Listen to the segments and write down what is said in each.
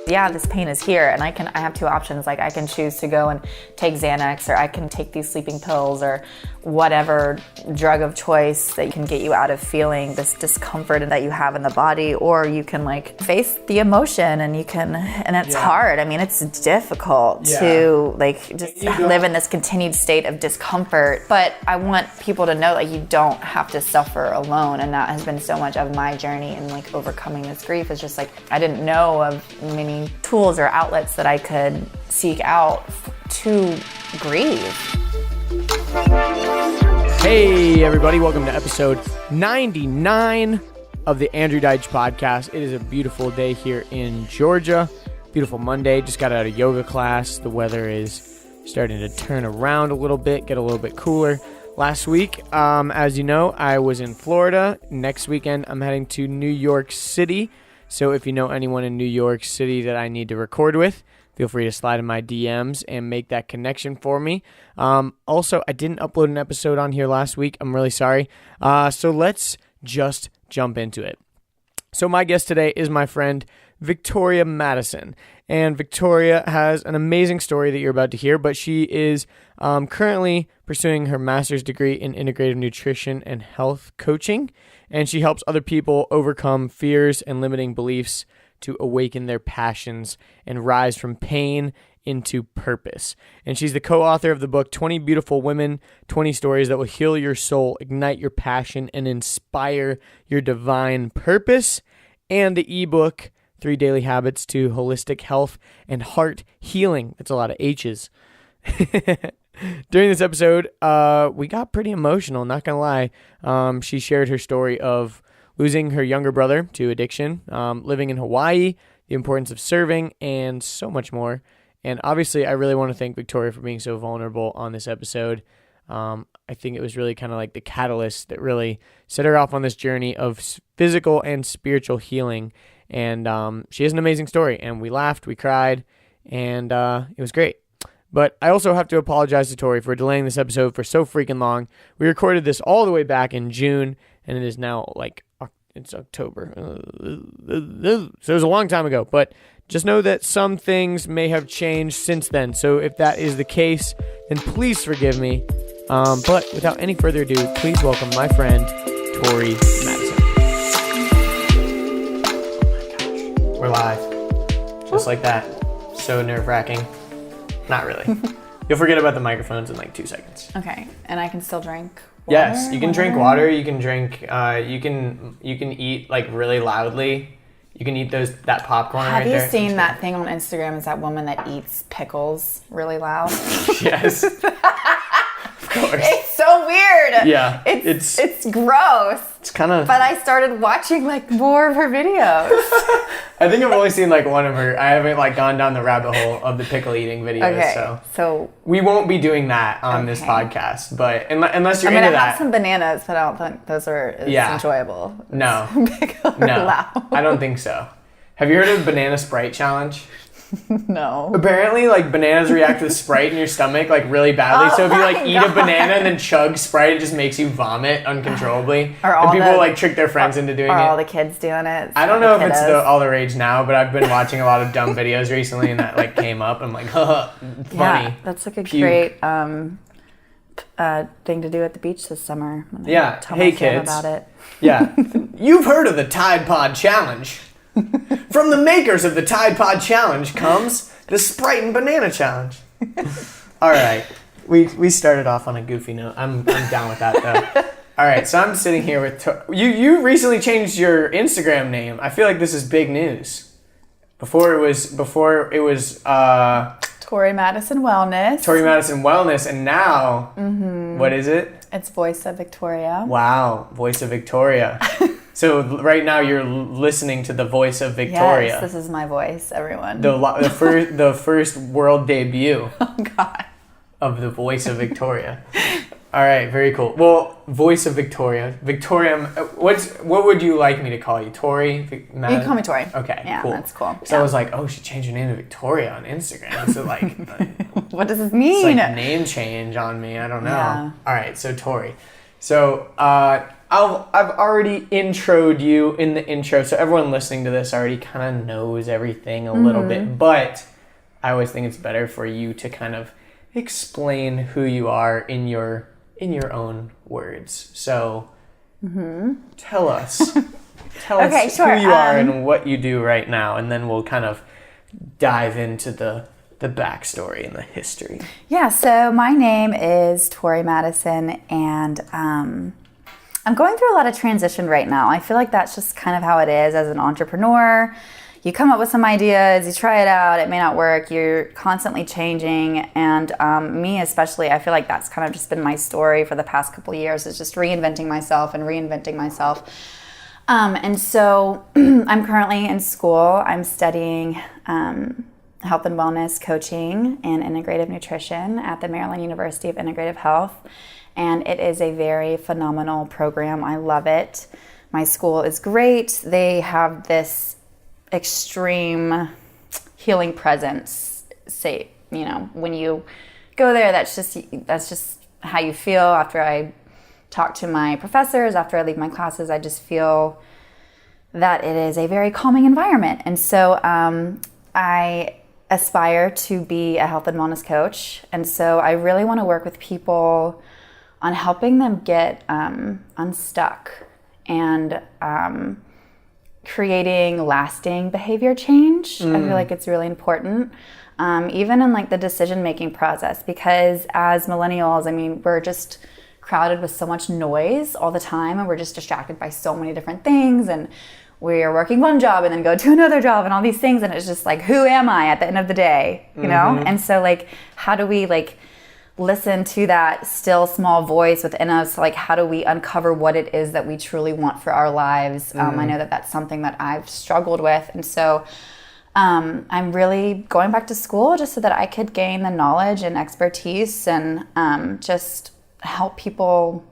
yeah, this pain is here, and I have two options. Like, I can choose to go and take Xanax, or I can take these sleeping pills, or whatever drug of choice that can get you out of feeling this discomfort that you have in the body, or you can like face the emotion, and it's hard. I mean, it's difficult to like just live in this continued state of discomfort, but I want people to know that you don't have to suffer alone, and that has been so much of my journey in like overcoming this grief. Is just like, I didn't know of many tools or outlets that I could seek out to grieve. Hey everybody, welcome to episode 99 of the Andrew Deitch podcast. It is a beautiful day here in Georgia. Beautiful Monday, just got out of yoga class. The weather is starting to turn around a little bit, get a little bit cooler. Last week, as you know, I was in Florida. Next weekend, I'm heading to New York City. So if you know anyone in New York City that I need to record with, feel free to slide in my DMs and make that connection for me. Also, I didn't upload an episode on here last week. I'm really sorry. So let's just jump into it. So my guest today is my friend Victoria Madison. And Victoria has an amazing story that you're about to hear, but she is currently pursuing her master's degree in integrative nutrition and health coaching. And she helps other people overcome fears and limiting beliefs to awaken their passions and rise from pain into purpose. And she's the co-author of the book, 20 Beautiful Women, 20 Stories That Will Heal Your Soul, Ignite Your Passion, and Inspire Your Divine Purpose, and the ebook, 3 Daily Habits to Holistic Health and Heart Healing. That's a lot of H's. During this episode, we got pretty emotional, not gonna lie. She shared her story of losing her younger brother to addiction, living in Hawaii, the importance of serving, and so much more. And obviously, I really want to thank Victoria for being so vulnerable on this episode. I think it was really kind of like the catalyst that really set her off on this journey of physical and spiritual healing. And she has an amazing story, and we laughed, we cried, and it was great. But I also have to apologize to Tori for delaying this episode for so freaking long. We recorded this all the way back in June, and it is now like it's October. So it was a long time ago, but just know that some things may have changed since then. So if that is the case, then please forgive me. But without any further ado, please welcome my friend, Tori Madison. Oh my gosh. We're live. Just like that. So nerve-wracking. Not really. You'll forget about the microphones in like 2 seconds. Okay, and I can still drink water? Yes, you can drink water. You can drink. You can eat like really loudly. You can eat that popcorn right there. Have you seen that thing on Instagram? Is that woman that eats pickles really loud? Yes. Of course. It's so weird. Yeah. It's gross. It's kind of. But I started watching like more of her videos. I think I've only seen like one of her. I haven't like gone down the rabbit hole of the pickle eating videos. Okay. So we won't be doing that on this podcast. But unless you're into that. I'm gonna have some bananas, but I don't think those are as enjoyable. No. Pickle or loud. I don't think so. Have you heard of the banana Sprite challenge? No. Apparently, like, bananas react with Sprite in your stomach, like, really badly. So if you, like, eat a banana and then chug Sprite, it just makes you vomit uncontrollably. And people, like, trick their friends into doing it. Are all the kids doing it? I don't know if it's all the rage now, but I've been watching a lot of dumb videos recently, and that, like, came up. I'm like, funny. Yeah, that's like a great thing to do at the beach this summer. Yeah. Hey, kids. About it. Yeah. You've heard of the Tide Pod Challenge. From the makers of the Tide Pod Challenge comes the Sprite and Banana Challenge. All right. We started off on a goofy note. I'm down with that, though. All right. So I'm sitting here with... You recently changed your Instagram name. I feel like this is big news. Before it was Tori Madison Wellness. Tori Madison Wellness. And now, what is it? It's Voice of Victoria. Wow. Voice of Victoria. So right now you're listening to the voice of Victoria. Yes, this is my voice, everyone. The first world debut. Oh God. Of the voice of Victoria. All right, very cool. Well, voice of Victoria. Victoria, what would you like me to call you? Tori? You can call me Tori. Okay, yeah, cool. That's cool. So I was like, oh, she changed her name to Victoria on Instagram. So like, what does this mean? It's like name change on me. I don't know. Yeah. All right, so Tori. So I've already introed you in the intro, so everyone listening to this already kind of knows everything a little bit, but I always think it's better for you to kind of explain who you are in your own words. So tell us Okay, sure. who you are and what you do right now, and then we'll kind of dive into the backstory and the history. Yeah, so my name is Victoria Madison, and I'm going through a lot of transition right now. I feel like that's just kind of how it is as an entrepreneur. You come up with some ideas, you try it out, it may not work, you're constantly changing, and me especially, I feel like that's kind of just been my story for the past couple of years, is just reinventing myself. And so I'm currently in school. I'm studying health and wellness coaching and integrative nutrition at the Maryland University of Integrative Health. And it is a very phenomenal program. I love it. My school is great. They have this extreme healing presence. Say, when you go there, that's just how you feel. After I talk to my professors, after I leave my classes, I just feel that it is a very calming environment. And so I aspire to be a health and wellness coach. And so I really want to work with people on helping them get unstuck and creating lasting behavior change. I feel like it's really important, even in like the decision-making process, because as millennials, I mean, we're just crowded with so much noise all the time, and we're just distracted by so many different things, and we're working one job and then go to another job and all these things, and it's just like, who am I at the end of the day, you know? And so like, how do we like listen to that still small voice within us? Like, how do we uncover what it is that we truly want for our lives? I know that that's something that I've struggled with, and so I'm really going back to school just so that I could gain the knowledge and expertise and just help people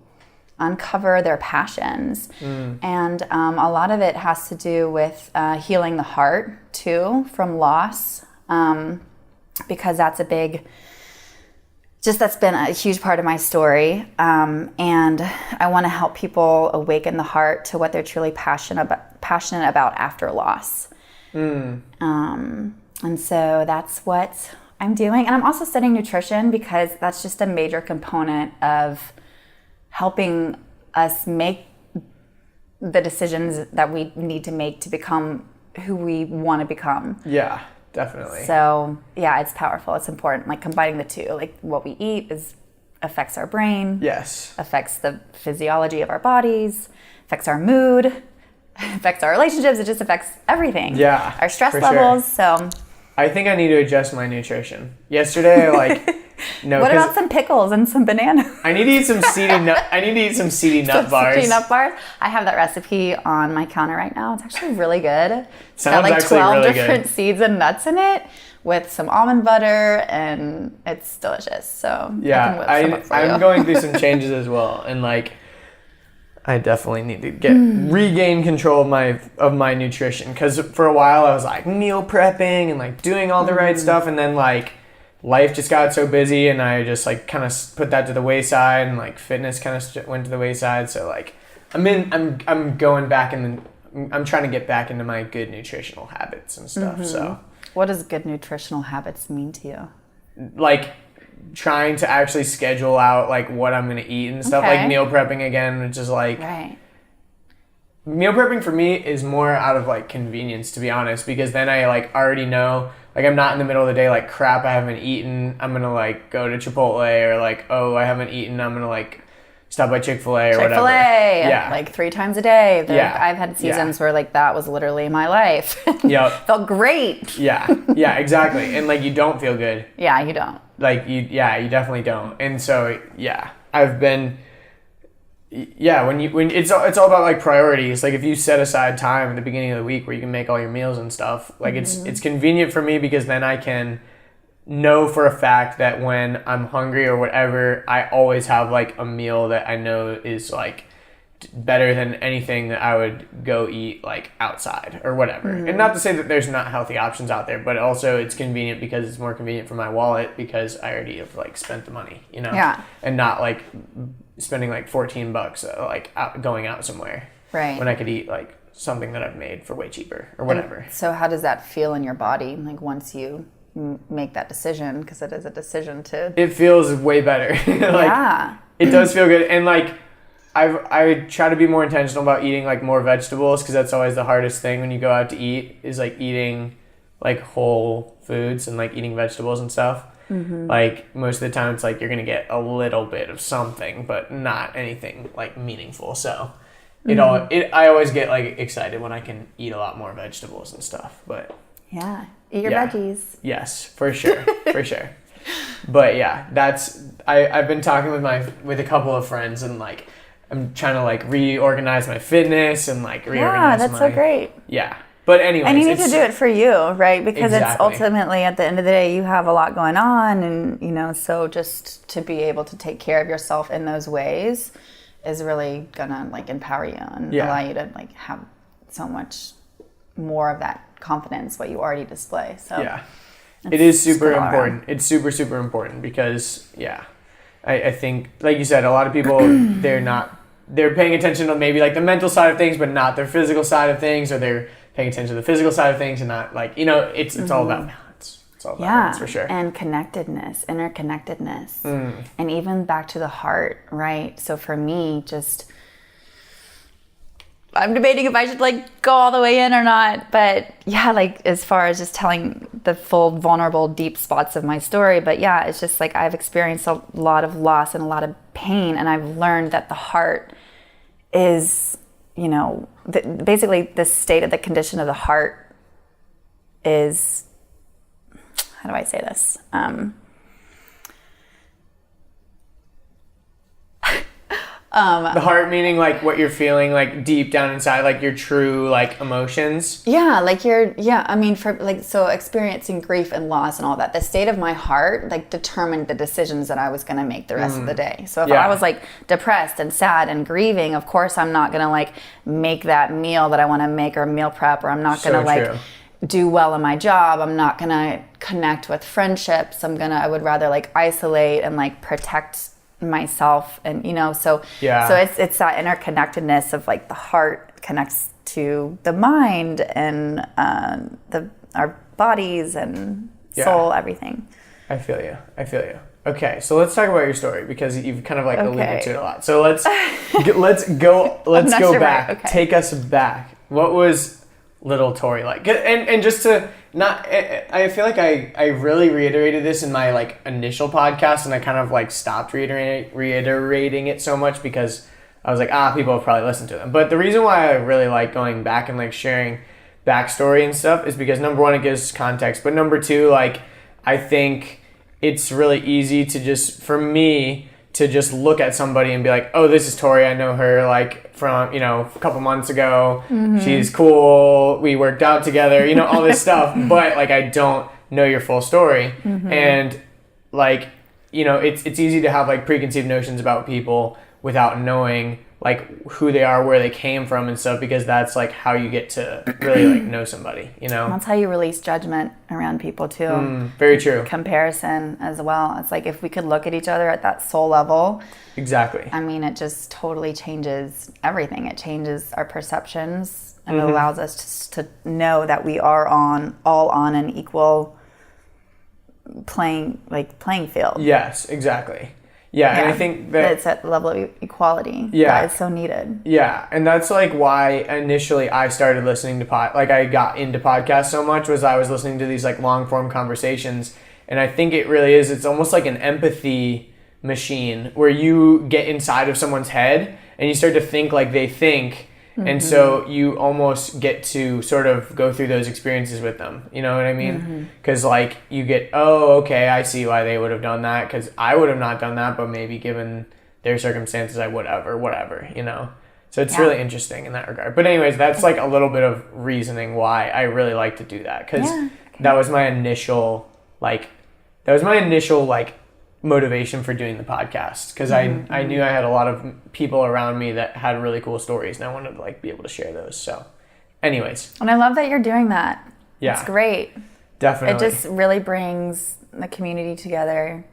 uncover their passions. And a lot of it has to do with healing the heart too, from loss, because that's been a huge part of my story. And I want to help people awaken the heart to what they're truly passionate about after loss. And so that's what I'm doing. And I'm also studying nutrition because that's just a major component of helping us make the decisions that we need to make to become who we want to become. Yeah, definitely. So yeah, it's powerful. It's important. Like combining the two, like what we eat affects our brain. Yes. Affects the physiology of our bodies, affects our mood, affects our relationships. It just affects everything. Yeah. Our stress levels. So I think I need to adjust my nutrition. Yesterday, no. What about some pickles and some banana? I need to eat some seedy nut. I need to eat some seedy nut bars. Seedy nut bars. I have that recipe on my counter right now. It's actually really good. It's Sounds got like 12 really different good. seeds and nuts in it with some almond butter, and it's delicious. So yeah, I'm going through some changes as well, and I definitely need to regain control of my nutrition, because for a while I was like meal prepping and doing all the right stuff, and then life just got so busy, and I just kind of put that to the wayside, and fitness kind of went to the wayside. So I'm going back, and I'm trying to get back into my good nutritional habits and stuff. So what does good nutritional habits mean to you? Trying to actually schedule out what I'm going to eat and stuff. Okay. Meal prepping again, which is right. Meal prepping for me is more out of convenience, to be honest, because then I already know I'm not in the middle of the day crap, I haven't eaten, I'm gonna go to Chipotle, or oh, I havenent eaten, I'm gonna stop by Chick-fil-A or whatever. Yeah. 3 times a day. Yeah. I've had seasons where that was literally my life. Yep. Felt great. Yeah, exactly. And you don't feel good. Yeah, you don't. You definitely don't. And so I've been when it's all about priorities. If you set aside time at the beginning of the week where you can make all your meals and stuff, it's convenient for me, because then I can know for a fact that when I'm hungry or whatever, I always have a meal that I know is better than anything that I would go eat outside or whatever. And not to say that there's not healthy options out there, but also it's convenient because it's more convenient for my wallet, because I already have spent the money, Yeah. and not spending like $14 like going out somewhere. Right. When I could eat like something that I've made for way cheaper or whatever. And so how does that feel in your body? Like once you make that decision, because it is a decision to... It feels way better. It does feel good. And like, I try to be more intentional about eating like more vegetables, because that's always the hardest thing when you go out to eat, is like eating like whole foods and like eating vegetables and stuff. Mm-hmm. Like most of the time it's like you're going to get a little bit of something, but not anything like meaningful. So I always get like excited when I can eat a lot more vegetables and stuff, but yeah, eat your veggies. Yes, for sure. For sure. But yeah, I've been talking with a couple of friends, and like I'm trying to like reorganize my fitness and like reorganize that's so great. Yeah. But anyways, and you need to do it for you, right? Because Exactly. It's ultimately, at the end of the day, you have a lot going on, and so just to be able to take care of yourself in those ways is really gonna like empower you and allow you to like have so much more of that confidence, what you already display. So yeah, it is super important. It's super, super important because I think, like you said, a lot of people they're paying attention to maybe like the mental side of things, but not their physical side of things, or they're paying attention to the physical side of things and not like, it's all about balance. It's all about balance for sure. And connectedness, interconnectedness, and even back to the heart, right? So for me, I'm debating if I should like go all the way in or not, but yeah, like as far as just telling the full vulnerable deep spots of my story, but yeah, it's just like I've experienced a lot of loss and a lot of pain, and I've learned that the heart is, basically the state of the condition of the heart is, how do I say this? The heart meaning like what you're feeling like deep down inside, like your true like emotions. Yeah, like for like, so experiencing grief and loss and all that, the state of my heart like determined the decisions that I was going to make the rest of the day. So if I was like depressed and sad and grieving, of course I'm not going to like make that meal that I want to make, or meal prep, or I'm not going to like do well in my job. I'm not going to connect with friendships. I would rather like isolate and like protect myself, and so it's that interconnectedness of like the heart connects to the mind and our bodies and soul, everything. I feel you. Okay, so let's talk about your story, because you've kind of like alluded to it a lot. So let's go back. Okay. Take us back. What was little Tori like? And just to not, I feel like I really reiterated this in my like initial podcast, and I kind of like stopped reiterating it so much because I was like, people have probably listened to them. But the reason why I really like going back and like sharing backstory and stuff is because number one, it gives context, but number two, like I think it's really easy to just, for me, to just look at somebody and be like, oh, this is Tori. I know her like from, a couple months ago. Mm-hmm. She's cool. We worked out together, all this stuff. But like, I don't know your full story. Mm-hmm. And like, it's easy to have like preconceived notions about people without knowing like who they are, where they came from and stuff, because that's like how you get to really like know somebody, That's how you release judgment around people too. Very true. Comparison as well. It's like if we could look at each other at that soul level. Exactly. I mean, it just totally changes everything. It changes our perceptions, and it allows us to know that we are all on an equal playing field. Yes, exactly. Yeah, and I think that it's at the level of equality that is so needed. Yeah, and that's like why initially I started listening to I got into podcasts so much, was I was listening to these like long form conversations, and I think it really is. It's almost like an empathy machine where you get inside of someone's head and you start to think like they think. Mm-hmm. And so you almost get to sort of go through those experiences with them. You know what I mean? Because like you get, okay, I see why they would have done that, because I would have not done that, but maybe given their circumstances I would have, or whatever, So it's really interesting in that regard. But anyways, that's like a little bit of reasoning why I really like to do that, because that was my initial motivation for doing the podcast, because I knew I had a lot of people around me that had really cool stories, and I wanted to like be able to share those. So anyways, and I love that you're doing that. It's great. Definitely. It just really brings the community together,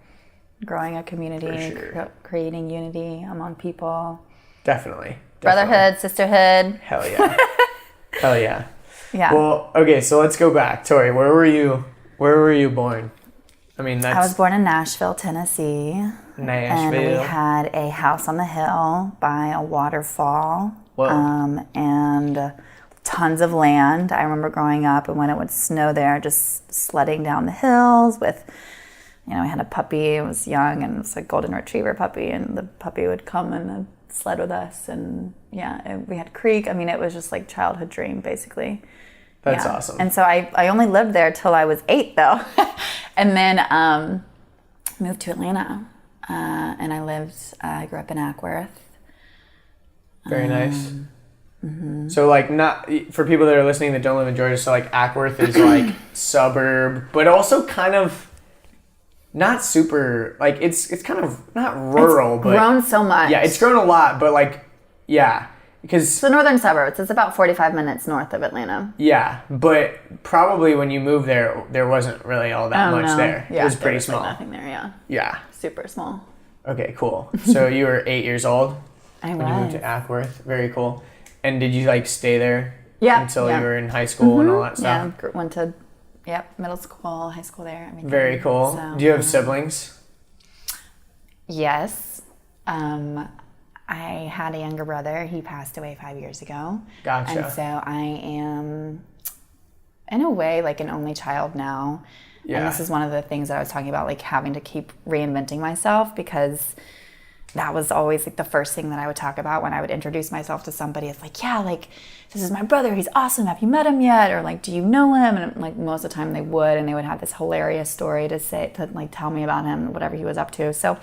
growing a community, creating unity among people. Definitely. Brotherhood, sisterhood. Hell yeah. Hell yeah. Yeah. Well, okay, so let's go back. Tori, where were you born? I mean, I was born in Nashville, Tennessee. Nashville. And we had a house on the hill by a waterfall. Whoa. And tons of land. I remember growing up, and when it would snow there, just sledding down the hills with, I had a puppy. It was young, and it was a golden retriever puppy, and the puppy would come and sled with us. And we had a creek. I mean, it was just like childhood dream, basically. That's awesome. And so I only lived there till I was 8, though. And then moved to Atlanta. And I grew up in Ackworth. Very nice. Mm-hmm. So, like, not for people that are listening that don't live in Georgia, so, like, Ackworth is, like, suburb, but also kind of not super, like, it's kind of not rural, it's but... grown so much. Yeah, it's grown a lot, but, like, yeah. Because it's the northern suburbs. It's about 45 minutes north of Atlanta. Yeah, but probably when you moved there wasn't really all that much there. Yeah, it was pretty small. Like nothing there, yeah. Yeah. Super small. Okay, cool. So you were 8 years old when you moved to Ackworth. Very cool. And did you, like, stay there until you were in high school and all that stuff? Yeah, went to middle school, high school there. Everything. Very cool. So, do you have siblings? Yes. I had a younger brother. He passed away 5 years ago. Gotcha. And so I am, in a way, like an only child now. Yeah. And this is one of the things that I was talking about, like having to keep reinventing myself, because that was always like the first thing that I would talk about when I would introduce myself to somebody. It's like, yeah, like, this is my brother. He's awesome. Have you met him yet? Or like, do you know him? And like most of the time they would, and they would have this hilarious story to like tell me about him, whatever he was up to. So,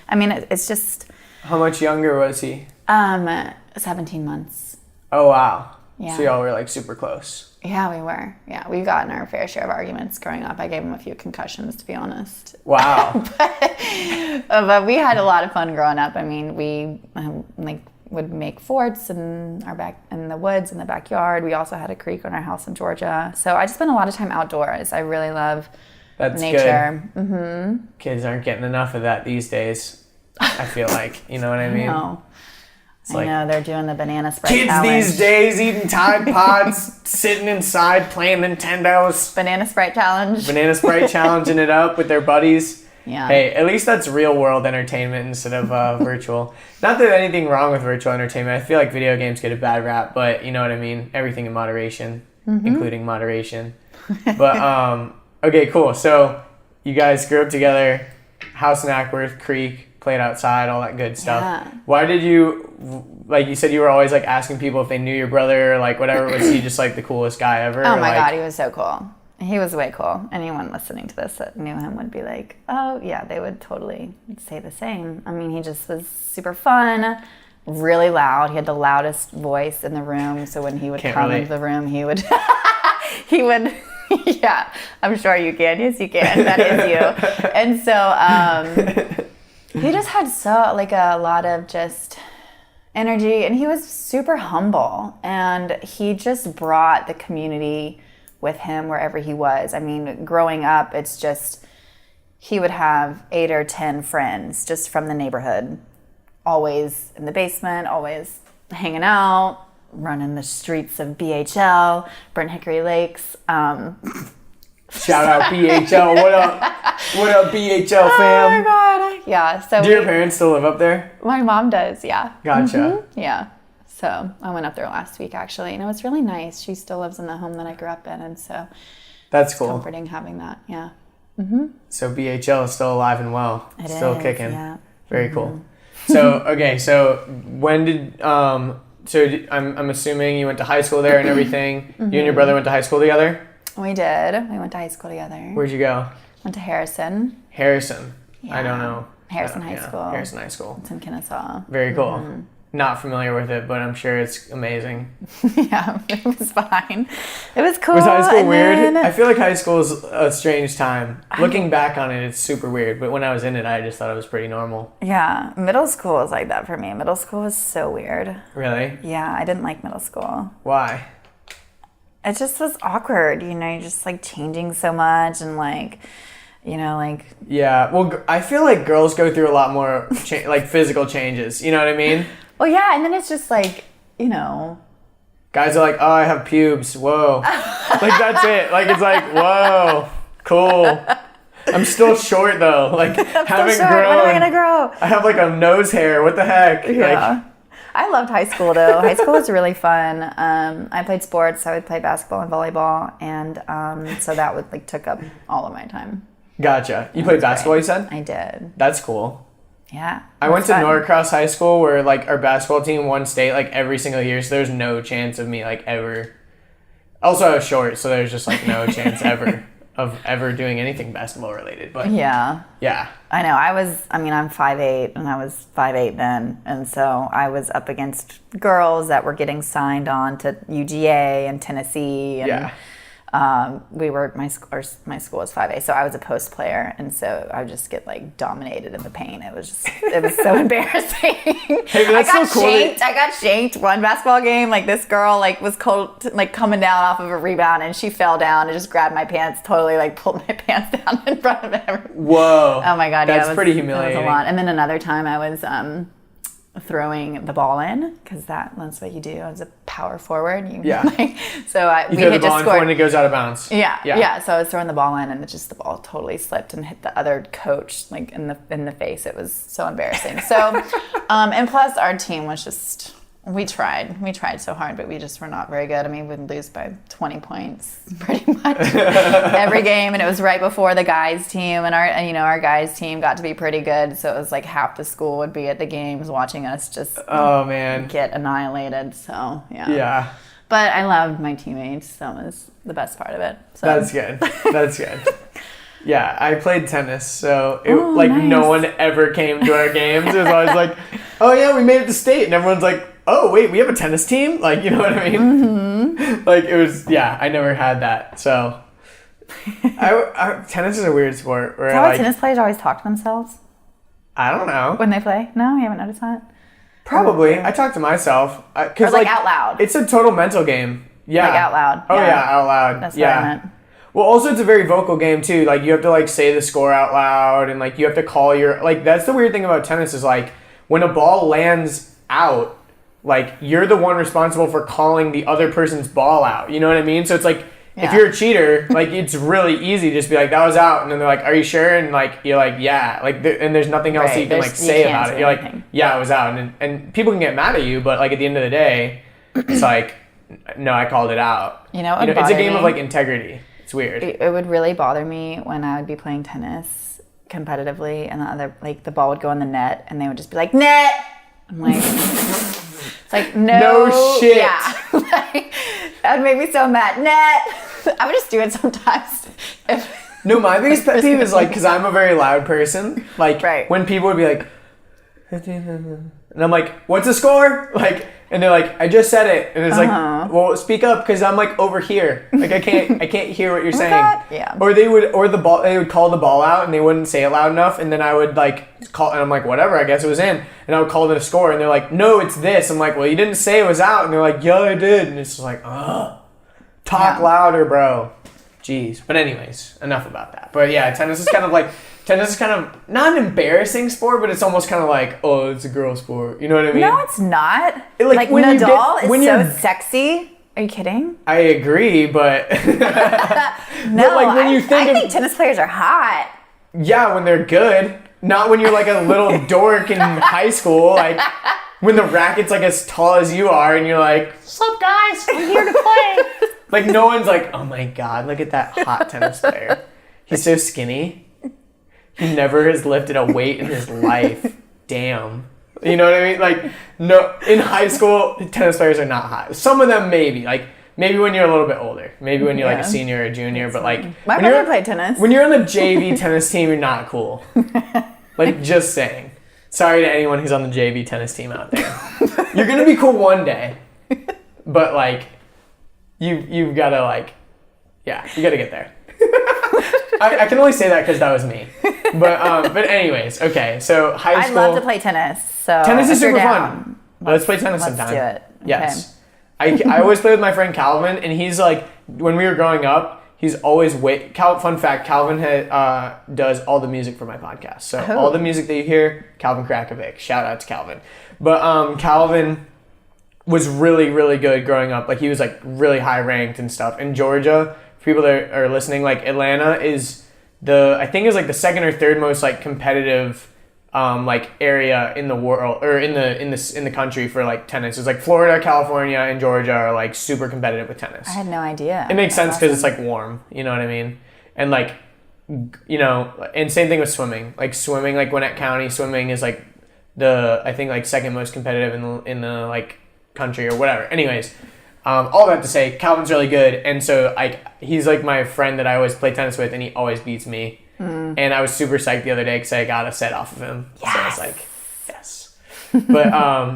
I mean, it's just... How much younger was he? 17 months. Oh, wow. Yeah. So y'all were, like, super close. Yeah, we were. Yeah, we got in our fair share of arguments growing up. I gave him a few concussions, to be honest. Wow. but we had a lot of fun growing up. I mean, we would make forts in the woods in the backyard. We also had a creek on our house in Georgia. So I just spent a lot of time outdoors. I really love nature. Good. Mm-hmm. Kids aren't getting enough of that these days. I feel like, you know what I mean? I know, they're doing the banana Sprite kids challenge. These days eating Tide Pods, sitting inside playing Nintendos. Banana Sprite challenge. Banana Sprite challenging it up with their buddies. Yeah. Hey, at least that's real world entertainment instead of virtual. Not that there's anything wrong with virtual entertainment. I feel like video games get a bad rap, but you know what I mean? Everything in moderation, including moderation. But, okay, cool. So you guys grew up together, house in Ackworth, creek, played outside, all that good stuff. Yeah. Why did you, like you said, you were always like asking people if they knew your brother or like whatever? Was he just like the coolest guy ever? Oh my God, he was so cool. He was way cool. Anyone listening to this that knew him would be like, oh yeah, they would totally say the same. I mean, he just was super fun, really loud. He had the loudest voice in the room. So when he would come into the room, he would, yeah, I'm sure you can. Yes, you can. That is you. And so, he just had a lot of just energy, and he was super humble, and he just brought the community with him wherever he was. I mean, growing up, it's just, he would have 8 or 10 friends just from the neighborhood, always in the basement, always hanging out, running the streets of BHL, Burnt Hickory Lakes. Shout out BHL. What up? What up, BHL fam? Oh my God. Yeah. So do your parents still live up there? My mom does, yeah. Gotcha. Mm-hmm. Yeah. So I went up there last week, actually, and it was really nice. She still lives in the home that I grew up in, and so that's cool. Comforting having that, yeah. Mm-hmm. So BHL is still alive and well. It still is, kicking. Yeah. Very cool. So okay, so when did I'm assuming you went to high school there and everything. You and your brother went to high school together? We did. We went to high school together. Where'd you go? Went to Harrison. Harrison. Yeah. I don't know. Harrison High School. Harrison High School. It's in Kennesaw. Very cool. Not familiar with it, but I'm sure it's amazing. Yeah, it was fine. It was cool. Was high school weird? I feel like high school is a strange time. Looking back on it, it's super weird. But when I was in it, I just thought it was pretty normal. Yeah, middle school was like that for me. Middle school was so weird. Really? Yeah, I didn't like middle school. Why? It just was awkward, you know, you're just like changing so much, and like You know, like... Yeah. Well, I feel like girls go through a lot more like physical changes. You know what I mean? Well, yeah. And then it's just like, you know... Guys are like, oh, I have pubes. Whoa. Like, that's it. Like, it's like, whoa. Cool. I'm still short, though. Like, haven't grown. When am I going to grow? I have, like, a nose hair. What the heck? Yeah. Like, I loved high school, though. High school was really fun. I played sports. I would play basketball and volleyball. And so that would, like, took up all of my time. Gotcha. You played basketball, you said? I did. That's cool. Yeah. I went to Norcross High School where, like, our basketball team won state, like, every single year. So there's no chance of me, like, ever. Also, I was short, so there's just, like, no chance ever of ever doing anything basketball related. But yeah. Yeah. I know. I'm 5'8", and I was 5'8" then. And so I was up against girls that were getting signed on to UGA and Tennessee. And, yeah. my school was 5A, so I was a post player, and so I would just get like dominated in the paint. It was so embarrassing. Hey, but that's so cool. I got shanked one basketball game. Like this girl was coming down off of a rebound, and she fell down and just grabbed my pants, totally like pulled my pants down in front of everyone. Whoa. Oh my God, that's pretty humiliating. That was a lot. And then another time I was throwing the ball in, because that's what you do as a power forward. We throw the ball in when it goes out of bounds. Yeah. So I was throwing the ball in, and the ball totally slipped and hit the other coach like in the face. It was so embarrassing. So, and plus our team was just. We tried so hard, but we just were not very good. I mean, we'd lose by 20 points pretty much every game, and it was right before the guys team, and our guys team got to be pretty good, so it was like half the school would be at the games watching us just get annihilated. So yeah. But I loved my teammates. That was the best part of it. So. That's good. Yeah, I played tennis, so nice. No one ever came to our games. It was always like, oh yeah, we made it to state, and everyone's like, oh wait, we have a tennis team? Like, you know what I mean? Mm-hmm. Like, it was, I never had that. So, tennis is a weird sport. Where is that why tennis players always talk to themselves? I don't know. When they play? No, you haven't noticed that? Probably. I talk to myself. Or like out loud. It's a total mental game. Yeah. Like out loud. Oh yeah, out loud. That's what I meant. Well, also it's a very vocal game too. Like, you have to like say the score out loud, and like you have to call your, like, that's the weird thing about tennis is like when a ball lands out, like you're the one responsible for calling the other person's ball out. You know what I mean? So it's like if you're a cheater, like it's really easy to just be like, that was out, and then they're like, are you sure? And like you're like, yeah, like and there's nothing else you can like say about it. You're like, yeah, it was out, and people can get mad at you, but like at the end of the day, it's like, no, I called it out. It's a game of like integrity. It's weird. It would really bother me when I would be playing tennis competitively, and the ball would go in the net, and they would just be like, net. I'm like, it's like, no shit. Yeah, that would make me so mad. Net. I would just do it sometimes. No, my biggest pet peeve is like, because I'm a very loud person. Like when people would be like, and I'm like, what's the score? Like. And they're like, I just said it, and it's like, well, speak up, because I'm like over here, like I can't hear what you're saying. Yeah. Or they would call the ball out, and they wouldn't say it loud enough, and then I would like call, and I'm like, whatever, I guess it was in, and I would call it a score, and they're like, no, it's this. I'm like, well, you didn't say it was out, and they're like, yeah, I did, and it's just like, talk louder, bro. Jeez. But anyways, enough about that. But yeah, tennis is kind of not an embarrassing sport, but it's almost kind of like, oh, it's a girl sport. You know what I mean? No, it's not. Like when Nadal is so sexy. Are you kidding? I agree, but no, but like when I think tennis players are hot. Yeah, when they're good. Not when you're like a little dork in high school. Like when the racket's like as tall as you are, and you're like, "What's up, guys? I'm here to play." Like no one's like, "Oh my god, look at that hot tennis player. He's so skinny. He never has lifted a weight in his life. Damn." You know what I mean? Like, no, in high school, tennis players are not hot. Some of them maybe. Like, maybe when you're a little bit older. Maybe when you're like a senior or a junior. But like, my brother played tennis. When you're on the JV tennis team, you're not cool. Like, just saying. Sorry to anyone who's on the JV tennis team out there. You're going to be cool one day. But like, you've got to like, you got to get there. I can only say that because that was me. But anyways, okay. So high school. I'd love to play tennis. So tennis is super fun. Let's play tennis sometime. Let's do it. Yes. Okay. I always play with my friend Calvin, and he's like, when we were growing up, He's always fun fact, Calvin does all the music for my podcast. So all the music that you hear, Calvin Krakovic. Shout out to Calvin. But Calvin was really, really good growing up. Like, he was like really high ranked and stuff. In Georgia, for people that are listening, like, Atlanta is I think is like the second or third most like competitive like area in the world, or in the country for like tennis. It's like Florida, California, and Georgia are like super competitive with tennis. I had no idea. It makes sense because it's like warm, you know what I mean? And like, you know, and same thing with swimming. Like swimming, like Gwinnett County swimming is like I think like second most competitive in the like country or whatever. Anyways, all that to say, Calvin's really good, and so he's like my friend that I always play tennis with, and he always beats me. And I was super psyched the other day because I got a set off of him. Yes. So I was like, yes.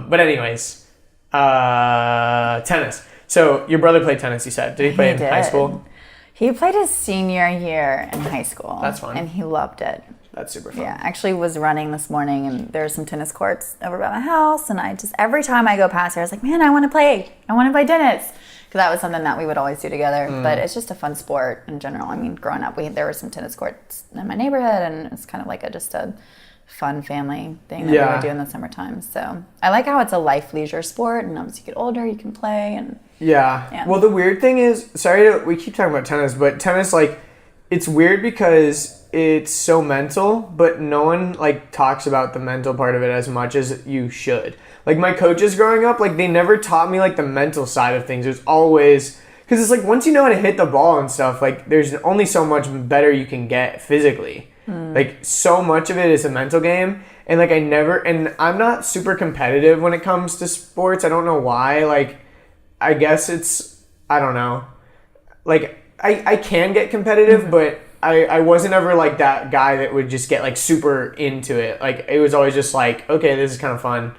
But anyways, tennis. So your brother played tennis, you said. Did he play in high school? He played his senior year in high school. That's fun. And he loved it. That's super fun. Yeah, actually was running this morning, and there's some tennis courts over by my house, and I just, every time I go past there, I was like, man, I want to play tennis. Because that was something that we would always do together. But it's just a fun sport in general. I mean, growing up, there were some tennis courts in my neighborhood, and it's kind of like just a fun family thing that we would do in the summertime. So I like how it's a life leisure sport, and as you get older, you can play. And yeah. Well, the weird thing is, we keep talking about tennis, but tennis, like, it's weird because it's so mental, but no one like talks about the mental part of it as much as you should. Like, my coaches growing up, like, they never taught me like the mental side of things. There's always, because it's like, once you know how to hit the ball and stuff, like, there's only so much better you can get physically. Like, so much of it is a mental game, and like, I'm not super competitive when it comes to sports. I don't know why. Like, I guess I don't know. Like, I can get competitive, but I wasn't ever like that guy that would just get like super into it. Like, it was always just like, okay, this is kind of fun.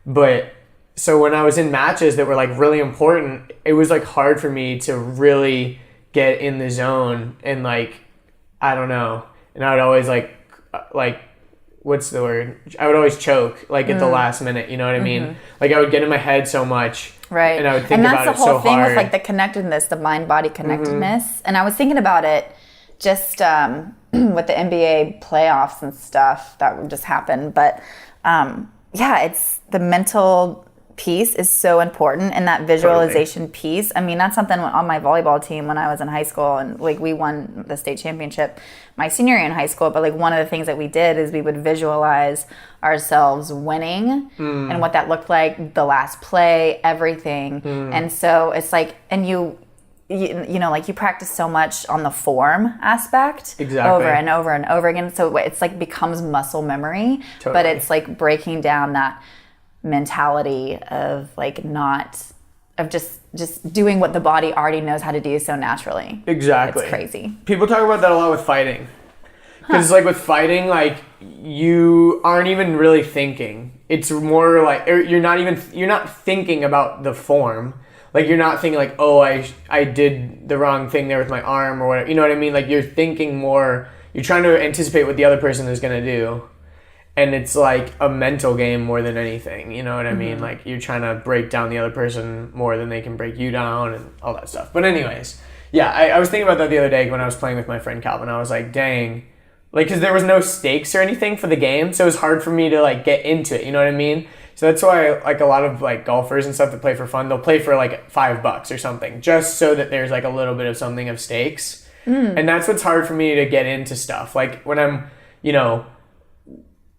But so when I was in matches that were like really important, it was like hard for me to really get in the zone, and like, I don't know. And I would always like what's the word? I would always choke like at the last minute, you know what I mean? Like, I would get in my head so much. Right. And I would think about it so hard. And that's the whole thing with like the connectedness, the mind-body connectedness. And I was thinking about it just with the NBA playoffs and stuff that would just happen. But it's the mental piece is so important, and that visualization piece. I mean, that's something on my volleyball team when I was in high school, and like, we won the state championship my senior year in high school. But like, one of the things that we did is we would visualize ourselves winning and what that looked like, the last play, everything. And so it's like, and you know, like, you practice so much on the form aspect over and over and over again. So it's like becomes muscle memory, but it's like breaking down that mentality of like just doing what the body already knows how to do so naturally. Exactly. It's crazy. People talk about that a lot with fighting. Because like with fighting, like, you aren't even really thinking. It's more like, you're not thinking about the form. Like, you're not thinking like, oh, I did the wrong thing there with my arm or whatever. You know what I mean? Like, you're thinking more, you're trying to anticipate what the other person is going to do. And it's like a mental game more than anything. You know what I mean? Like, you're trying to break down the other person more than they can break you down and all that stuff. But anyways, yeah, I was thinking about that the other day when I was playing with my friend Calvin. I was like, dang. Like, because there was no stakes or anything for the game, so it was hard for me to like get into it. You know what I mean? So that's why, like, a lot of like golfers and stuff that play for fun, they'll play for like $5 or something, just so that there's like a little bit of something of stakes. And that's what's hard for me to get into stuff. Like, when I'm, you know,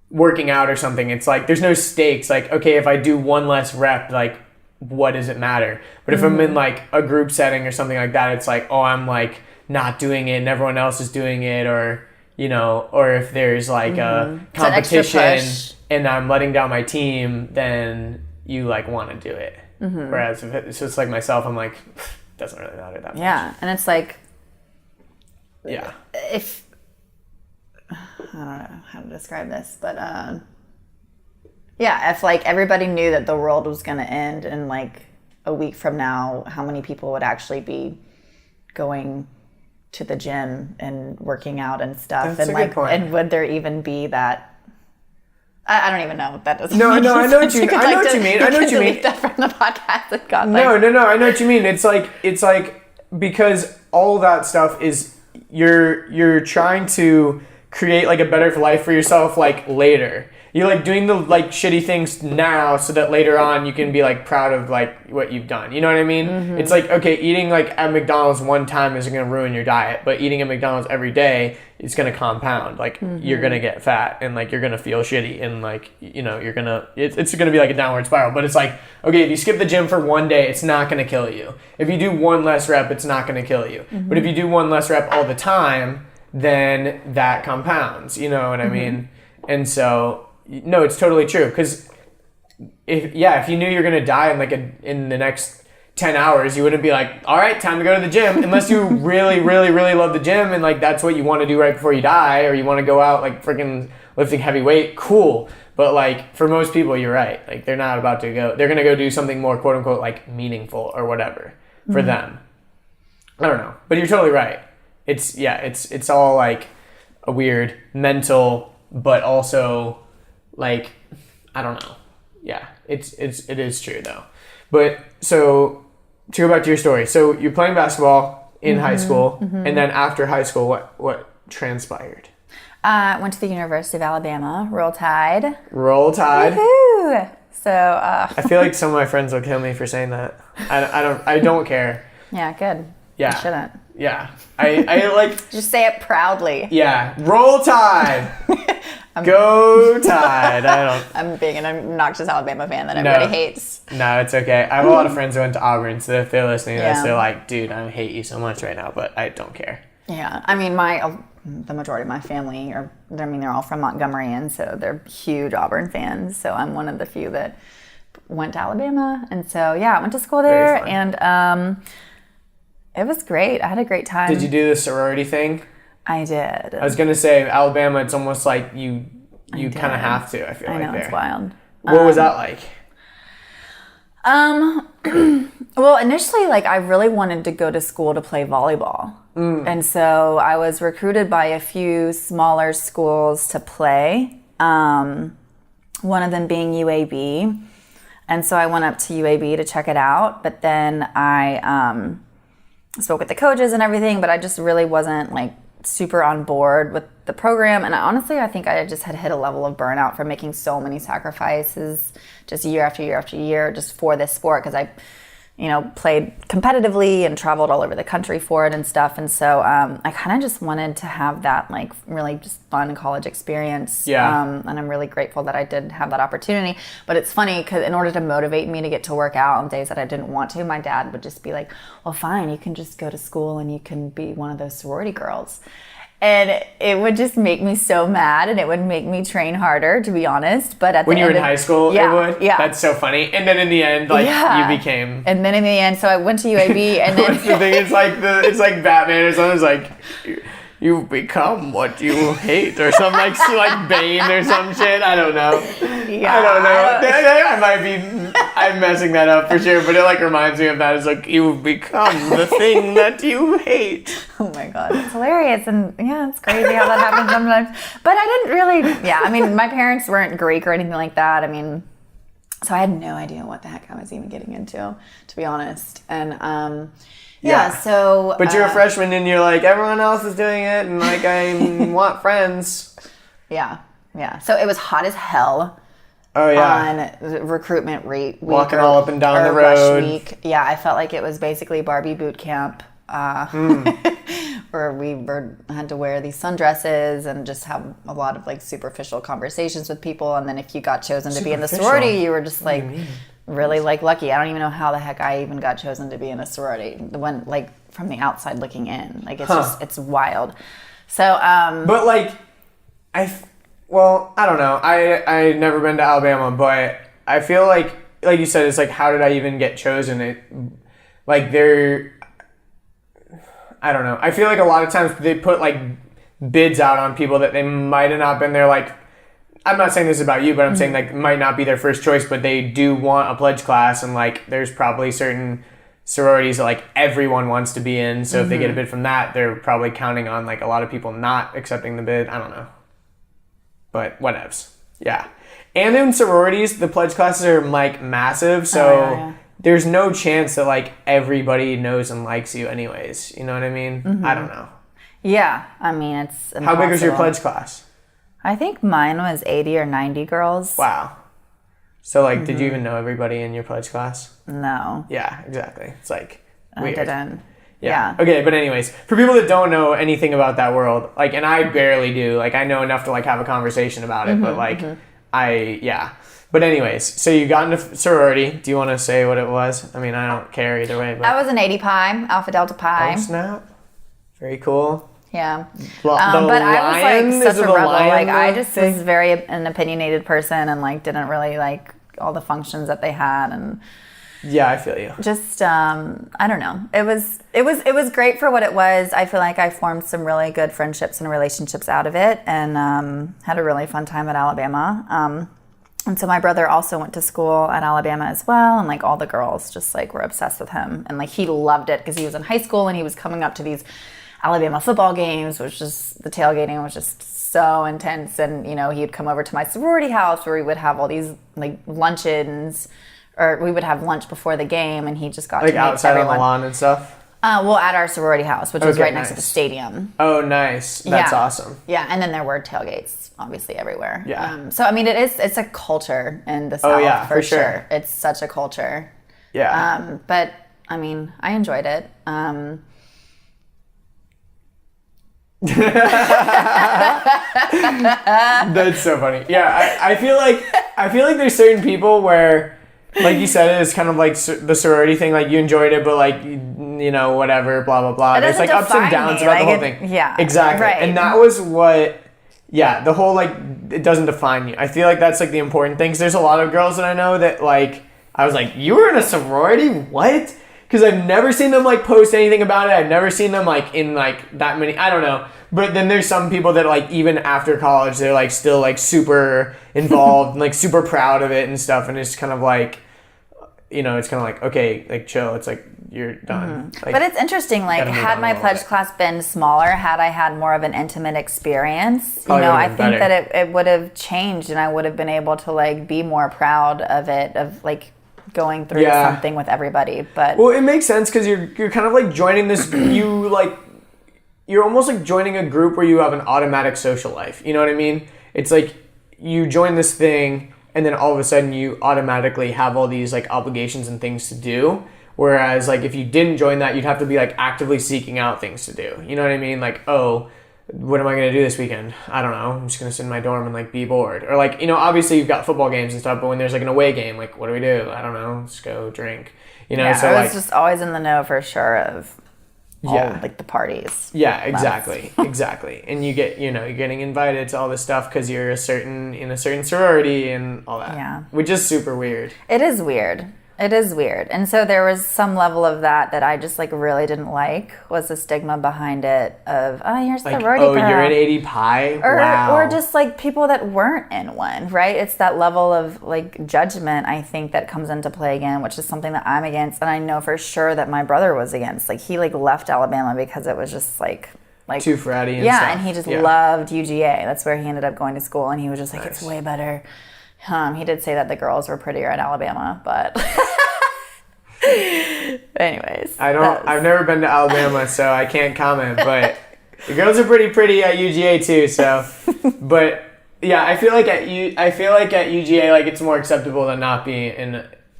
working out or something, it's like there's no stakes. Like, okay, if I do one less rep, like, what does it matter? But if I'm in like a group setting or something like that, it's like, oh, I'm like not doing it and everyone else is doing it, or, you know, or if there's like a competition and I'm letting down my team, then you like want to do it. Whereas if it's just like myself, I'm like, doesn't really matter that much. Yeah, and it's like, if I don't know how to describe this, but if like everybody knew that the world was going to end in like a week from now, how many people would actually be going to the gym and working out and stuff? That's and a like, good point. and would there even be that? I don't even know what that doesn't. No, mean. I know what you mean. I know what you mean. Delete that from the podcast. And gone, no, I know what you mean. It's like because all that stuff is you're trying to create like a better life for yourself like later. You're like doing the like shitty things now so that later on you can be like proud of like what you've done. You know what I mean? It's like, okay, eating like at McDonald's one time isn't going to ruin your diet, but eating at McDonald's every day is going to compound. Like you're going to get fat and like you're going to feel shitty and like, you know, you're going to, it's going to be like a downward spiral. But it's like, okay, if you skip the gym for one day, it's not going to kill you. If you do one less rep, it's not going to kill you. But if you do one less rep all the time, then that compounds. You know what I mean? And so... No, it's totally true. Because if you knew you're gonna die in the next 10 hours, you wouldn't be like, all right, time to go to the gym. Unless you really, really, really love the gym and like that's what you want to do right before you die, or you want to go out like freaking lifting heavy weight. Cool. But like for most people, you're right. Like they're not about to go. They're gonna go do something more quote unquote like meaningful or whatever for them. I don't know, but you're totally right. It's all like a weird mental, but also. Like, I don't know. Yeah, it is true though. But so to go back to your story, so you're playing basketball in high school, and then after high school, what transpired? Went to the University of Alabama. Roll Tide. Roll Tide. Woohoo! So I feel like some of my friends will kill me for saying that. I don't care. Yeah, good. Yeah. You shouldn't. Yeah. I like. Just say it proudly. Yeah. Roll Tide. Go Tide. I'm being an obnoxious Alabama fan that everybody hates. No, it's okay. I have a lot of friends who went to Auburn, so if they're listening to this, they're like, dude, I hate you so much right now, but I don't care. Yeah. I mean, the majority of my family they're all from Montgomery, and so they're huge Auburn fans. So I'm one of the few that went to Alabama. And so, yeah, I went to school there, and it was great. I had a great time. Did you do the sorority thing? I did. I was going to say, Alabama, it's almost like you kind of have to, I feel like. I know, it's wild. What was that like? Well, initially, like, I really wanted to go to school to play volleyball. And so I was recruited by a few smaller schools to play, one of them being UAB. And so I went up to UAB to check it out, but then I spoke with the coaches and everything, but I just really wasn't, like, super on board with the program. And I think I just had hit a level of burnout from making so many sacrifices just year after year after year just for this sport, because I played competitively and traveled all over the country for it and stuff. And so I kind of just wanted to have that like really just fun college experience. Yeah. And I'm really grateful that I did have that opportunity. But it's funny because in order to motivate me to get to work out on days that I didn't want to, my dad would just be like, well, fine, you can just go to school and you can be one of those sorority girls. And it would just make me so mad, and it would make me train harder, to be honest. But at when the you were end in high school, it would? Yeah. That's so funny. And then in the end, like, you became... And then in the end, so I went to UAB, and then... What's the thing? It's like Batman or something. It's like... You become what you hate, or something like Bane or some shit. I don't know. Yeah, I don't know. I'm messing that up for sure, but it like reminds me of that. It's like you've become the thing that you hate. Oh my god, it's hilarious, and yeah, it's crazy how that happens sometimes. But I didn't really. Yeah, I mean, my parents weren't Greek or anything like that. I mean, so I had no idea what the heck I was even getting into, to be honest, and. Yeah, so... But you're a freshman and you're like, everyone else is doing it and like, I want friends. Yeah. So it was hot as hell. Oh, yeah. On the recruitment week. Walking all up and down the road. Rush week. Yeah, I felt like it was basically Barbie boot camp. Where we had to wear these sundresses and just have a lot of like superficial conversations with people. And then if you got chosen to be in the sorority, you were just like... really like lucky. I don't even know how the heck I even got chosen to be in a sorority. The one like from the outside looking in, like it's just it's wild. So, but like, I don't know. I never been to Alabama, but I feel like you said, it's like how did I even get chosen? I don't know. I feel like a lot of times they put like bids out on people that they might have not been there like. I'm not saying this about you, but I'm saying like might not be their first choice, but they do want a pledge class, and like there's probably certain sororities that like everyone wants to be in. So if they get a bid from that, they're probably counting on like a lot of people not accepting the bid. I don't know, but whatevs. Yeah, and in sororities, the pledge classes are like massive, so there's no chance that like everybody knows and likes you anyways. You know what I mean? Mm-hmm. I don't know. Yeah, I mean, it's impossible. How big was your pledge class? I think mine was 80 or 90 girls. Wow. So like, did you even know everybody in your pledge class? No. Yeah, exactly. It's like weird. I didn't. Yeah. Okay, but anyways, for people that don't know anything about that world, like, and I barely do, like, I know enough to like have a conversation about it, but like, But anyways, so you got into sorority. Do you want to say what it was? I mean, I don't care either way. But I was an 80 Pi, Alpha Delta Pi. Oh, snap. Very cool. Yeah. But I was like such a rebel. Like, I just thing? was very an opinionated person and like didn't really like all the functions that they had and yeah, I feel you. just I don't know. It was great for what it was. I feel like I formed some really good friendships and relationships out of it and had a really fun time at Alabama. And so my brother also went to school at Alabama as well, and like all the girls just like were obsessed with him, and like he loved it because he was in high school and he was coming up to these Alabama football games, which just the tailgating was just so intense. And you know, he'd come over to my sorority house where we would have all these like luncheons, or we would have lunch before the game, and he just got like to meet outside everyone. on the lawn and stuff. Well, at our sorority house, which was right next to the stadium. Oh, nice. That's awesome. Yeah, and then there were tailgates, obviously, everywhere. Yeah. So, I mean, it's a culture in the South, for sure. It's such a culture. Yeah. But, I mean, I enjoyed it. That's so funny. Yeah, I feel like there's certain people where, like you said, it's kind of like the sorority thing. Like you enjoyed it, but like you know whatever, blah blah blah. There's like ups and downs about the whole thing. Yeah, exactly. Right. And that was what. Yeah, the whole like it doesn't define you. I feel like that's like the important thing. 'Cause there's a lot of girls that I know that like I was like, you were in a sorority? What? Because I've never seen them like post anything about it. I've never seen them like in like that many. I don't know. But then there's some people that like even after college they're like still like super involved and like super proud of it and stuff. And it's kind of like, you know, it's kind of like, okay, like chill. It's like you're done. Like, but it's interesting. Like had my pledge class been smaller, had I had more of an intimate experience, you know, I think that it would have changed and I would have been able to like be more proud of it, of like going through something with everybody. But well, it makes sense because you're kind of like joining this. You're almost like joining a group where you have an automatic social life. You know what I mean? It's like you join this thing and then all of a sudden you automatically have all these like obligations and things to do. Whereas like if you didn't join that, you'd have to be like actively seeking out things to do. You know what I mean? Like, oh, what am I going to do this weekend? I don't know. I'm just going to sit in my dorm and like be bored. Or like, you know, obviously you've got football games and stuff, but when there's like an away game, like what do we do? I don't know. Let's go drink. You know, so I was just always in the know for sure of all like the parties. Yeah, exactly. Exactly. And you get, you know, you're getting invited to all this stuff because you're in a certain sorority and all that. Yeah. Which is super weird. It is weird. It is weird. And so there was some level of that I just like really didn't like, was the stigma behind it of, oh, you're like, sorority girl. You're an 80 Pi? Wow. Or just like people that weren't in one, right? It's that level of like judgment, I think, that comes into play again, which is something that I'm against. And I know for sure that my brother was against. Like he like left Alabama because it was just like too fratty and stuff. And he just loved UGA. That's where he ended up going to school. And he was just like, it's way better. He did say that the girls were prettier in Alabama, but anyways. I've never been to Alabama, so I can't comment, but the girls are pretty at UGA too, so but yeah, I feel like at UGA like it's more acceptable to not be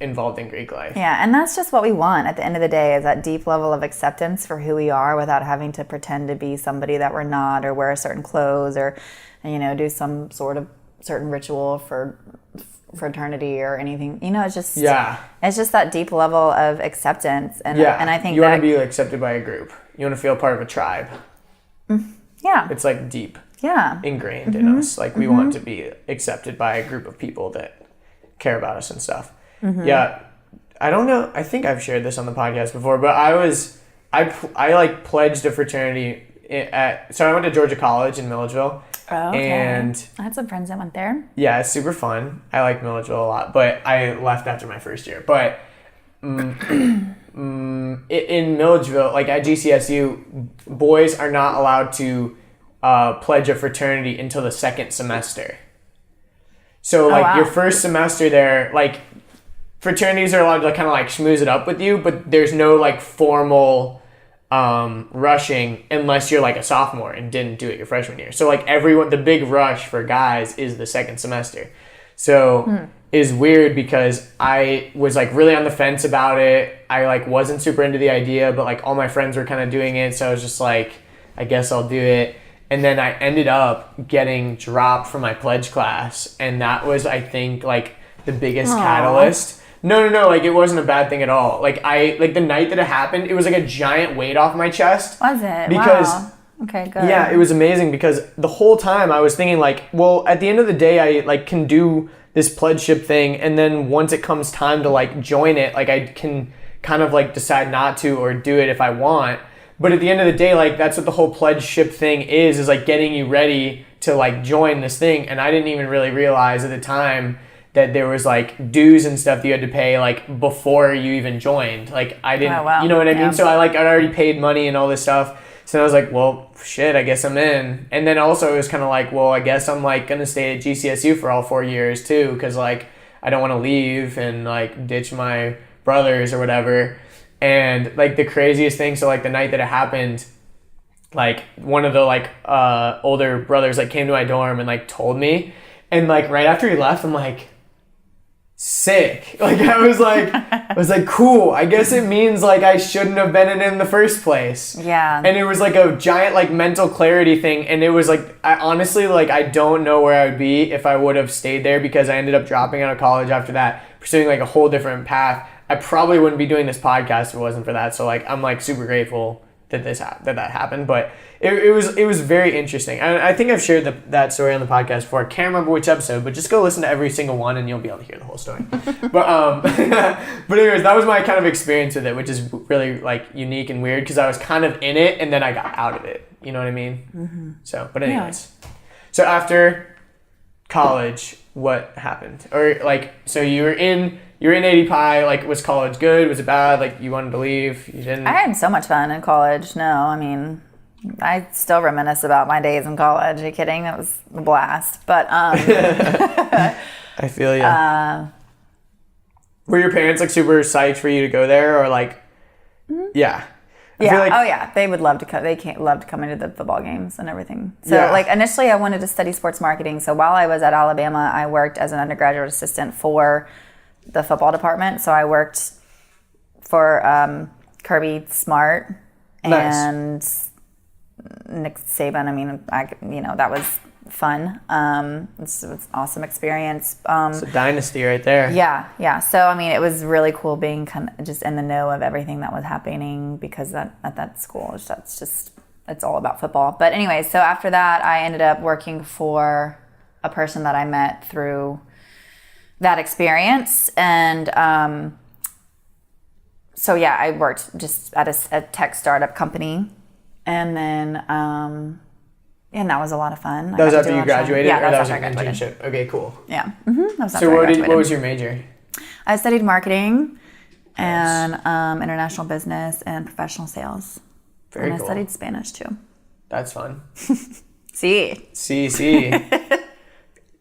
involved in Greek life. Yeah, and that's just what we want at the end of the day, is that deep level of acceptance for who we are without having to pretend to be somebody that we're not, or wear certain clothes, or you know, do some sort of certain ritual for fraternity or anything. You know, it's just that deep level of acceptance, and I think you want to be accepted by a group. You want to feel part of a tribe. Yeah, it's like deep, ingrained in us. Like we want to be accepted by a group of people that care about us and stuff. Yeah, I don't know. I think I've shared this on the podcast before, but I like pledged a fraternity so I went to Georgia College in Milledgeville. Oh, okay. And I had some friends that went there. Yeah, it's super fun. I like Milledgeville a lot, but I left after my first year. But in Milledgeville, like at GCSU, boys are not allowed to pledge a fraternity until the second semester. So your first semester there, like fraternities are allowed to kind of like schmooze it up with you, but there's no like formal rushing unless you're like a sophomore and didn't do it your freshman year. So like the big rush for guys is the second semester. So is weird because I was like really on the fence about it. I like wasn't super into the idea, but like all my friends were kind of doing it. So I was just like, I guess I'll do it. And then I ended up getting dropped from my pledge class. And that was, I think, like the biggest catalyst. No, like it wasn't a bad thing at all. Like the night that it happened, it was like a giant weight off my chest. Was it? Because, wow. Okay, good. Yeah, it was amazing because the whole time I was thinking like, well, at the end of the day, I like can do this pledgeship thing. And then once it comes time to like join it, like I can kind of like decide not to or do it if I want. But at the end of the day, like that's what the whole pledgeship thing is like getting you ready to like join this thing. And I didn't even really realize at the time that there was like dues and stuff that you had to pay like before you even joined. Like I didn't, you know what I mean? So I'd already paid money and all this stuff. So I was like, well, shit, I guess I'm in. And then also it was kind of like, well, I guess I'm like going to stay at GCSU for all 4 years too. Cause like, I don't want to leave and like ditch my brothers or whatever. And like the craziest thing, so like the night that it happened, like one of the like older brothers like came to my dorm and like told me, and like right after he left, I'm like, sick. Like I was like, cool. I guess it means like I shouldn't have been in the first place. Yeah. And it was like a giant like mental clarity thing, and it was like I honestly like I don't know where I would be if I would have stayed there because I ended up dropping out of college after that, pursuing like a whole different path. I probably wouldn't be doing this podcast if it wasn't for that. So like I'm like super grateful that that happened. But it was very interesting. I think I've shared that story on the podcast before. I can't remember which episode, but just go listen to every single one and you'll be able to hear the whole story. But anyways, that was my kind of experience with it, which is really like unique and weird because I was kind of in it and then I got out of it. You know what I mean? Mm-hmm. So, but anyways, so after college, what happened? Or like, so you were in AD Pi, like, was college good? Was it bad? Like, you wanted to leave? You didn't? I had so much fun in college. No, I mean, I still reminisce about my days in college. Are you kidding? That was a blast. But, I feel you. Were your parents, like, super psyched for you to go there? Or, like, yeah. Yeah. They would love to come. Love to come into the football games and everything. So, like, initially I wanted to study sports marketing. So while I was at Alabama, I worked as an undergraduate assistant for the football department. So I worked for Kirby Smart and Nick Saban. I mean, that was fun. It was an awesome experience. It's a dynasty right there. Yeah. So, I mean, it was really cool being kind of just in the know of everything that was happening because at that school, it's all about football. But anyway, so after that, I ended up working for a person that I met through that experience. And so, yeah, I worked just at a tech startup company. And then, and that was a lot of fun. That was after you graduated? Yeah, that was after I graduated. Internship? Okay, cool. Yeah. Mm-hmm. That was after So I graduated. what was your major? I studied marketing and international business and professional sales. Very cool. cool. I studied Spanish too. That's fun. Sí.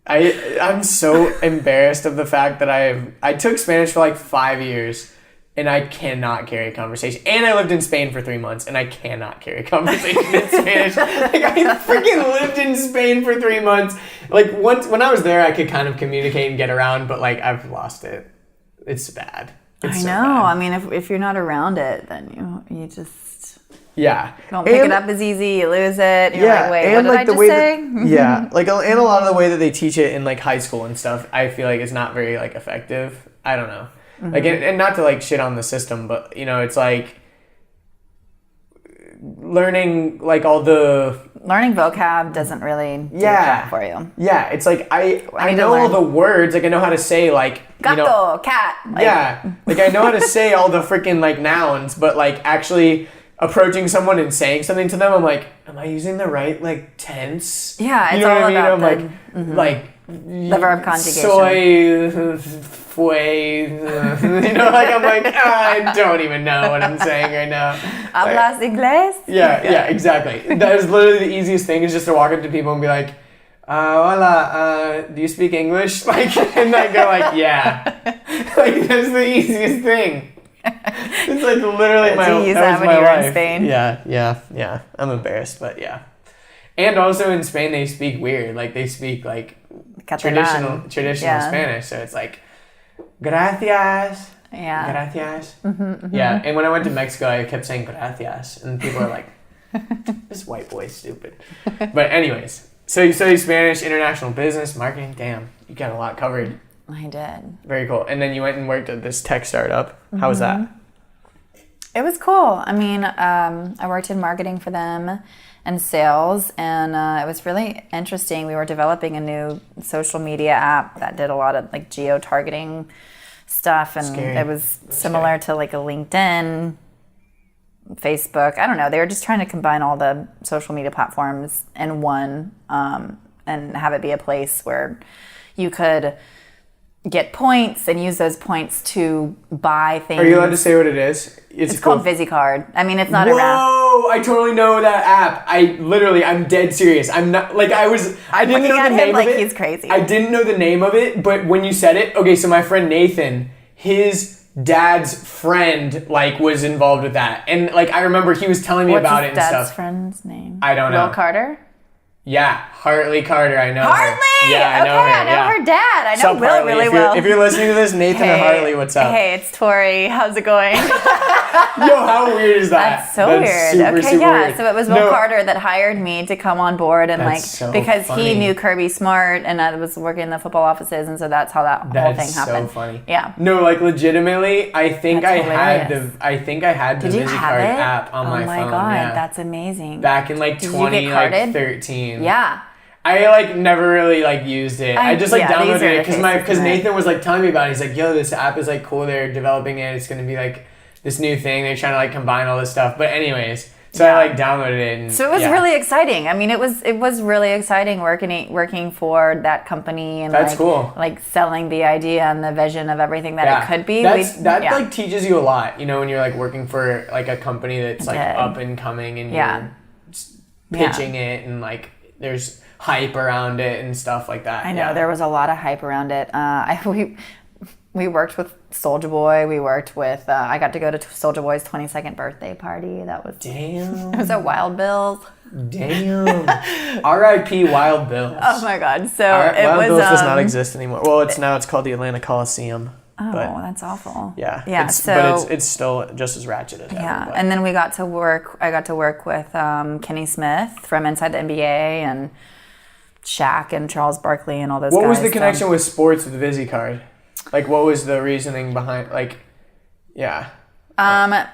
I'm so embarrassed of the fact that I took Spanish for like 5 years and I cannot carry a conversation. And I lived in Spain for 3 months and I cannot carry a conversation in Spanish. Like I freaking lived in Spain for 3 months. Like when I was there, I could kind of communicate and get around, but like I've lost it. It's bad. It's I know. bad. I mean, if you're not around it, then you just don't pick it up as easy. You lose it. You're like, wait, what did I just say? Like and a lot of the way that they teach it in like high school and stuff, I feel like it's not very like effective. I don't know. Mm-hmm. Like and not to like shit on the system, but it's like learning like all the learning vocab doesn't really do that for you. Yeah, it's like I know all the words, like I know how to say like gato, cat. Like I know how to say all the freaking like nouns, but like actually approaching someone and saying something to them, I'm like, am I using the right like tense? Yeah, it's all about like the verb conjugation. Soy, fue, like I'm like, I don't even know what I'm saying right now. Hablas inglés? Yeah, exactly. That is literally the easiest thing is just to walk up to people and be like, Hola, do you speak English? Like, and I go like, yeah. Like, that's the easiest thing. It's like literally my use that when you were in Spain? Yeah. I'm embarrassed, but yeah. And also in Spain, they speak weird. Like, they speak like traditional Spanish. So it's like, gracias. Yeah. Gracias. Yeah. And when I went to Mexico, I kept saying gracias. And people are like, this white boy's stupid. But anyways, so you studied Spanish, international business, marketing. Damn, you got a lot covered. I did. Very cool. And then you went and worked at this tech startup. How was that? It was cool. I mean, I worked in marketing for them and sales, and it was really interesting. We were developing a new social media app that did a lot of like geo-targeting stuff, and it was similar to like a LinkedIn, Facebook. I don't know. They were just trying to combine all the social media platforms in one, and have it be a place where you could get points and use those points to buy things. Are you allowed to say what it is? It's called VisiCard. I mean, it's not a wrap. Whoa! I totally know that app. I'm dead serious. I'm not like I didn't know the name of it. He's crazy. I didn't know the name of it, but when you said it, okay. So my friend Nathan, his dad's friend like was involved with that, and like I remember he was telling me about it and stuff. What's his dad's friend's name? I don't know. Will Carter. Yeah, Hartley Carter. I know Hartley! her. Yeah, I know her. I know her dad. I know Will Hartley? really well. If you're listening to this, Nathan or Hartley, what's up? Hey, it's Tori. How's it going? Yo, how weird is that? That's weird. Super weird. So it was Will Carter that hired me to come on board, and because he knew Kirby Smart, and I was working in the football offices, and so that's how that whole thing happened. So funny. Yeah. No, like legitimately, I think I had the VisiCard app on my phone. Oh my god, yeah. That's amazing. Back in like 2013. Yeah. I like never really like used it. I just like downloaded it because Nathan was like telling me about it. He's like, yo, this app is like cool. They're developing it. It's gonna be like this new thing. They're trying to like combine all this stuff. But anyways, so I like downloaded it. And, so it was really exciting. I mean, it was really exciting working for that company and that's cool. Like selling the idea and the vision of everything that it could be. That like teaches you a lot, you know, when you're like working for like a company that's like up and coming and you're pitching it and like there's hype around it and stuff like that. I know there was a lot of hype around it. We worked with Soulja Boy. We worked with. I got to go to Soulja Boy's 22nd birthday party. That was damn. It was at Wild Bill's. Damn. R.I.P. Wild Bill's. Oh my God. So Wild Bill's does not exist anymore. Well, it's called the Atlanta Coliseum. Oh, that's awful. Yeah. Yeah. But it's still just as ratchet as ever. Yeah. And then I got to work with Kenny Smith from Inside the NBA and Shaq and Charles Barkley and all those guys. What was the connection with sports with VisiCard? Like, what was the reasoning behind, like, yeah. I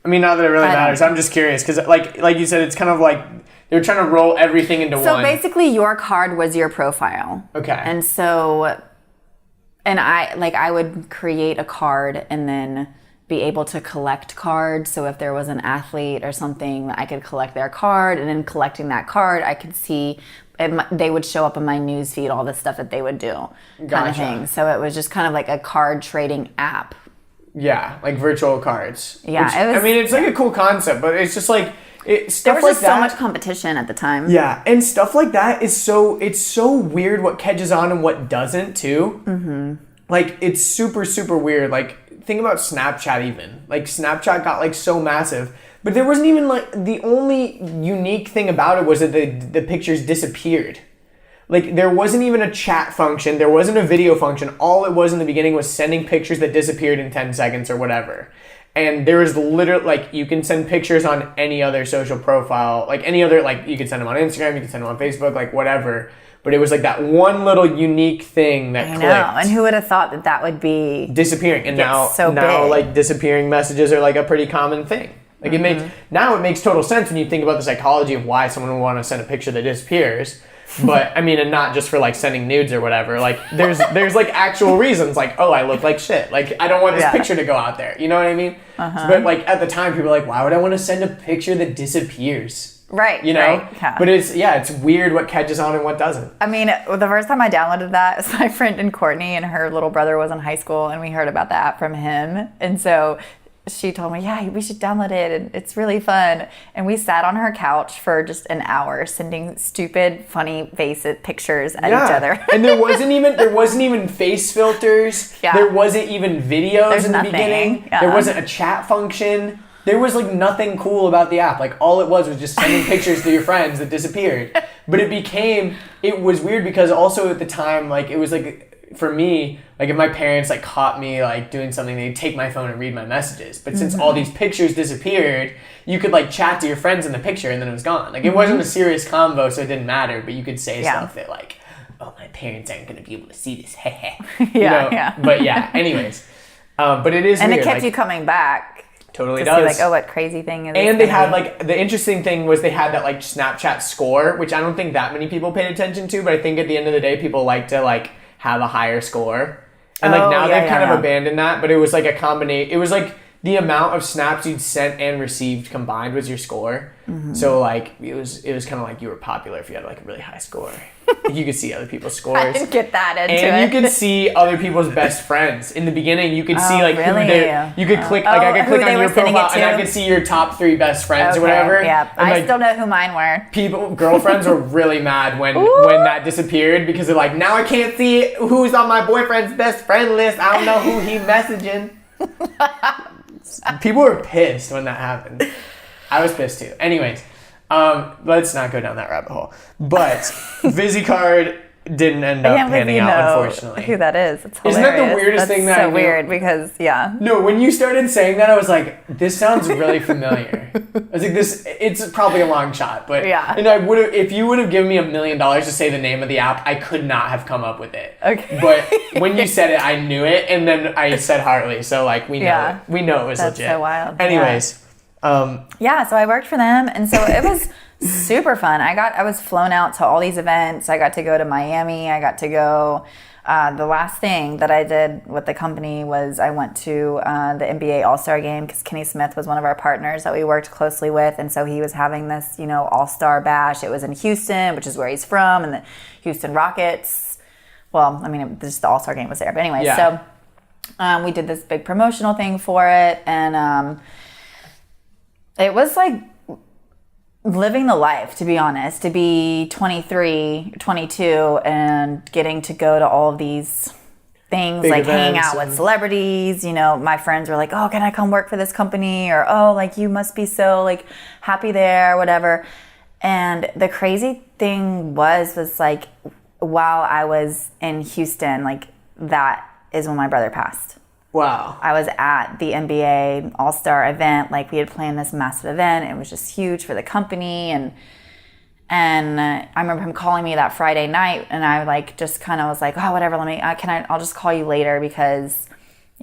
mean, not that it really matters. I'm just curious because, like you said, it's kind of like they're trying to roll everything into one. So basically, your card was your profile. Okay. And so, I would create a card and then be able to collect cards. So if there was an athlete or something, I could collect their card, and then collecting that card, I could see they would show up in my news feed, all the stuff that they would do, kind of thing. So it was just kind of like a card trading app. Yeah, like virtual cards. Yeah, it's like a cool concept, but it's just like there was just so much competition at the time. Yeah, and stuff like that is it's so weird what catches on and what doesn't too. Mm-hmm. Like it's super super weird. Like think about Snapchat even. Like Snapchat got like so massive. But there wasn't even like the only unique thing about it was that the pictures disappeared. Like there wasn't even a chat function. There wasn't a video function. All it was in the beginning was sending pictures that disappeared in 10 seconds or whatever. And there was literally like you can send pictures on any other social profile, like any other, like you can send them on Instagram, you can send them on Facebook, like whatever. But it was like that one little unique thing that clicked. And who would have thought that would be disappearing? And now big. Like disappearing messages are like a pretty common thing. Like it makes total sense when you think about the psychology of why someone would want to send a picture that disappears. But I mean, and not just for like sending nudes or whatever. Like there's like actual reasons. Like, oh, I look like shit. Like I don't want this picture to go out there. You know what I mean? But like at the time, people were like, why would I want to send a picture that disappears? Right. You know? Right, yeah. But it's weird what catches on and what doesn't. I mean, the first time I downloaded that was my friend and Courtney, and her little brother was in high school, and we heard about the app from him. And so she told me, yeah, we should download it. And it's really fun. And we sat on her couch for just an hour sending stupid, funny pictures at each other. And there wasn't even face filters. Yeah. There wasn't even videos in the beginning. Yeah. There wasn't a chat function. There was like nothing cool about the app. Like all it was just sending pictures to your friends that disappeared. But it was weird because also at the time, like it was like, for me, like if my parents like caught me like doing something, they'd take my phone and read my messages. But since all these pictures disappeared, you could like chat to your friends in the picture and then it was gone. Like it wasn't a serious convo, so it didn't matter. But you could say stuff that like, oh, my parents aren't going to be able to see this. But yeah, anyways. But it is and weird. It kept you coming back. Totally to does. See like, oh, what crazy thing is this? And they had like, the interesting thing was they had that like Snapchat score, which I don't think that many people paid attention to, but I think at the end of the day, people like to like have a higher score. And like now they've kind of abandoned that, but it was like a combination. It was like the amount of snaps you'd sent and received combined was your score. So like it was kind of like you were popular if you had like a really high score. Like you could see other people's scores. I didn't get that into and it. You could see other people's best friends. In the beginning, you could see like you could click like I could click on your profile and I could see your top 3 best friends or whatever. Yeah, and, I still know who mine were. Girlfriends were really mad when that disappeared because they're like, now I can't see who's on my boyfriend's best friend list. I don't know who he's messaging. People were pissed when that happened. I was pissed too. Anyways, let's not go down that rabbit hole. But VisiCard didn't end up panning out, unfortunately. Who that is? It's hilarious. Isn't that the weirdest thing that I knew? So weird because, No, when you started saying that, I was like, this sounds really familiar. I was like, it's probably a long shot, but and I would have, if you would have given me $1 million to say the name of the app, I could not have come up with it. Okay. But when you said it, I knew it, and then I said Hartley, so like we know it. We know it was legit. That's so wild. Anyways. So I worked for them, and so it was super fun. I was flown out to all these events. I got to go to Miami. I got to go. The last thing that I did with the company was I went to the NBA All-Star game because Kenny Smith was one of our partners that we worked closely with, and so he was having this, All-Star Bash. It was in Houston, which is where he's from, and the Houston Rockets. Well, I mean, just the All-Star game was there, but anyway, so we did this big promotional thing for it, and it was like living the life, to be honest, to be 23, 22 and getting to go to all of these things, big like hang out with celebrities. My friends were like, oh, can I come work for this company? Or, oh, like you must be so like happy there, whatever. And the crazy thing was like while I was in Houston, like that is when my brother passed. Wow. I was at the NBA All-Star event. Like we had planned this massive event. It was just huge for the company. And I remember him calling me that Friday night, and I like just kind of was like, oh, whatever, I'll just call you later because,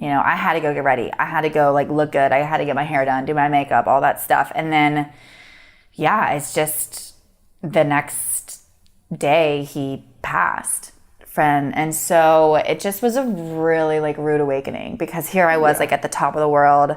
I had to go get ready. I had to go like look good. I had to get my hair done, do my makeup, all that stuff. And then, it's just the next day he passed. Friend, and so it just was a really like rude awakening because here I was like at the top of the world,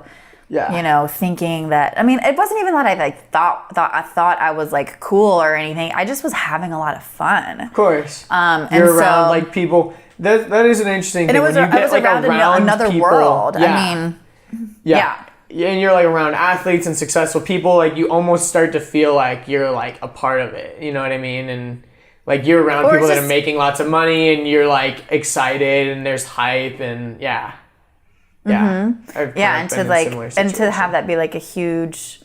thinking that, I mean, it wasn't even that I like thought I was like cool or anything. I just was having a lot of fun. Of course, you're around like people. That is an interesting thing. And I was like around another people, world. Yeah. And you're like around athletes and successful people. Like you almost start to feel like you're like a part of it. You know what I mean? And like you're around people that are making lots of money and you're like excited and there's hype and and to have that be like a huge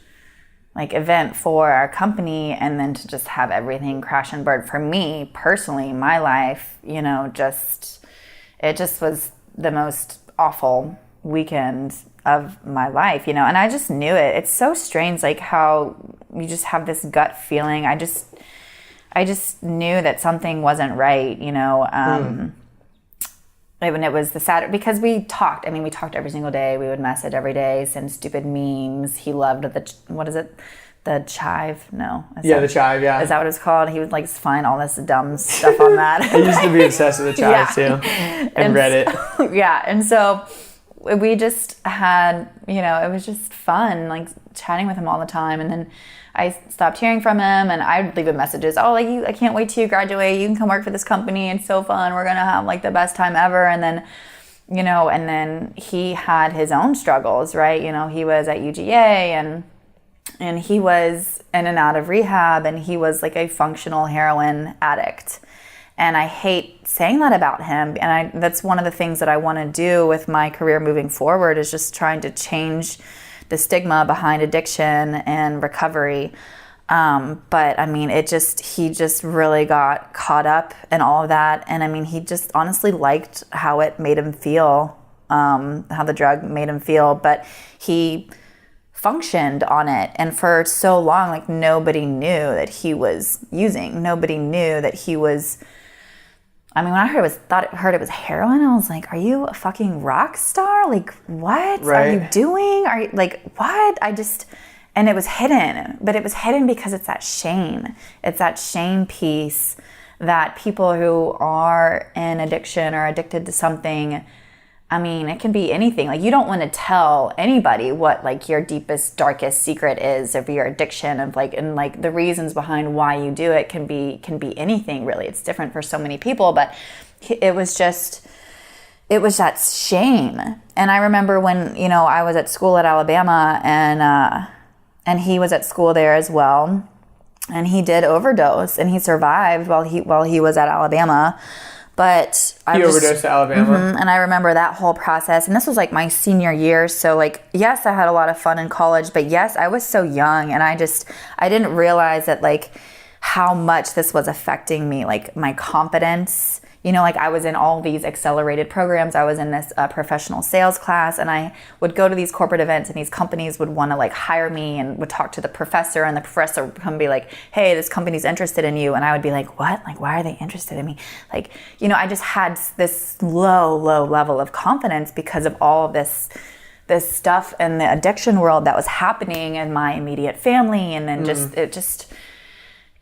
like event for our company and then to just have everything crash and burn for me personally, my life, it just was the most awful weekend of my life, and I just knew it. It's so strange like how you just have this gut feeling. I just knew that something wasn't right, when it was the Saturday, because we talked every single day. We would message every day, send stupid memes. He loved the chive? No. The chive, yeah. Is that what it's called? He would like find all this dumb stuff on that. I used to be obsessed with the chive too. And Reddit. And so we just had, it was just fun, like chatting with him all the time. And then I stopped hearing from him, and I'd leave him messages. Oh, like I can't wait till you graduate. You can come work for this company. It's so fun. We're gonna have like the best time ever. And then and then he had his own struggles, right? He was at UGA and he was in and out of rehab, and he was like a functional heroin addict. And I hate saying that about him. And that's one of the things that I want to do with my career moving forward, is just trying to change the stigma behind addiction and recovery. But I mean, he just really got caught up in all of that. And I mean, he just honestly liked how it made him feel, how the drug made him feel, but he functioned on it. And for so long, like, nobody knew that he was using. Nobody knew that he was, I mean, when I heard it was heroin, I was like, are you a fucking rock star? Like, what are you doing? Are you like, what? And it was hidden, but it was hidden because it's that shame. It's that shame piece that people who are in addiction or addicted to something, I mean, it can be anything. Like, you don't want to tell anybody what like your deepest, darkest secret is of your addiction, of like, and like the reasons behind why you do it can be anything, really. It's different for so many people, but it was that shame. And I remember when, I was at school at Alabama, and he was at school there as well, and he did overdose, and he survived while he was at Alabama. But he overdosed at Alabama. And I remember that whole process. And this was like my senior year. So like, yes, I had a lot of fun in college, but yes, I was so young, and I didn't realize that like how much this was affecting me, like my confidence. Like, I was in all these accelerated programs. I was in this professional sales class, and I would go to these corporate events, and these companies would want to like hire me, and would talk to the professor, and the professor would come be like, hey, this company's interested in you. And I would be like, what? Like, why are they interested in me? Like, I just had this low level of confidence because of all of this stuff in the addiction world that was happening in my immediate family. And then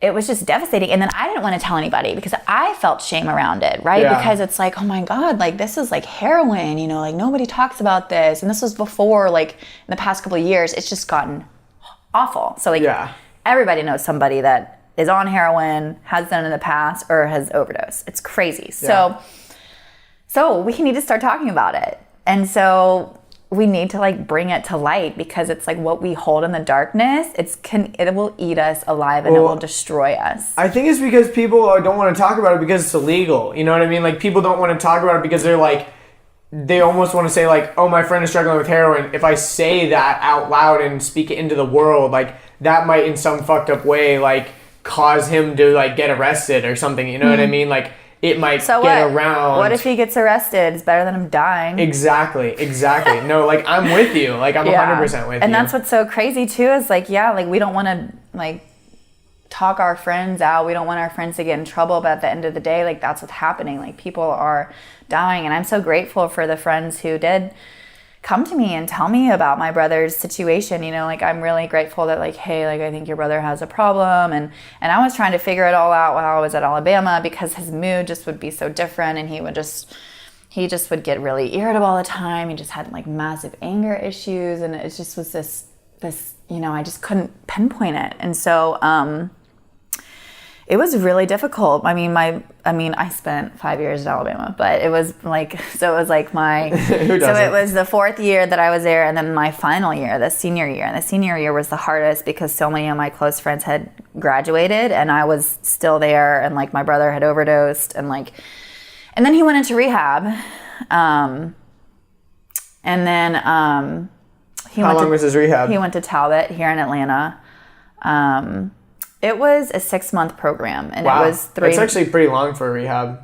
it was just devastating. And then I didn't want to tell anybody because I felt shame around it, right? Yeah. Because it's like, oh my God, like, this is like heroin, like, nobody talks about this. And this was before, like, in the past couple of years, it's just gotten awful. So like, everybody knows somebody that is on heroin, has done it in the past, or has overdosed. It's crazy. Yeah. So we need to start talking about it. And so we need to like bring it to light, because it's like what we hold in the darkness, it will eat us alive, and it will destroy us. I think it's because people don't want to talk about it because it's illegal. You know what I mean? Like, people don't want to talk about it because they're like, they almost want to say like, oh, my friend is struggling with heroin. If I say that out loud and speak it into the world, like, that might in some fucked up way like cause him to like get arrested or something. You know what I mean? Like, it might get around. What if he gets arrested? It's better than him dying. Exactly. No, like, I'm with you. Like, I'm 100% with you. And that's what's so crazy too, is like, like, we don't want to like talk our friends out. We don't want our friends to get in trouble. But at the end of the day, like, that's what's happening. Like, people are dying. And I'm so grateful for the friends who did come to me and tell me about my brother's situation. Like, I'm really grateful that like, hey, like, I think your brother has a problem. And I was trying to figure it all out while I was at Alabama, because his mood just would be so different, and he just would get really irritable all the time. He just had like massive anger issues, and it just was this I just couldn't pinpoint it. And so it was really difficult. I mean, I spent 5 years in Alabama, but it was like, so it was like my, so it was the fourth year that I was there, and then my final year, the senior year. And the senior year was the hardest because so many of my close friends had graduated, and I was still there, and like my brother had overdosed, and then he went into rehab. And then how long was his rehab? He went to Talbot here in Atlanta. It was a 6-month program, and wow. It was 3. It's actually pretty long for a rehab.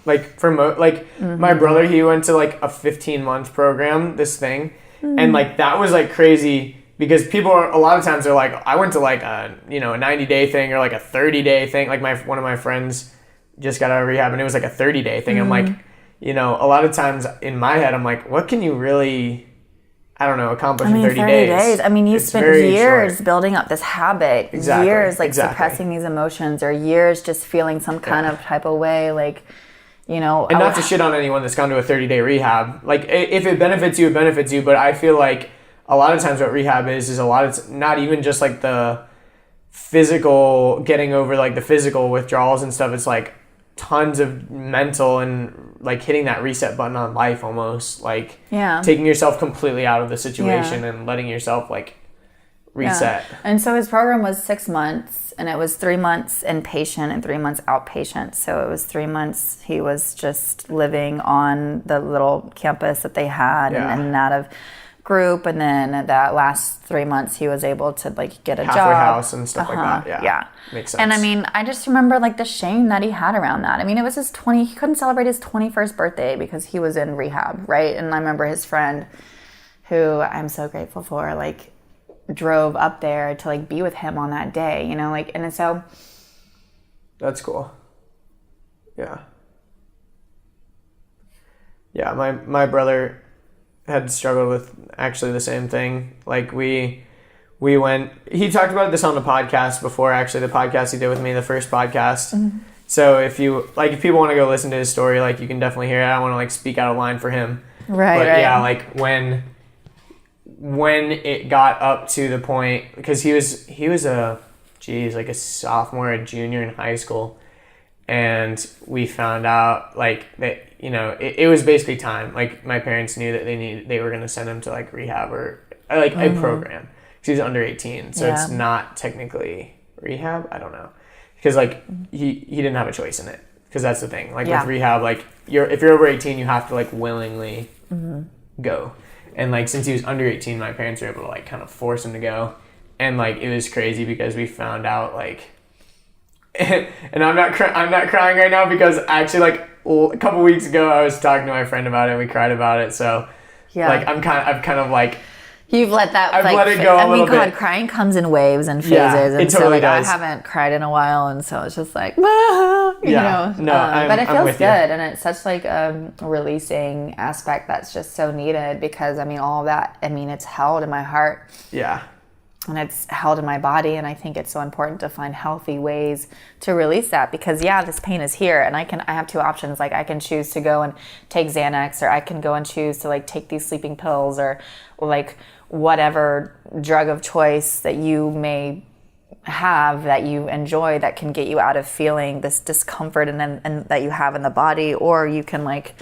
Like, for my brother, he went to like a 15-month program, this thing, and like that was like crazy, because people are, a lot of times they're like, I went to like a 90-day thing or like a 30-day thing. Like, one of my friends just got out of rehab, and it was like a 30-day thing. I'm like, a lot of times in my head, I'm like, what can you really, I don't know, accomplish in 30 days. I mean, you spent years short. Building up this habit, years like suppressing these emotions, or years just feeling some kind of type of way, like, And not to shit on anyone that's gone to a 30-day rehab. Like, if it benefits you, it benefits you. But I feel like a lot of times what rehab is a lot of, not even just like the physical, getting over like the physical withdrawals and stuff. It's like tons of mental and like hitting that reset button on life, almost like Yeah. taking yourself completely out of the situation and letting yourself like reset. Yeah. And so his program was 6 months, and it was 3 months inpatient and 3 months outpatient. So it was 3 months he was just living on the little campus that they had and out of group, and then that last 3 months he was able to like get a halfway job, house and stuff like that. Yeah, makes sense. And I mean, I just remember like the shame that he had around that. I mean, it was his he couldn't celebrate his 21st birthday because he was in rehab, right? And I remember his friend, who I'm so grateful for, like drove up there to like be with him on that day, you know, like, and so that's cool. Yeah, my brother had struggled with actually the same thing. Like he talked about this on the podcast before, actually, the podcast he did with me, the first podcast. Mm-hmm. So if people want to go listen to his story, like you can definitely hear it. I don't want to like speak out of line for him. Right. But yeah, like when it got up to the point, because he was like a sophomore, a junior in high school. And we found out like that, you know, it was basically time. Like my parents knew that they were going to send him to like rehab or like a program. He was under 18. So it's not technically rehab. I don't know. Because like he didn't have a choice in it. Because that's the thing. Like with rehab, like if you're over 18, you have to like willingly go. And like since he was under 18, my parents were able to like kind of force him to go. And like it was crazy because we found out like, and I'm not crying right now because actually like a couple weeks ago I was talking to my friend about it and we cried about it. So like I've kind of like, you've let that. I've let it go a little bit. Crying comes in waves and phases, and it totally so like does. I haven't cried in a while, and so it's just like, you know. But it feels good, and it's such like a releasing aspect that's just so needed because I mean all of that. I mean it's held in my heart. Yeah. And it's held in my body, and I think it's so important to find healthy ways to release that because this pain is here, and I have two options. Like I can choose to go and take Xanax, or I can go and choose to like take these sleeping pills, or like whatever drug of choice that you may have that you enjoy that can get you out of feeling this discomfort and that you have in the body, or you can like,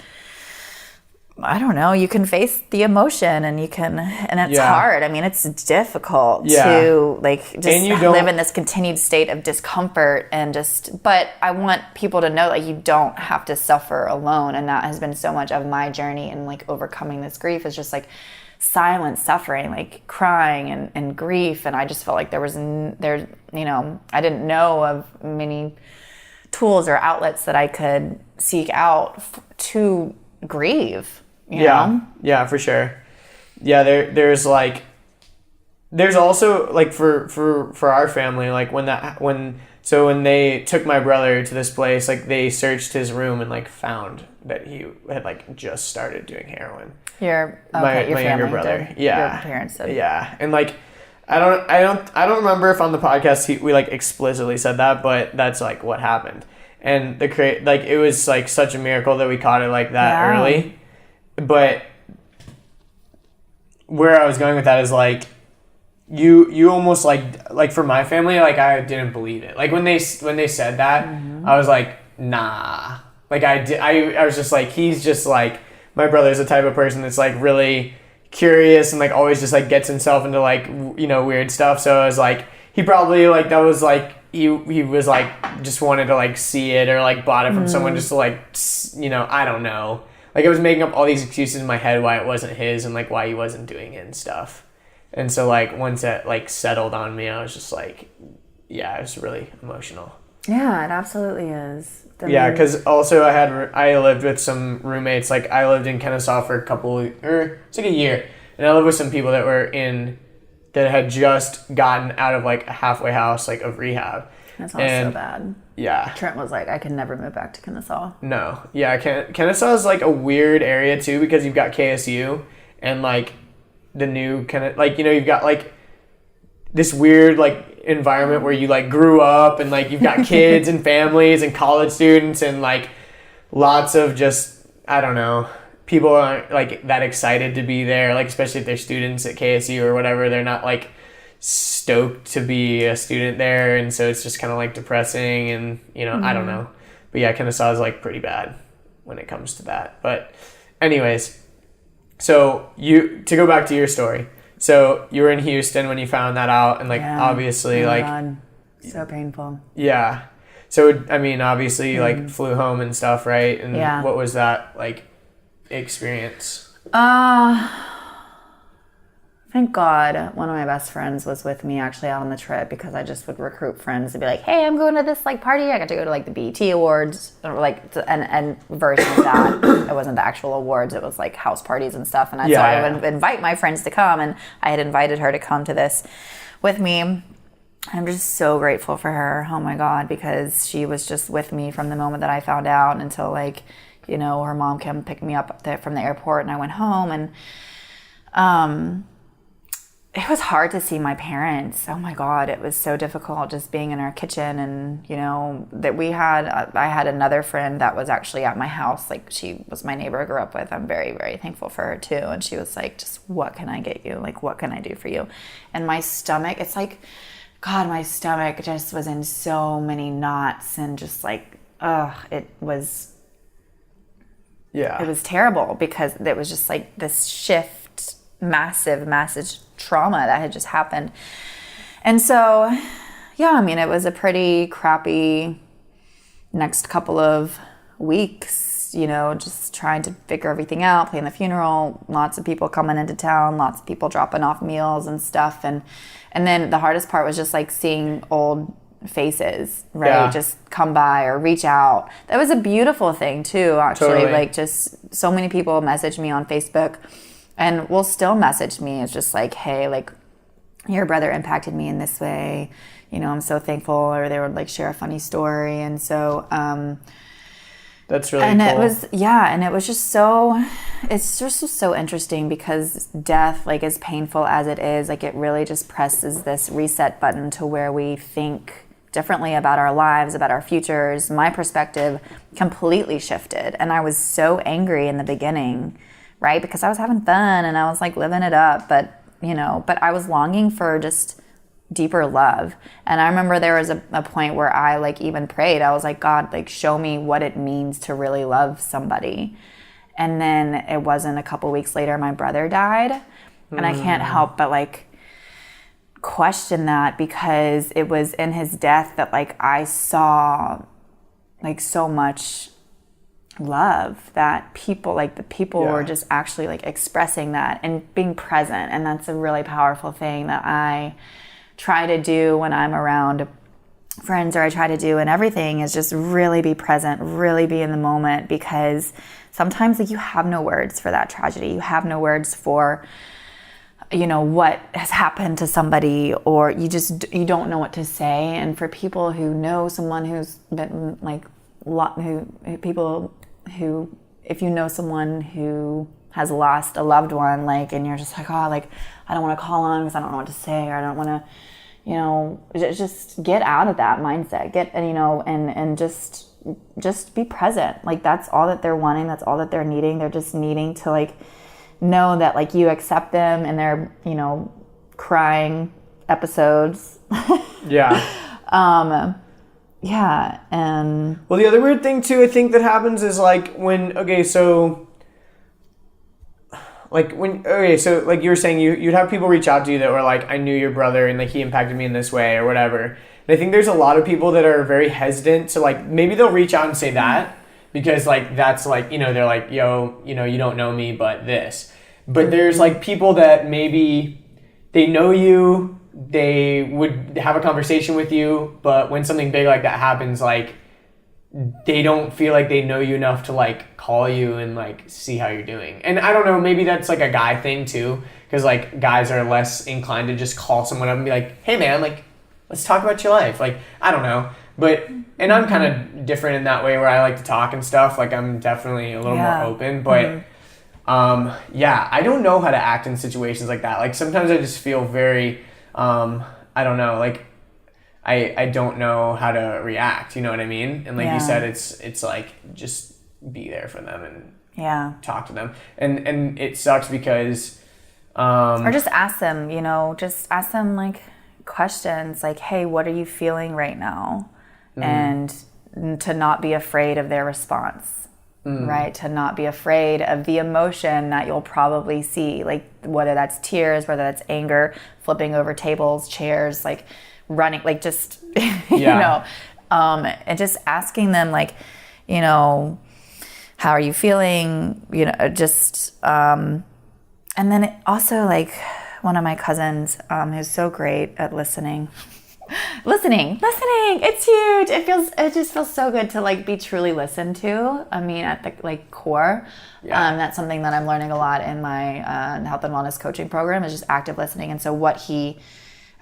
I don't know, you can face the emotion and it's hard. I mean, it's difficult to like just live in this continued state of discomfort but I want people to know like you don't have to suffer alone. And that has been so much of my journey in like overcoming this grief is just like silent suffering, like crying and grief. And I just felt like I didn't know of many tools or outlets that I could seek out to grieve. You know? Yeah, for sure. Yeah, there's also like for our family, like when they took my brother to this place, like they searched his room and like found that he had like just started doing heroin. My younger brother. Your parents did. Yeah, and like I don't remember if on the podcast we like explicitly said that, but that's like what happened. And it was like such a miracle that we caught it like that early. But where I was going with that is like you almost like for my family, like I didn't believe it. Like when they said that, I was like, nah. Like I was just like, he's just like, my brother's the type of person that's like really curious and like always just like gets himself into like, you know, weird stuff. So I was like, he probably like that was like he was like just wanted to like see it or like bought it from someone just to like, you know, I don't know. Like I was making up all these excuses in my head why it wasn't his and like why he wasn't doing it and stuff. And so like once that like settled on me, I was just like, it was really emotional. Yeah, it absolutely is. Because also I lived with some roommates. Like I lived in Kennesaw for it's like a year, and I lived with some people that that had just gotten out of like a halfway house like of rehab. That sounds so bad. Yeah. Trent was like, I can never move back to Kennesaw. No. Yeah, Kennesaw is like a weird area too because you've got KSU and like the new kind of like, you know, you've got like this weird like environment where you like grew up and like you've got kids and families and college students and like lots of just, I don't know, people aren't like that excited to be there, like especially if they're students at KSU or whatever. They're not like stoked to be a student there, and so it's just kind of like depressing and, you know, I don't know. yeah, Kennesaw is like pretty bad when it comes to that. But anyways, so to go back to your story. So you were in Houston when you found that out, and like obviously oh like God. So painful. Yeah. So I mean, obviously you like flew home and stuff, right? And what was that like experience? Thank God one of my best friends was with me actually out on the trip, because I just would recruit friends to be like, hey, I'm going to this like party. I got to go to like the BET Awards, or like and version of that. It wasn't the actual awards. It was like house parties and stuff. And so I would invite my friends to come, and I had invited her to come to this with me. I'm just so grateful for her. Oh my God, because she was just with me from the moment that I found out until like, you know, her mom came pick me up from the airport, and I went home, and it was hard to see my parents. Oh my God, it was so difficult just being in our kitchen. And, you know, that I had another friend that was actually at my house. Like, she was my neighbor I grew up with. I'm very, very thankful for her too. And she was like, just what can I get you? Like, what can I do for you? And my stomach, it's like, God, my stomach just was in so many knots, and just like, it was terrible, because it was just like this shift, massive trauma that had just happened. And so, yeah, I mean, it was a pretty crappy next couple of weeks, you know, just trying to figure everything out, planning the funeral, lots of people coming into town, lots of people dropping off meals and stuff. And then the hardest part was just like seeing old faces, right? Just come by or reach out. That was a beautiful thing too, actually. Totally. Like, just so many people messaged me on Facebook, and will still message me. It's just like, hey, like, your brother impacted me in this way. You know, I'm so thankful. Or they would like share a funny story. And so, that's really cool. And it was just so, it's just so interesting, because death, like, as painful as it is, like, it really just presses this reset button to where we think differently about our lives, about our futures. My perspective completely shifted. And I was so angry in the beginning, right? Because I was having fun and I was like living it up, but I was longing for just deeper love. And I remember there was a point where I like even prayed. I was like, God, like, show me what it means to really love somebody. And then it wasn't a couple weeks later, my brother died. And I can't help but like question that, because it was in his death that like I saw like so much love, that people were just actually like expressing that and being present. And that's a really powerful thing that I try to do when I'm around friends, or I try to do in everything, is just really be present, really be in the moment, because sometimes like you have no words for that tragedy. You have no words for, you know, what has happened to somebody, or you don't know what to say. And for people who know someone who's been like, if you know someone who has lost a loved one, like, and you're just like, oh, like, I don't want to call on because I don't know what to say, or I don't want to, you know, just get out of that mindset, and just be present. Like, that's all that they're wanting. That's all that they're needing. They're just needing to like know that like you accept them in their, you know, crying episodes. Yeah, and... Well, the other weird thing, too, I think that happens is, like, so like you were saying, you'd have people reach out to you that were like, I knew your brother, and, like, he impacted me in this way, or whatever. And I think there's a lot of people that are very hesitant to, like, maybe they'll reach out and say that, because, like, that's, like, you know, they're like, yo, you know, you don't know me, but this. But there's, like, people that maybe they know you, they would have a conversation with you, but when something big like that happens, like, they don't feel like they know you enough to like call you and like see how you're doing. And I don't know, maybe that's like a guy thing too, because like guys are less inclined to just call someone up and be like, hey man, like, let's talk about your life. Like, I don't know, but, and I'm kind of different in that way where I like to talk and stuff. Like, I'm definitely a little more open, but I don't know how to act in situations like that. Like, sometimes I just feel very I don't know, like, I don't know how to react, you know what I mean? And like you said, it's like, just be there for them and talk to them. And it sucks because... or just ask them, you know, like questions like, hey, what are you feeling right now? And to not be afraid of their response, right? To not be afraid of the emotion that you'll probably see, like whether that's tears, whether that's anger, flipping over tables, chairs, like running, like just, and just asking them like, how are you feeling? And then also like one of my cousins, who's so great at listening, it's huge. It just feels so good to like be truly listened to. I mean, at the like core, that's something that I'm learning a lot in my health and wellness coaching program is just active listening. And so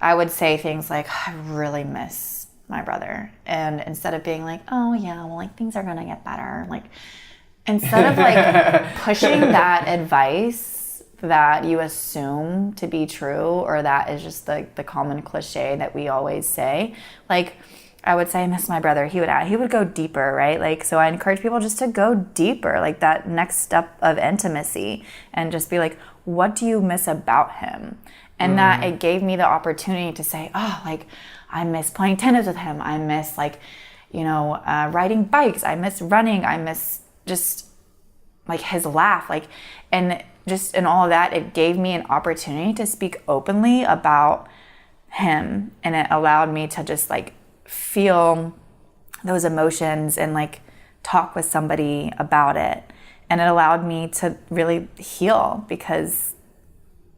I would say things like, I really miss my brother. And instead of being like, oh yeah, well like things are going to get better. Like instead of like pushing that advice that you assume to be true, or that is just the common cliche that we always say. Like, I would say, I miss my brother. He would go deeper, right? Like, so I encourage people just to go deeper, like that next step of intimacy, and just be like, what do you miss about him? And that it gave me the opportunity to say, oh, like, I miss playing tennis with him. I miss like, riding bikes. I miss running. I miss just like his laugh. Like, and just in all of that, it gave me an opportunity to speak openly about him. And it allowed me to just like feel those emotions and like talk with somebody about it. And it allowed me to really heal because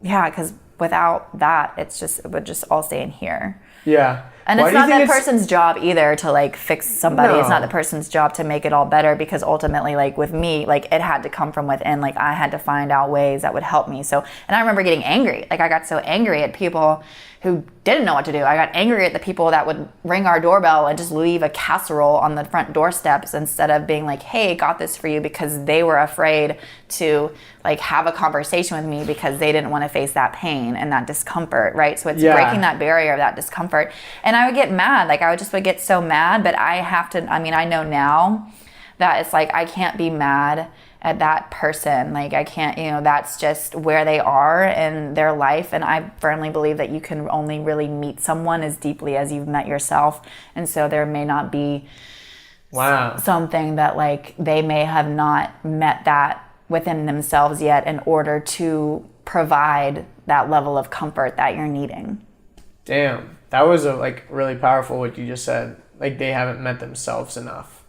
without that, it would just all stay in here. Yeah. And it's not that person's job either to like fix somebody. No. It's not the person's job to make it all better, because ultimately, like with me, like it had to come from within. Like I had to find out ways that would help me. So, and I remember getting angry. Like I got so angry at people who didn't know what to do. I got angry at the people that would ring our doorbell and just leave a casserole on the front doorsteps instead of being like, hey, got this for you, because they were afraid to like have a conversation with me because they didn't want to face that pain and that discomfort, right? So it's breaking that barrier of that discomfort. And I would get mad. Like I would get so mad, but I know now that it's like I can't be mad at that person. Like I can't, that's just where they are in their life. And I firmly believe that you can only really meet someone as deeply as you've met yourself. And so there may not be something that like they may have not met that within themselves yet in order to provide that level of comfort that you're needing. Damn, that was really powerful what you just said. Like they haven't met themselves enough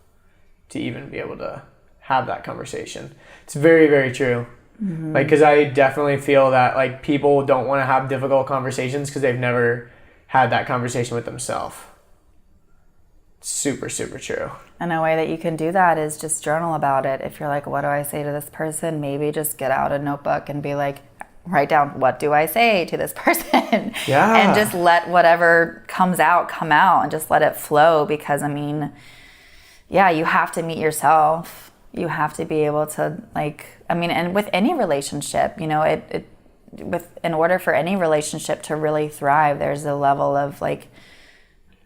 to even be able to have that conversation. It's very, very true. Mm-hmm. Like, because I definitely feel that like people don't want to have difficult conversations because they've never had that conversation with themselves. Super, super true. And a way that you can do that is just journal about it. If you're like, what do I say to this person? Maybe just get out a notebook and be like, write down, what do I say to this person? Yeah. And just let whatever comes out, come out, and just let it flow. Because you have to meet yourself. You have to be able to and with any relationship, in order for any relationship to really thrive, there's a level of like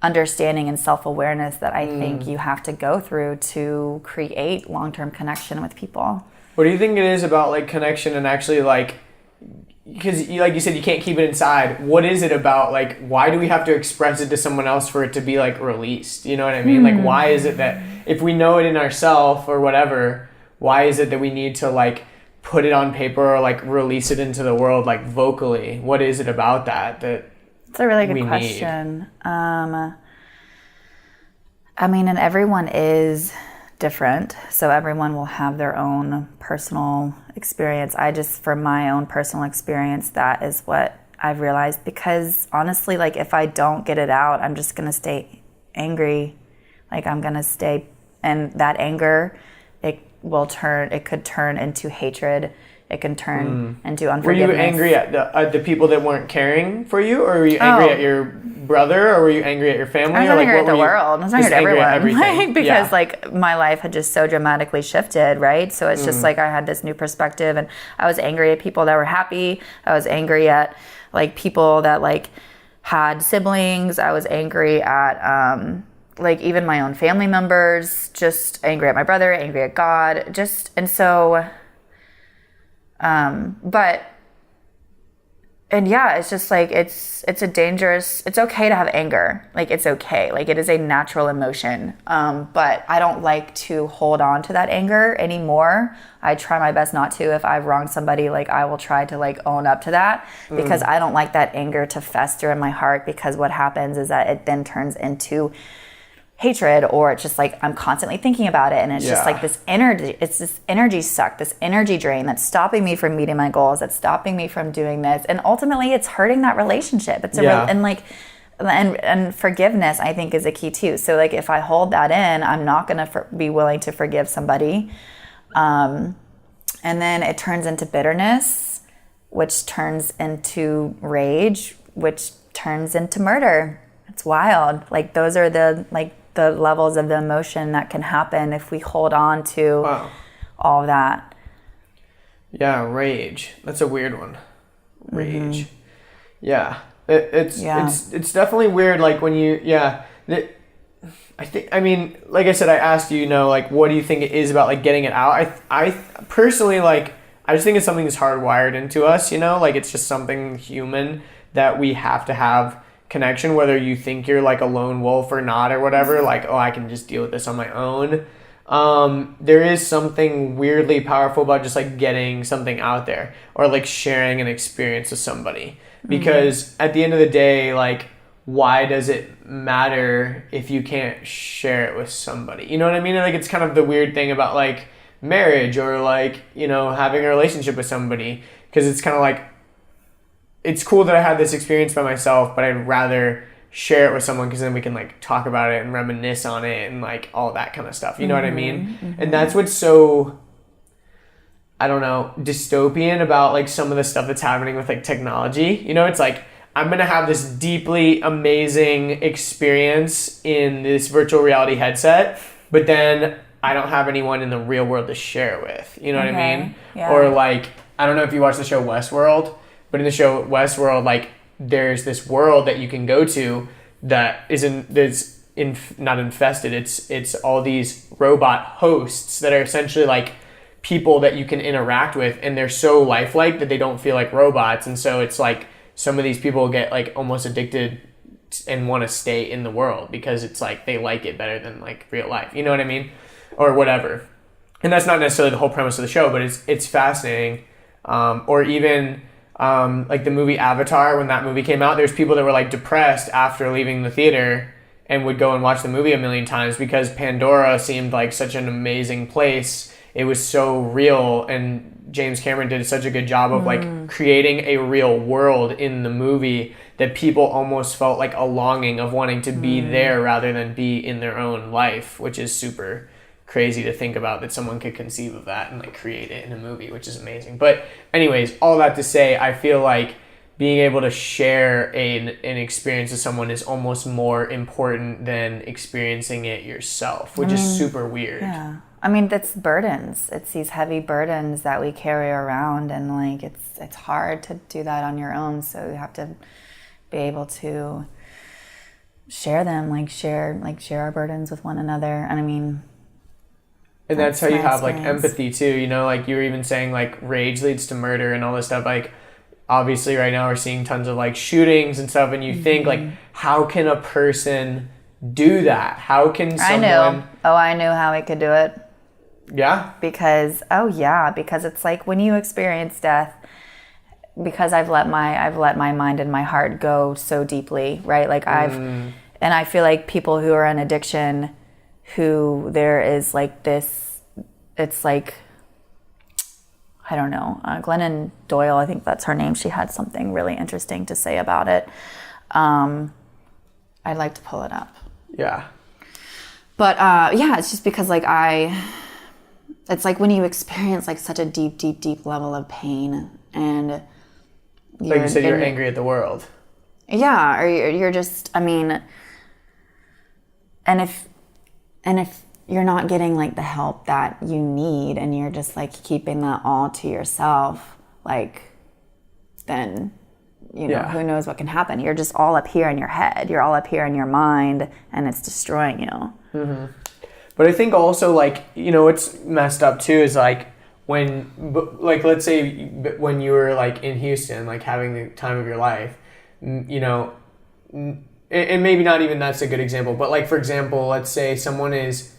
understanding and self-awareness that I think you have to go through to create long-term connection with people. What do you think it is about like connection and actually like, because like you said, you can't keep it inside. What is it about, like, why do we have to express it to someone else for it to be like released? You know what I mean? Like, why is it that if we know it in ourselves or whatever, why is it that we need to like put it on paper or like release it into the world like vocally? What is it about that it's a really good question. And everyone is different, so everyone will have their own personal experience. From my own personal experience, that is what I've realized, because honestly, like if I don't get it out, I'm just gonna stay angry. Like I'm gonna stay, and that anger, it could turn into hatred. It can turn into unforgiveness. Were you angry at the people that weren't caring for you, or were you angry at your brother, or were you angry at your family? I was angry at the world. I was angry at everyone. Because like my life had just so dramatically shifted, right? So it's just like I had this new perspective, and I was angry at people that were happy. I was angry at like people that like had siblings. I was angry at like even my own family members, just angry at my brother, angry at God, but And yeah, it's just like, it's okay to have anger. Like, it's okay. Like, it is a natural emotion. But I don't like to hold on to that anger anymore. I try my best not to. If I've wronged somebody, like, I will try to like own up to that, because I don't like that anger to fester in my heart, because what happens is that it then turns into hatred, or it's just like I'm constantly thinking about it, and it's just like this energy suck, this energy drain that's stopping me from meeting my goals, that's stopping me from doing this, and ultimately it's hurting that relationship. It's and forgiveness, I think, is a key too. So like, if I hold that in, I'm not going to be willing to forgive somebody, and then it turns into bitterness, which turns into rage, which turns into murder. It's wild. Like, those are the levels of the emotion that can happen if we hold on to all of that. Yeah, rage. That's a weird one. Rage. Yeah. It's definitely weird, like, when you, I mean, like I said, I asked you, like, what do you think it is about, like, getting it out? I personally, like, I just think it's something that's hardwired into us, like, it's just something human that we have to have connection, whether you think you're like a lone wolf or not, or whatever, like, I can just deal with this on my own. There is something weirdly powerful about just like getting something out there, or like sharing an experience with somebody, because at the end of the day, like, why does it matter if you can't share it with somebody? You know what I mean? Like, it's kind of the weird thing about like marriage, or like, having a relationship with somebody, because it's kind of like, it's cool that I had this experience by myself, but I'd rather share it with someone, because then we can like talk about it and reminisce on it and like all that kind of stuff. You know what I mean? And that's what's so, I don't know, dystopian about like some of the stuff that's happening with like technology. It's like, I'm going to have this deeply amazing experience in this virtual reality headset, but then I don't have anyone in the real world to share it with. You know what I mean? Yeah. Or like, I don't know if you watch the show Westworld, but in the show Westworld, like, there's this world that you can go to that not infested. It's all these robot hosts that are essentially like people that you can interact with, and they're so lifelike that they don't feel like robots. And so it's like some of these people get like almost addicted and want to stay in the world, because it's like they like it better than like real life. You know what I mean? Or whatever. And that's not necessarily the whole premise of the show, but it's fascinating. Or even like the movie Avatar, when that movie came out, there's people that were like depressed after leaving the theater and would go and watch the movie a million times, because Pandora seemed like such an amazing place. It was so real, and James Cameron did such a good job of like creating a real world in the movie that people almost felt like a longing of wanting to be there rather than be in their own life, which is super crazy to think about, that someone could conceive of that and like create it in a movie, which is amazing. But anyways, all that to say, I feel like being able to share an experience with someone is almost more important than experiencing it yourself, which is super weird. Yeah. I mean, that's burdens. It's these heavy burdens that we carry around, and like it's hard to do that on your own. So you have to be able to share them, share our burdens with one another. And I mean, and that's how you have like empathy too, like you were even saying like rage leads to murder and all this stuff. Like, obviously right now we're seeing tons of like shootings and stuff, and you think like, how can a person do that? How can someone... I knew how he could do it. Yeah? Because it's like when you experience death, because I've let my mind and my heart go so deeply, right? Like and I feel like people who are in addiction, who there is like this, it's like, I don't know, Glennon Doyle, I think that's her name. She had something really interesting to say about it. I'd like to pull it up. Yeah. But it's just because like it's like when you experience like such a deep, deep, deep level of pain, and like you said, you're angry at the world. Yeah, or you're just, I mean, and if you're not getting like the help that you need, and you're just like keeping that all to yourself, like, then, who knows what can happen. You're just all up here in your head. You're all up here in your mind, and it's destroying you. Mm-hmm. But I think also, like, what's messed up too is like like, let's say when you were like in Houston, like having the time of your life, you know, and maybe not even that's a good example, but like, for example, let's say someone is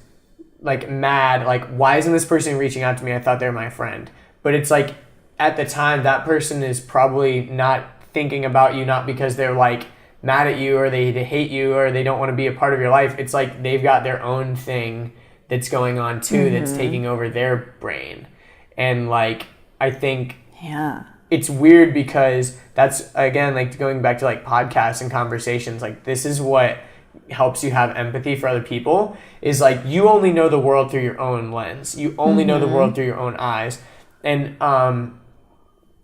like mad, like, why isn't this person reaching out to me? I thought they were my friend. But it's like, at the time, that person is probably not thinking about you, not because they're like mad at you or they hate you or they don't want to be a part of your life. It's like they've got their own thing that's going on too, that's taking over their brain. And like, I think it's weird because that's, again, like going back to like podcasts and conversations, like this is what helps you have empathy for other people, is like you only know the world through your own lens. You only know the world through your own eyes. And I'm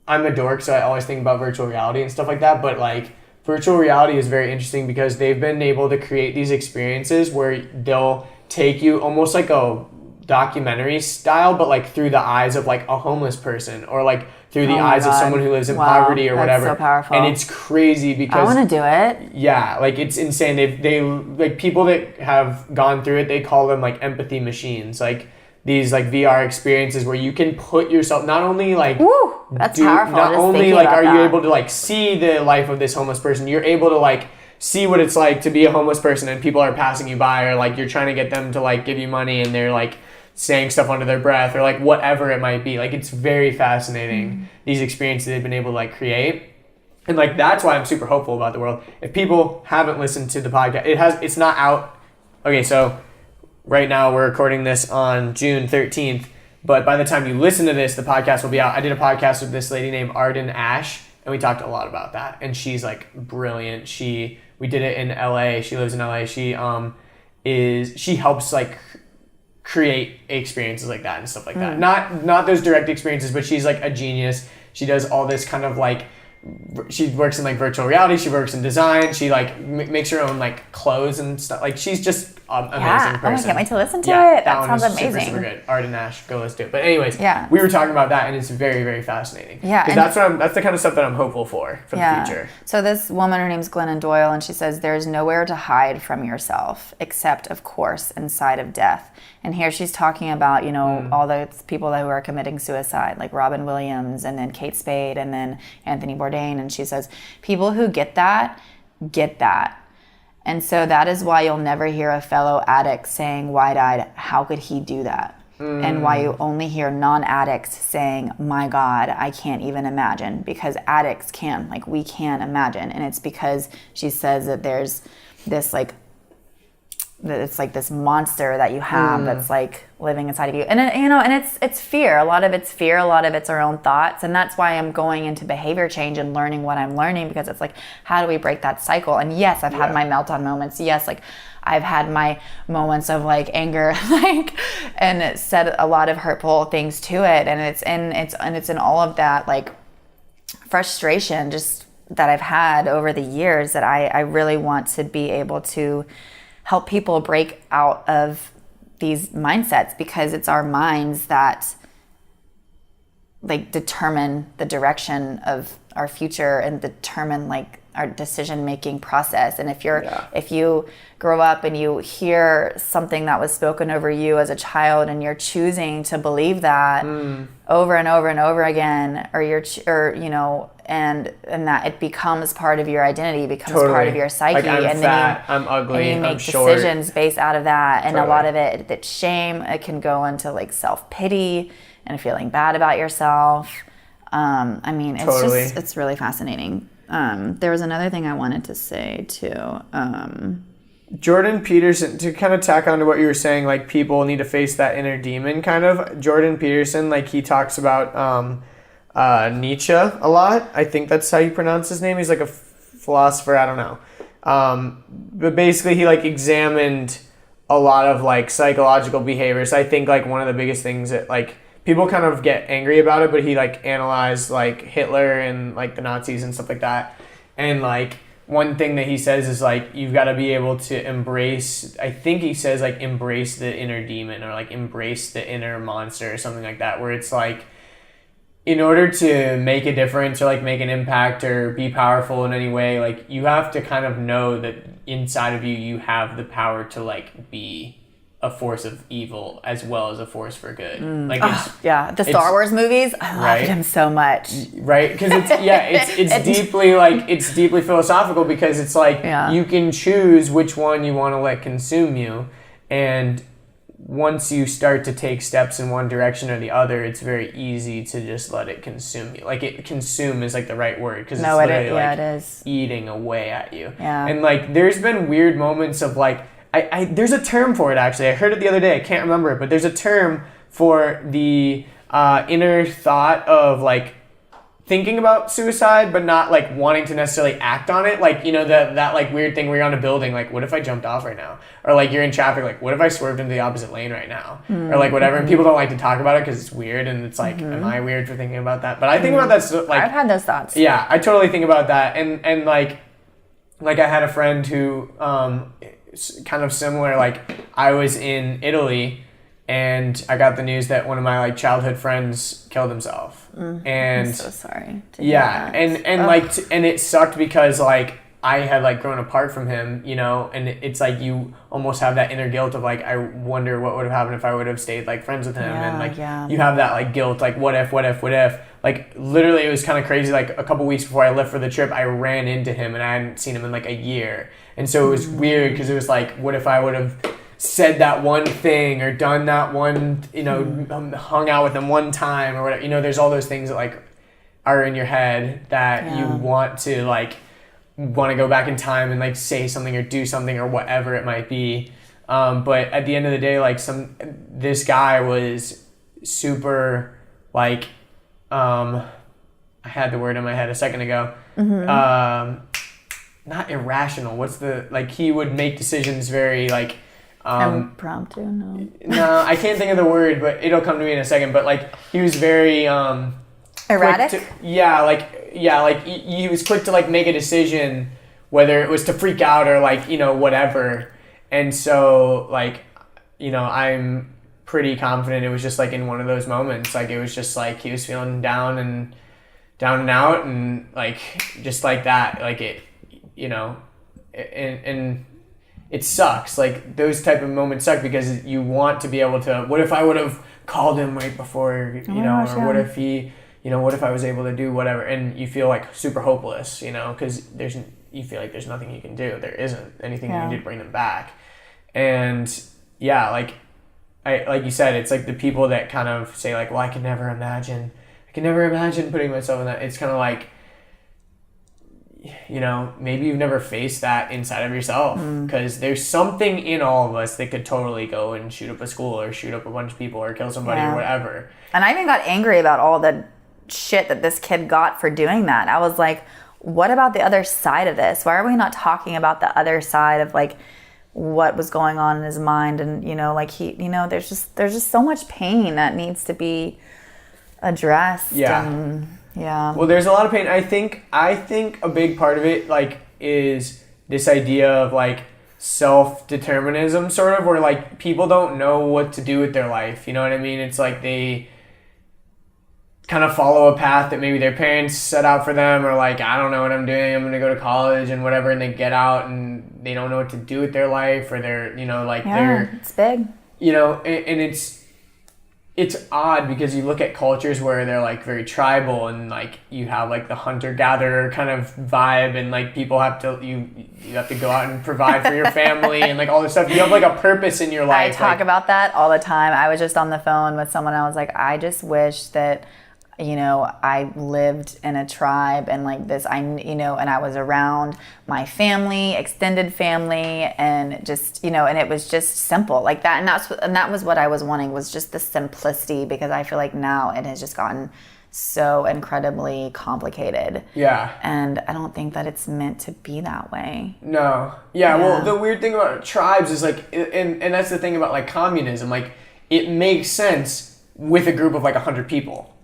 a dork, so I always think about virtual reality and stuff like that, but like virtual reality is very interesting because they've been able to create these experiences where they'll take you almost like a documentary style, but like through the eyes of like a homeless person or like through the eyes of someone who lives in poverty or whatever. That's so powerful. And it's crazy because I want to do it. Yeah, like it's insane. They like people that have gone through it, they call them like empathy machines. Like these like VR experiences where you can put yourself not only like that's powerful. Not only like are you able to like see the life of this homeless person, you're able to like see what it's like to be a homeless person and people are passing you by, or like you're trying to get them to like give you money and they're like saying stuff under their breath or like whatever it might be. Like it's very fascinating, these experiences they've been able to like create. And like that's why I'm super hopeful about the world. If people haven't listened to the podcast, it's not out. Okay, so right now we're recording this on June 13th, but by the time you listen to this, the podcast will be out. I did a podcast with this lady named Arden Ash, and we talked a lot about that. And she's like brilliant. We did it in LA. She lives in LA. She helps like create experiences like that and stuff like that. Not those direct experiences, but she's like a genius. She does all this kind of like, she works in like virtual reality. She works in design. She like makes her own like clothes and stuff. Like she's just an amazing person. I can't wait to listen to it. That sounds amazing. Super good. Arden Ash, go listen to it. But anyways, we were talking about that, and it's very, very fascinating. Yeah, because that's the kind of stuff that I'm hopeful for the future. So this woman, her name's Glennon Doyle, and she says there's nowhere to hide from yourself except, of course, inside of death. And here she's talking about, you know, all the people who are committing suicide, like Robin Williams, and then Kate Spade, and then Anthony Bourdain. And she says people who get that. And so that is why you'll never hear a fellow addict saying, wide-eyed, how could he do that? And why you only hear non-addicts saying, my God, I can't even imagine. Because addicts can, like we can imagine. And it's because she says that there's this like, that it's like this monster that you have that's like living inside of you. And you know, and it's fear. A lot of it's fear, a lot of it's our own thoughts. And that's why I'm going into behavior change and learning what I'm learning, because it's like, how do we break that cycle? And yes, I've had my meltdown moments. Yes, like I've had my moments of like anger, like, and it said a lot of hurtful things to it. And it's in all of that like frustration just that I've had over the years that I really want to be able to help people break out of these mindsets, because it's our minds that like determine the direction of our future and determine like our decision-making process. And if you grow up and you hear something that was spoken over you as a child and you're choosing to believe that over and over and over again, or you know, and that it becomes part of your identity, becomes part of your psyche. Like I'm and fat, I'm ugly, and you make I'm short. decisions based out of that. And a lot of it's shame. It can go into like self-pity and feeling bad about yourself. I mean, it's really fascinating. There was another thing I wanted to say too. Jordan Peterson, to kind of tack on to what you were saying, like people need to face that inner demon kind of. Jordan Peterson, like he talks about Nietzsche a lot. I think that's how you pronounce his name. He's like a philosopher. I don't know. But basically he like examined a lot of like psychological behaviors. I think like one of the biggest things that like people kind of get angry about it, but he like analyzed like Hitler and like the Nazis and stuff like that. And like one thing that he says is like you've got to be able to embrace, I think he says like embrace the inner demon, or like embrace the inner monster or something like that, where it's like in order to make a difference or like make an impact or be powerful in any way, like you have to kind of know that inside of you have the power to like be a force of evil as well as a force for good. Like the Star Wars movies, I loved them so much. Right? Because it's deeply it's deeply philosophical, because it's like you can choose which one you want to let consume you, and once you start to take steps in one direction or the other, it's very easy to just let it consume you. Like, consume is like the right word, because it's literally it is eating away at you. Yeah. And like, there's been weird moments of like, there's a term for it actually. I heard it the other day. I can't remember it, but there's a term for the inner thought of like thinking about suicide, but not like wanting to necessarily act on it. Like, that like weird thing where you're on a building, like, what if I jumped off right now? Or like you're in traffic, like, what if I swerved into the opposite lane right now? Or like whatever. And people don't like to talk about it because it's weird, and it's like, am I weird for thinking about that? But I think about that like, I've had those thoughts. Yeah, I totally think about that. And like I had a friend who kind of similar. Like, I was in Italy, and I got the news that one of my like childhood friends killed himself. And I'm so sorry to hear that. and it sucked because like I had like grown apart from him, and it's like you almost have that inner guilt of like, I wonder what would have happened if I would have stayed like friends with him. And like you have that like guilt, like what if, like literally it was kind of crazy. Like a couple weeks before I left for the trip, I ran into him, and I hadn't seen him in like a year. And so it was weird, because it was like, what if I would have said that one thing or done that one, hung out with them one time or whatever. There's all those things that like are in your head that you want to go back in time and like say something or do something or whatever it might be. But at the end of the day, like this guy was super like, I had the word in my head a second ago. Not irrational. What's the, like, he would make decisions very like, impromptu? No, I can't think of the word, but it'll come to me in a second. But like, he was very erratic. He was quick to like make a decision, whether it was to freak out or like whatever. And so like, I'm pretty confident it was just like in one of those moments. Like, it was just like he was feeling down and out, and like just like that. Like it, and it sucks. Like, those type of moments suck, because you want to be able to, what if I would have called him right before, what if he, what if I was able to do whatever, and you feel like super hopeless, because you feel like there's nothing you can do. There isn't anything you can do to bring them back. And like you said, it's like the people that kind of say like, well, I can never imagine putting myself in that. It's kind of like, maybe you've never faced that inside of yourself, because there's something in all of us that could totally go and shoot up a school or shoot up a bunch of people or kill somebody or whatever. And I even got angry about all the shit that this kid got for doing that. I was like, what about the other side of this? Why are we not talking about the other side of like what was going on in his mind? And like he, there's just so much pain that needs to be addressed. Well, there's a lot of pain. I think a big part of it like is this idea of like self-determinism, sort of, where like people don't know what to do with their life. You know what I mean? It's like they kind of follow a path that maybe their parents set out for them, or like, I don't know what I'm doing, I'm gonna go to college and whatever, and they get out and they don't know what to do with their life, or they're they're, it's big, and it's odd, because you look at cultures where they're like very tribal, and like you have like the hunter-gatherer kind of vibe, and like people have to, you have to go out and provide for your family and like all this stuff. You have like a purpose in your life. I talk about that all the time. I was just on the phone with someone, I was like, I just wish that I lived in a tribe and like this, and I was around my family, extended family, and just, and it was just simple like that. And that was what I was wanting, was just the simplicity, because I feel like now it has just gotten so incredibly complicated. Yeah. And I don't think that it's meant to be that way. No. Yeah. Well, the weird thing about tribes is like, and that's the thing about like communism, like it makes sense with a group of like 100 people.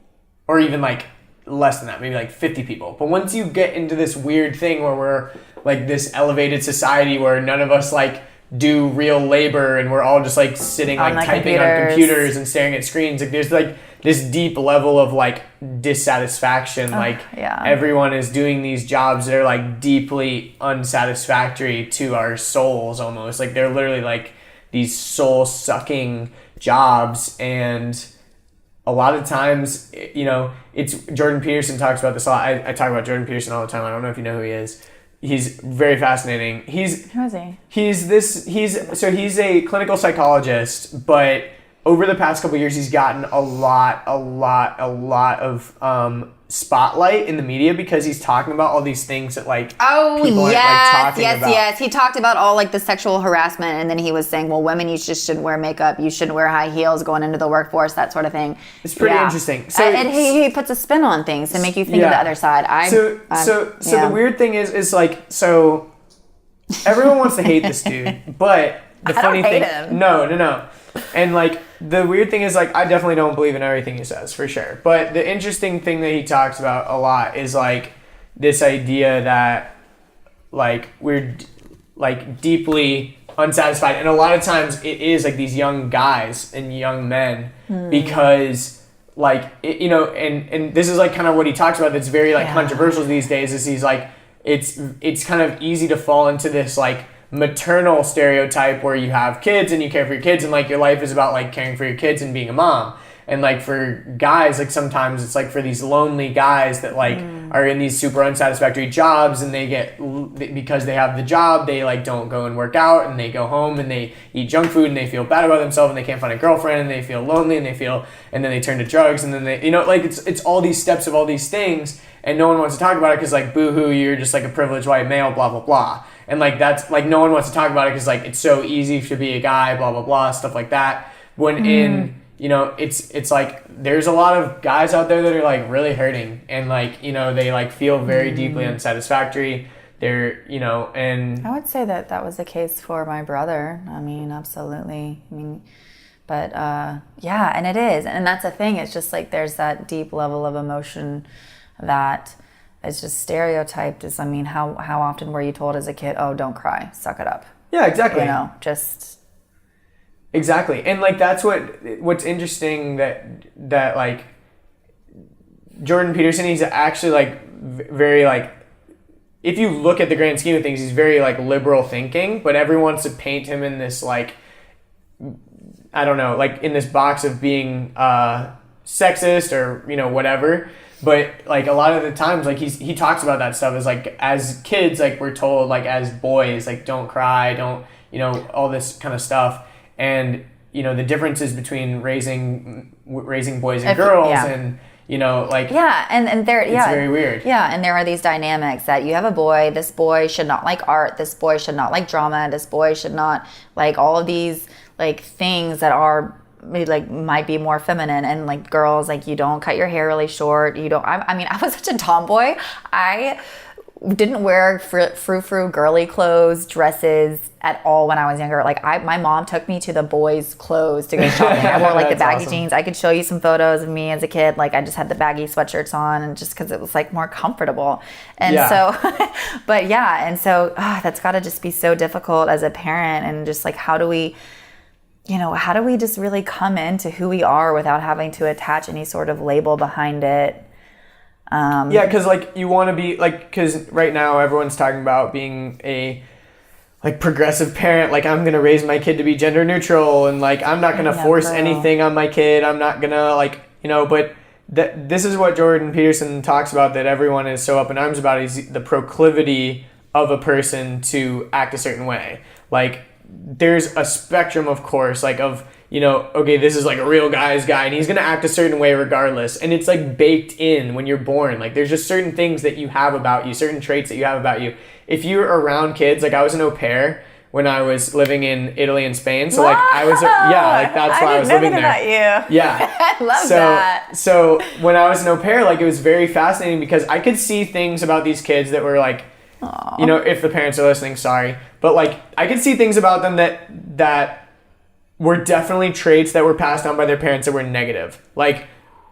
Or even like less than that, maybe like 50 people. But once you get into this weird thing where we're like this elevated society where none of us like do real labor, and we're all just like sitting like typing on computers and staring at screens, like there's like this deep level of like dissatisfaction. Everyone is doing these jobs that are like deeply unsatisfactory to our souls almost. Like they're literally like these soul-sucking jobs. And a lot of times, you know, it's Jordan Peterson talks about this a lot. I talk about Jordan Peterson all the time. I don't know if you know who he is. He's very fascinating. Who is he? He's a clinical psychologist, but over the past couple of years, he's gotten a lot of spotlight in the media because he's talking about all these things that people aren't talking about. Yes. He talked about all the sexual harassment, and then he was saying, well, women, you just shouldn't wear makeup, you shouldn't wear high heels going into the workforce, that sort of thing. It's pretty interesting. So, and he puts a spin on things to make you think of the other side. So the weird thing is so everyone wants to hate this dude, but the funny thing, no. And the weird thing is I definitely don't believe in everything he says, for sure. But the interesting thing that he talks about a lot is this idea that we're deeply unsatisfied. And a lot of times it is these young guys and young men because and this is kind of what he talks about that's very controversial these days is he's it's kind of easy to fall into this maternal stereotype where you have kids and you care for your kids and your life is about caring for your kids and being a mom. And for guys, sometimes it's for these lonely guys that are in these super unsatisfactory jobs, and they get, because they have the job, they don't go and work out, and they go home and they eat junk food and they feel bad about themselves and they can't find a girlfriend and they feel lonely and then they turn to drugs and then they, it's all these steps of all these things, and no one wants to talk about it because boo-hoo, you're just a privileged white male, blah blah blah. And that's no one wants to talk about it because it's so easy to be a guy, blah blah blah, stuff like that. When it's there's a lot of guys out there that are really hurting and they feel very deeply unsatisfactory. They're and I would say that was the case for my brother. I mean, absolutely. But yeah, and it is, and that's the thing. It's just there's that deep level of emotion that is just stereotyped. How often were you told as a kid, oh, don't cry, suck it up? Yeah, exactly. Just exactly. And that's what's interesting that Jordan Peterson, he's actually very if you look at the grand scheme of things, he's very liberal thinking, but everyone wants to paint him in this I don't know, in this box of being sexist or whatever. But a lot of the times he talks about that stuff as kids we're told as boys don't cry, don't all this kind of stuff. And the differences between raising boys and girls and and there it's very weird. Yeah, and there are these dynamics that you have a boy, this boy should not like art, this boy should not like drama, this boy should not all of these things that are might be more feminine, and girls you don't cut your hair really short, you don't I was such a tomboy. I didn't wear frou-frou girly clothes, dresses at all when I was younger. My mom took me to the boys' clothes to go shopping. I wore the baggy jeans. I could show you some photos of me as a kid. I just had the baggy sweatshirts on, and just because it was more comfortable. And so, but yeah, and so that's got to just be so difficult as a parent, and just how do we just really come into who we are without having to attach any sort of label behind it? Because you want to be because right now everyone's talking about being a progressive parent. I'm gonna raise my kid to be gender neutral, and I'm not gonna force anything on my kid. I'm not gonna but this is what Jordan Peterson talks about, that everyone is so up in arms about, is the proclivity of a person to act a certain way. There's a spectrum, of course, of okay, this is a real guy's guy and he's going to act a certain way regardless. And it's baked in when you're born. There's just certain things that you have about you, certain traits that you have about you. If you're around kids, I was an au pair when I was living in Italy and Spain. So I was, that's why I was living there. About you. Yeah. I love that. So when I was an au pair, it was very fascinating because I could see things about these kids that were if the parents are listening, sorry. But I could see things about them that were definitely traits that were passed on by their parents that were negative.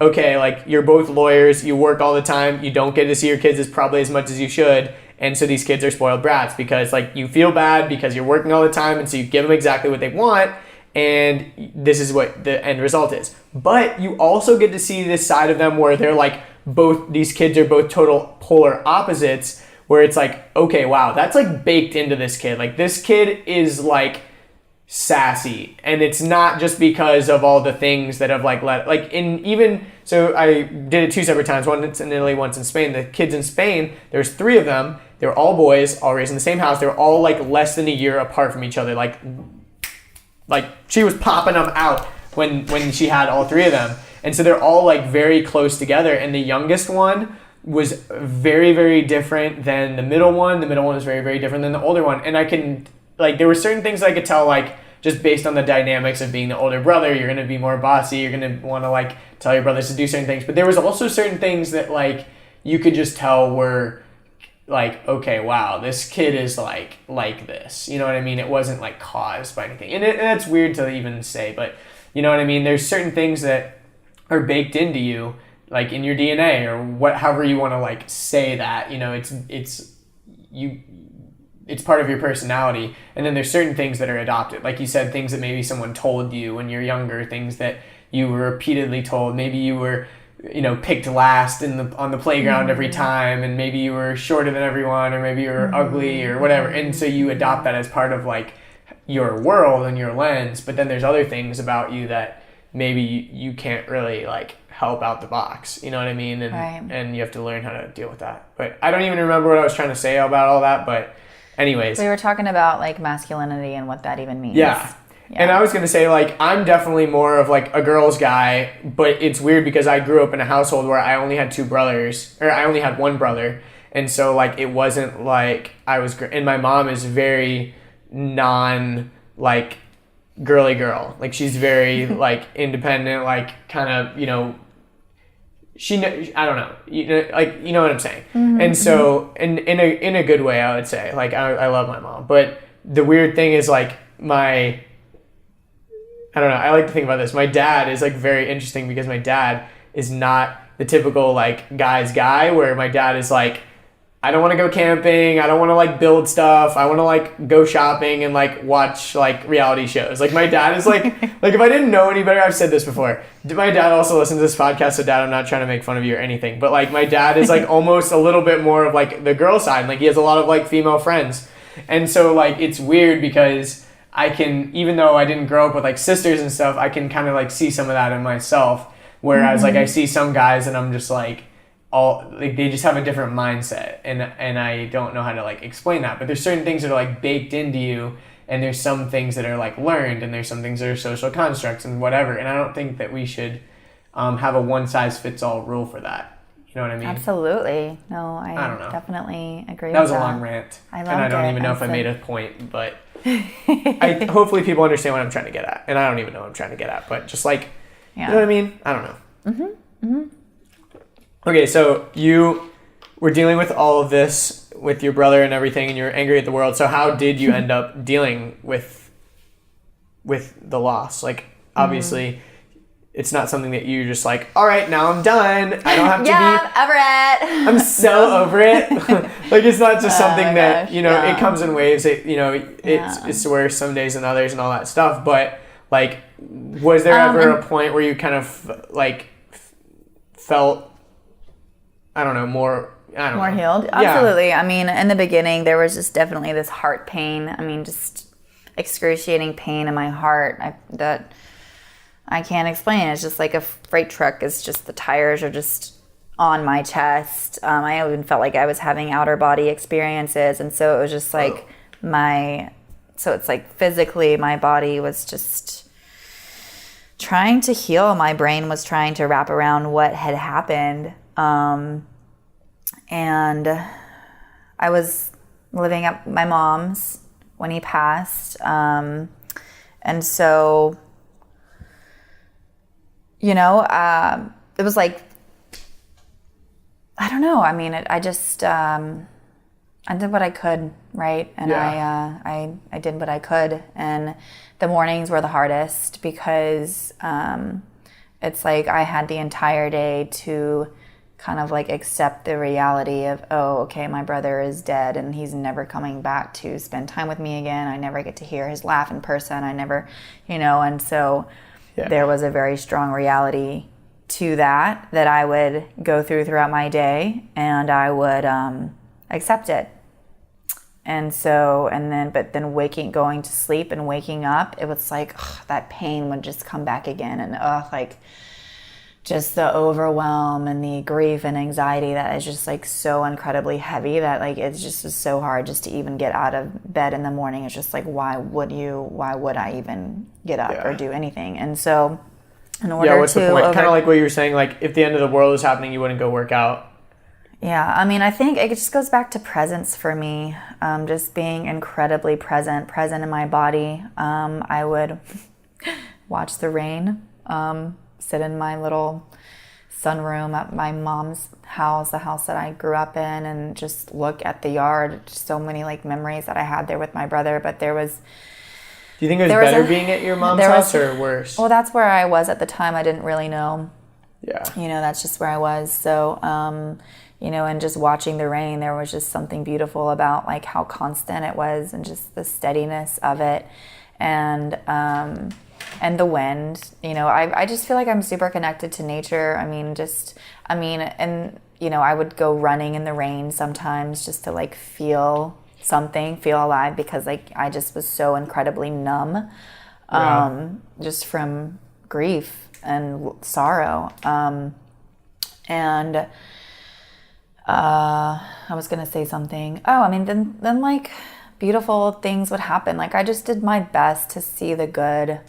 Okay, you're both lawyers, you work all the time, you don't get to see your kids as much as you should, and so these kids are spoiled brats because you feel bad because you're working all the time, and so you give them exactly what they want, and this is what the end result is. But you also get to see this side of them where they're both, these kids are both total polar opposites, where it's okay, wow, that's baked into this kid. This kid is sassy, and it's not just because of all the things that have like led, like in even so I did it 2 separate times, once in Italy, once in Spain. The kids in Spain, there's 3 of them. They were all boys, all raised in the same house. They were all like less than a year apart from each other. Like she was popping them out when she had all 3 of them, and so they're all like very close together. And the youngest one was very, very different than the middle one. The middle one was very, very different than the older one. And I can, like, there were certain things I could tell, like, just based on the dynamics of being the older brother, you're going to be more bossy. You're going to want to, like, tell your brothers to do certain things. But there was also certain things that, like, you could just tell were, like, okay, wow, this kid is, like this. You know what I mean? It wasn't, like, caused by anything. And that's weird to even say, but you know what I mean? There's certain things that are baked into you, like in your DNA or however you want to like say that, you know, it's part of your personality. And then there's certain things that are adopted. Like you said, things that maybe someone told you when you're younger, things that you were repeatedly told. Maybe you were, you know, picked last on the playground every time, and maybe you were shorter than everyone, or maybe you were ugly or whatever. And so you adopt that as part of like your world and your lens. But then there's other things about you that maybe you can't really like help out the box, you know what I mean? And right. And you have to learn how to deal with that. But I don't even remember what I was trying to say about all that, but anyways. We were talking about like masculinity and what that even means. Yeah. And I was going to say, like, I'm definitely more of like a girl's guy, but it's weird because I grew up in a household where I only had 2 brothers, or I only had 1 brother. And so like, it wasn't like I was, and my mom is very like girly girl. Like she's very like independent, like kind of, you know, I don't know, you know, like, you know what I'm saying? Mm-hmm. And so in a good way, I would say, like, I love my mom, but the weird thing is like I don't know, I like to think about this. My dad is like very interesting because my dad is not the typical like guy's guy, where my dad is like, I don't want to go camping. I don't want to like build stuff. I want to like go shopping and like watch like reality shows. Like my dad is like, like if I didn't know any better, I've said this before. My dad also listens to this podcast. So Dad, I'm not trying to make fun of you or anything, but like my dad is like almost a little bit more of like the girl side. Like he has a lot of like female friends. And so like, it's weird because I can, even though I didn't grow up with like sisters and stuff, I can kind of like see some of that in myself. Whereas like I see some guys and I'm just like, like they just have a different mindset, and I don't know how to like explain that. But there's certain things that are like baked into you, and there's some things that are like learned, and there's some things that are social constructs and whatever. And I don't think that we should have a one size fits all rule for that. You know what I mean? Absolutely. No, I don't know. Definitely agree. That was a long rant. I loved it. And I don't even know if I made a point, but hopefully people understand what I'm trying to get at. And I don't even know what I'm trying to get at, but just like, you know what I mean? I don't know. Mm-hmm. Mm-hmm. Okay, so you were dealing with all of this with your brother and everything, and you're angry at the world. So how did you end up dealing with the loss? Like, obviously, it's not something that you just like, all right, now I'm done. I don't have to be... over it. I'm so over it. Like, it's not just something that, you know, it comes in waves. It, you know, it's worse some days than others and all that stuff. But, like, was there ever a point where you kind of, like, felt... more healed? Absolutely. Yeah. I mean, in the beginning, there was just definitely this heart pain. I mean, just excruciating pain in my heart that I can't explain. It's just like a freight truck. It's just the tires are just on my chest. I even felt like I was having outer body experiences. And so it was just like so it's like physically my body was just trying to heal. My brain was trying to wrap around what had happened. And I was living at my mom's when he passed. And so, you know, it was like, I don't know. I mean, I just, I did what I could, right? And I did what I could. And the mornings were the hardest because, it's like I had the entire day to kind of like accept the reality of, oh, okay, my brother is dead and he's never coming back to spend time with me again. I never get to hear his laugh in person. I never, you know, and so there was a very strong reality to that I would go throughout my day, and I would accept it. but then going to sleep and waking up, it was like, that pain would just come back again. And like just the overwhelm and the grief and anxiety that is just like so incredibly heavy that like it's just so hard just to even get out of bed in the morning. It's just like, why would I even get up or do anything? And so in order what's the point? Kind of like what you were saying, like if the end of the world was happening, you wouldn't go work out. Yeah, I mean, I think it just goes back to presence for me, just being incredibly present in my body. I would watch the rain, sit in my little sunroom at my mom's house, the house that I grew up in, and just look at the yard. Just so many like memories that I had there with my brother, but there was... Do you think it was better being at your mom's house or worse? Well, that's where I was at the time. I didn't really know. Yeah. That's just where I was. So, and just watching the rain, there was just something beautiful about like how constant it was and just the steadiness of it. And the wind, I just feel like I'm super connected to nature. I would go running in the rain sometimes just to like feel alive, because like I just was so incredibly numb, just from grief and sorrow. I was gonna say something. Then like beautiful things would happen. Like I just did my best to see the good.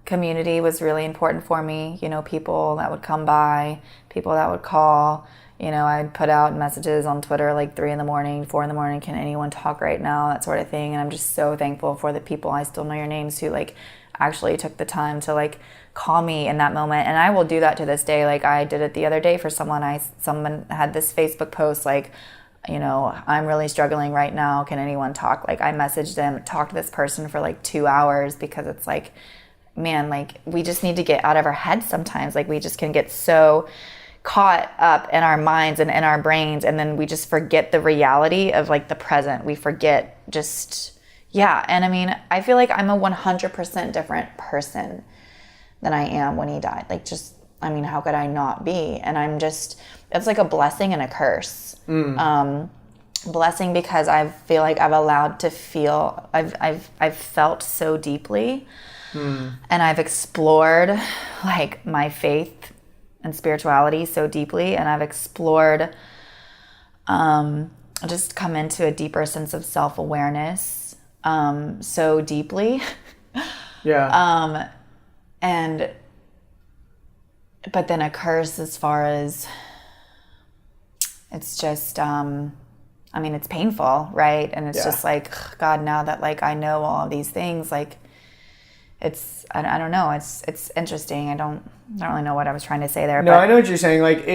Community was really important for me. People that would come by, people that would call. I'd put out messages on Twitter like 3 a.m, 4 a.m, can anyone talk right now, that sort of thing. And I'm just so thankful for the people, I still know your names, who like actually took the time to like call me in that moment. And I will do that to this day. Like I did it the other day for someone. Someone had this Facebook post like, I'm really struggling right now, can anyone talk? Like I messaged them, talked to this person for like 2 hours, because it's like, man, like we just need to get out of our heads sometimes. Like we just can get so caught up in our minds and in our brains, and then we just forget the reality of like the present. We forget and I feel like I'm a 100% different person than I am when he died. Like how could I not be? And it's like a blessing and a curse. Blessing because I feel like I've allowed to feel, I've felt so deeply, and I've explored like my faith and spirituality so deeply, and I've explored, just come into a deeper sense of self-awareness, so deeply. Yeah. But then a curse as far as, it's just, it's painful, right? And it's just like, God, now that like I know all of these things, like I don't know. It's interesting. I don't really know what I was trying to say there. No, I know what you're saying. Like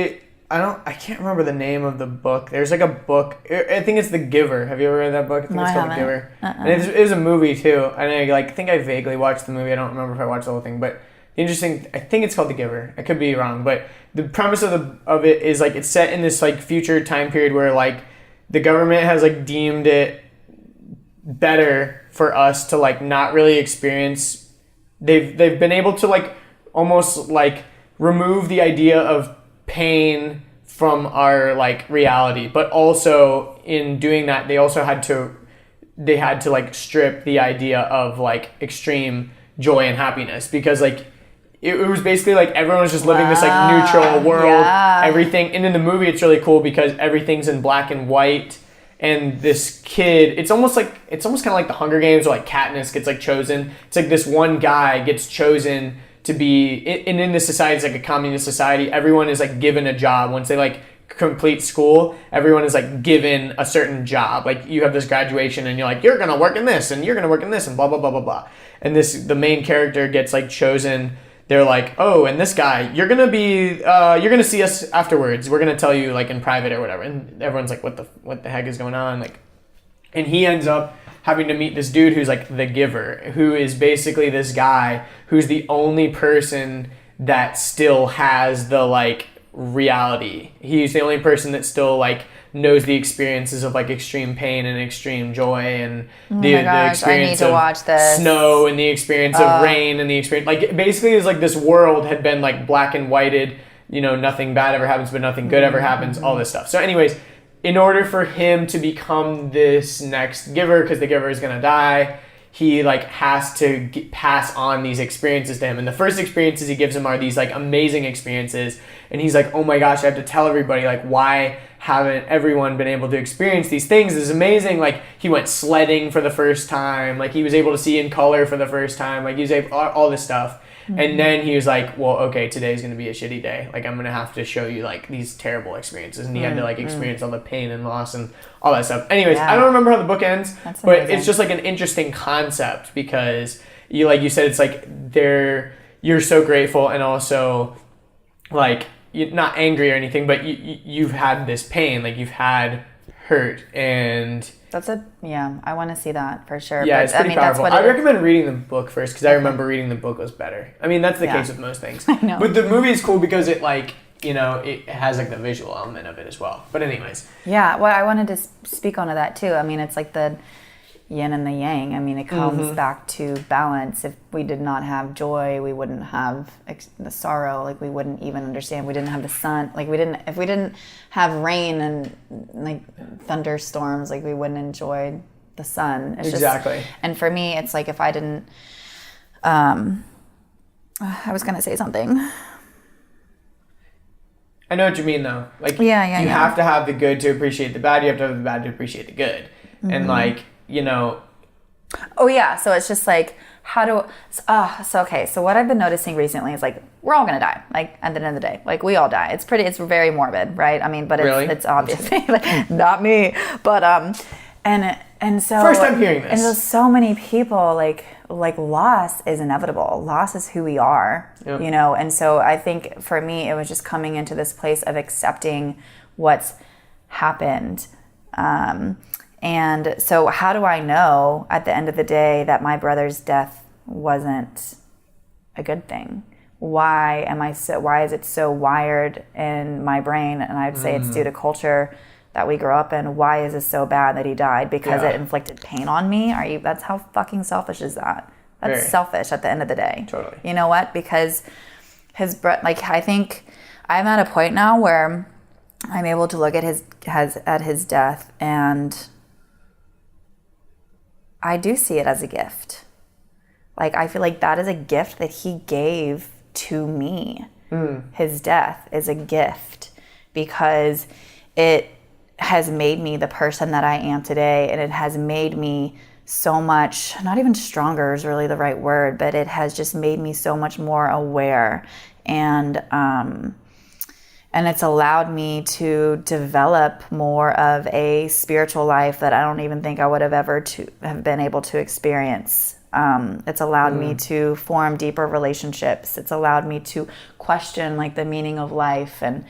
I can't remember the name of the book. There's like a book. I think it's The Giver. Have you ever read that book? I think it's called The Giver. And it was a movie too. And I think I vaguely watched the movie. I don't remember if I watched the whole thing, but I think it's called The Giver. I could be wrong, but the premise of it is like it's set in this like future time period where like the government has like deemed it better for us to like not really experience. They've been able to like almost like remove the idea of pain from our like reality, but also in doing that they had to like strip the idea of like extreme joy and happiness, because like it was basically like everyone was just living this like neutral world, everything. And in the movie it's really cool because everything's in black and white, and this kid, it's almost kind of like the Hunger Games, or like Katniss gets like chosen. It's like this one guy gets chosen to be, and in this society, it's like a communist society, everyone is like given a job. Once they like complete school, everyone is like given a certain job. Like you have this graduation and you're like, you're gonna work in this and you're gonna work in this and blah blah blah blah blah. And the main character gets like chosen. They're like, oh, and this guy, you're gonna see us afterwards. We're gonna tell you like in private or whatever. And everyone's like, what the heck is going on? Like, and he ends up having to meet this dude who's like the giver, who is basically this guy who's the only person that still has the like reality. He's the only person that still like knows the experiences of like extreme pain and extreme joy, and the experience of snow and the experience of rain and the experience, like basically it's like this world had been like black and whited, nothing bad ever happens but nothing good ever happens, all this stuff. So anyways, in order for him to become this next giver, because the giver is going to die, he like has to pass on these experiences to him. And the first experiences he gives him are these like amazing experiences. And he's like, oh my gosh, I have to tell everybody, like, why haven't everyone been able to experience these things? This is amazing. Like, he went sledding for the first time. Like, he was able to see in color for the first time. Like, he was able, all this stuff. Mm-hmm. And then he was like, well, okay, today's going to be a shitty day. Like, I'm going to have to show you, like, these terrible experiences. And he had to, like, experience all the pain and loss and all that stuff. Anyways, I don't remember how the book ends, but it's just, like, an interesting concept because, like you said, it's, like, you're so grateful and also, like, you're not angry or anything, but you've had this pain, like, you've had hurt, and... I want to see that for sure. Yeah, but, it's pretty powerful. I recommend reading the book first because I remember reading the book was better. I mean, that's the case with most things. I know. But the movie is cool because it, like, you know, it has, like, the visual element of it as well. But anyways. Yeah, well, I wanted to speak onto that too. I mean, it's like the yin and the yang. I mean, it comes back to balance. If we did not have joy, we wouldn't have the sorrow. Like, we wouldn't even understand. We didn't have the sun. Like, if we didn't have rain and like thunderstorms, like, we wouldn't enjoy the sun. It's exactly. And for me, it's like if I didn't. I was gonna say something. I know what you mean, though. Like, you have to have the good to appreciate the bad. You have to have the bad to appreciate the good. Mm-hmm. And, like, you know. Oh, yeah. So it's just like, so what I've been noticing recently is, like, we're all going to die. Like, at the end of the day, like, we all die. It's very morbid, right? I mean, but it's obviously like, not me. But, and so. First time hearing this. And so many people, like loss is inevitable. Loss is who we are, you know? And so I think for me, it was just coming into this place of accepting what's happened. And so how do I know at the end of the day that my brother's death wasn't a good thing? Why is it so wired in my brain? And I'd say it's due to culture that we grew up in. Why is it so bad that he died? Because it inflicted pain on me? That's how fucking selfish is that? That's selfish at the end of the day. Totally. You know what? Because I think I'm at a point now where I'm able to look at his death, and I do see it as a gift. Like, I feel like that is a gift that he gave to me. His death is a gift because it has made me the person that I am today, and it has made me so much, not even stronger is really the right word, but it has just made me so much more aware, and it's allowed me to develop more of a spiritual life that I don't even think I would have ever have been able to experience. It's allowed me to form deeper relationships. It's allowed me to question, like, the meaning of life, and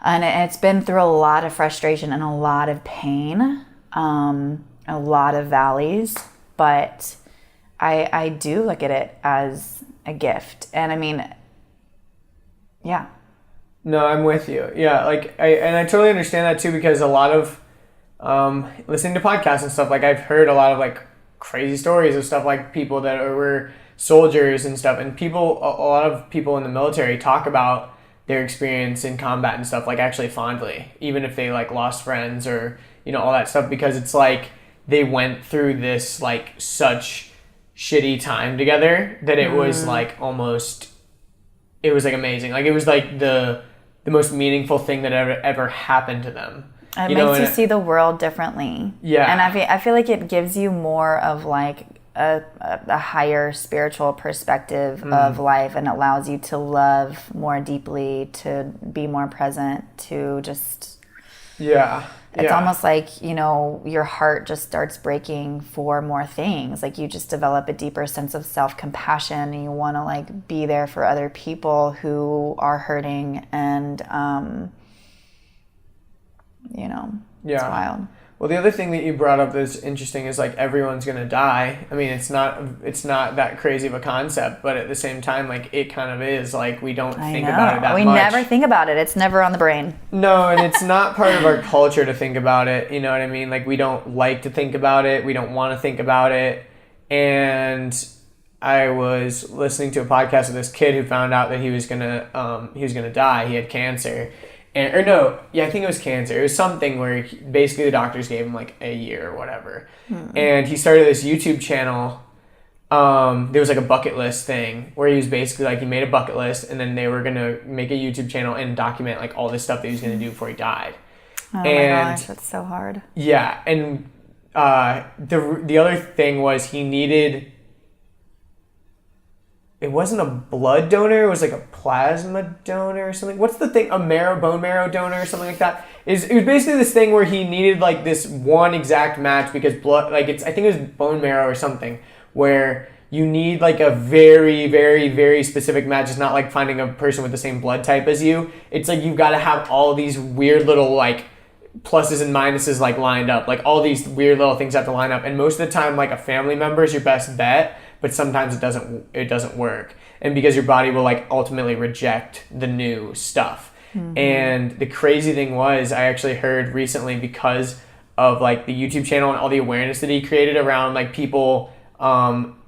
it's been through a lot of frustration and a lot of pain, a lot of valleys, but I do look at it as a gift. And I mean, yeah. No, I'm with you. Yeah, like, I totally understand that too, because a lot of listening to podcasts and stuff, like, I've heard a lot of, like, crazy stories of stuff, like people that were soldiers and stuff, and a lot of people in the military talk about their experience in combat and stuff, like, actually fondly, even if they, like, lost friends or, you know, all that stuff, because it's like they went through this, like, such shitty time together that it was, like, almost, it was, like, amazing. Like, it was, like, the most meaningful thing that ever happened to them. It makes you see the world differently. Yeah. And I feel like it gives you more of, like, a higher spiritual perspective of life, and allows you to love more deeply, to be more present, to just... Yeah. It's almost like, you know, your heart just starts breaking for more things. Like, you just develop a deeper sense of self-compassion, and you want to, like, be there for other people who are hurting, and, you know, it's wild. Well, the other thing that you brought up that's interesting is, like, everyone's going to die. I mean, it's not that crazy of a concept, but at the same time, like, it kind of is. Like, we don't think about it that much. We never think about it. It's never on the brain. No, and it's not part of our culture to think about it. You know what I mean? Like, we don't like to think about it. We don't want to think about it. And I was listening to a podcast with this kid who found out that he was gonna die. He had cancer. or no, yeah, I think it was cancer. It was something where basically the doctors gave him like a year or whatever. And he started this YouTube channel. There was like a bucket list thing where he was basically like, he made a bucket list and then they were going to make a YouTube channel and document like all this stuff that he was going to do before he died. Oh my gosh, that's so hard. Yeah. And the other thing was he needed, it wasn't a blood donor, it was like a plasma donor or something. What's the thing? Bone marrow donor or something like that. It was basically this thing where he needed like this one exact match because blood, like I think it was bone marrow or something, where you need like a very, very, very specific match. It's not like finding a person with the same blood type as you. It's like you've got to have all these weird little like pluses and minuses like lined up. Like all these weird little things have to line up. And most of the time, like a family member is your best bet, but sometimes it doesn't work. And because your body will like ultimately reject the new stuff. And the crazy thing was, I actually heard recently, because of like the YouTube channel and all the awareness that he created around like people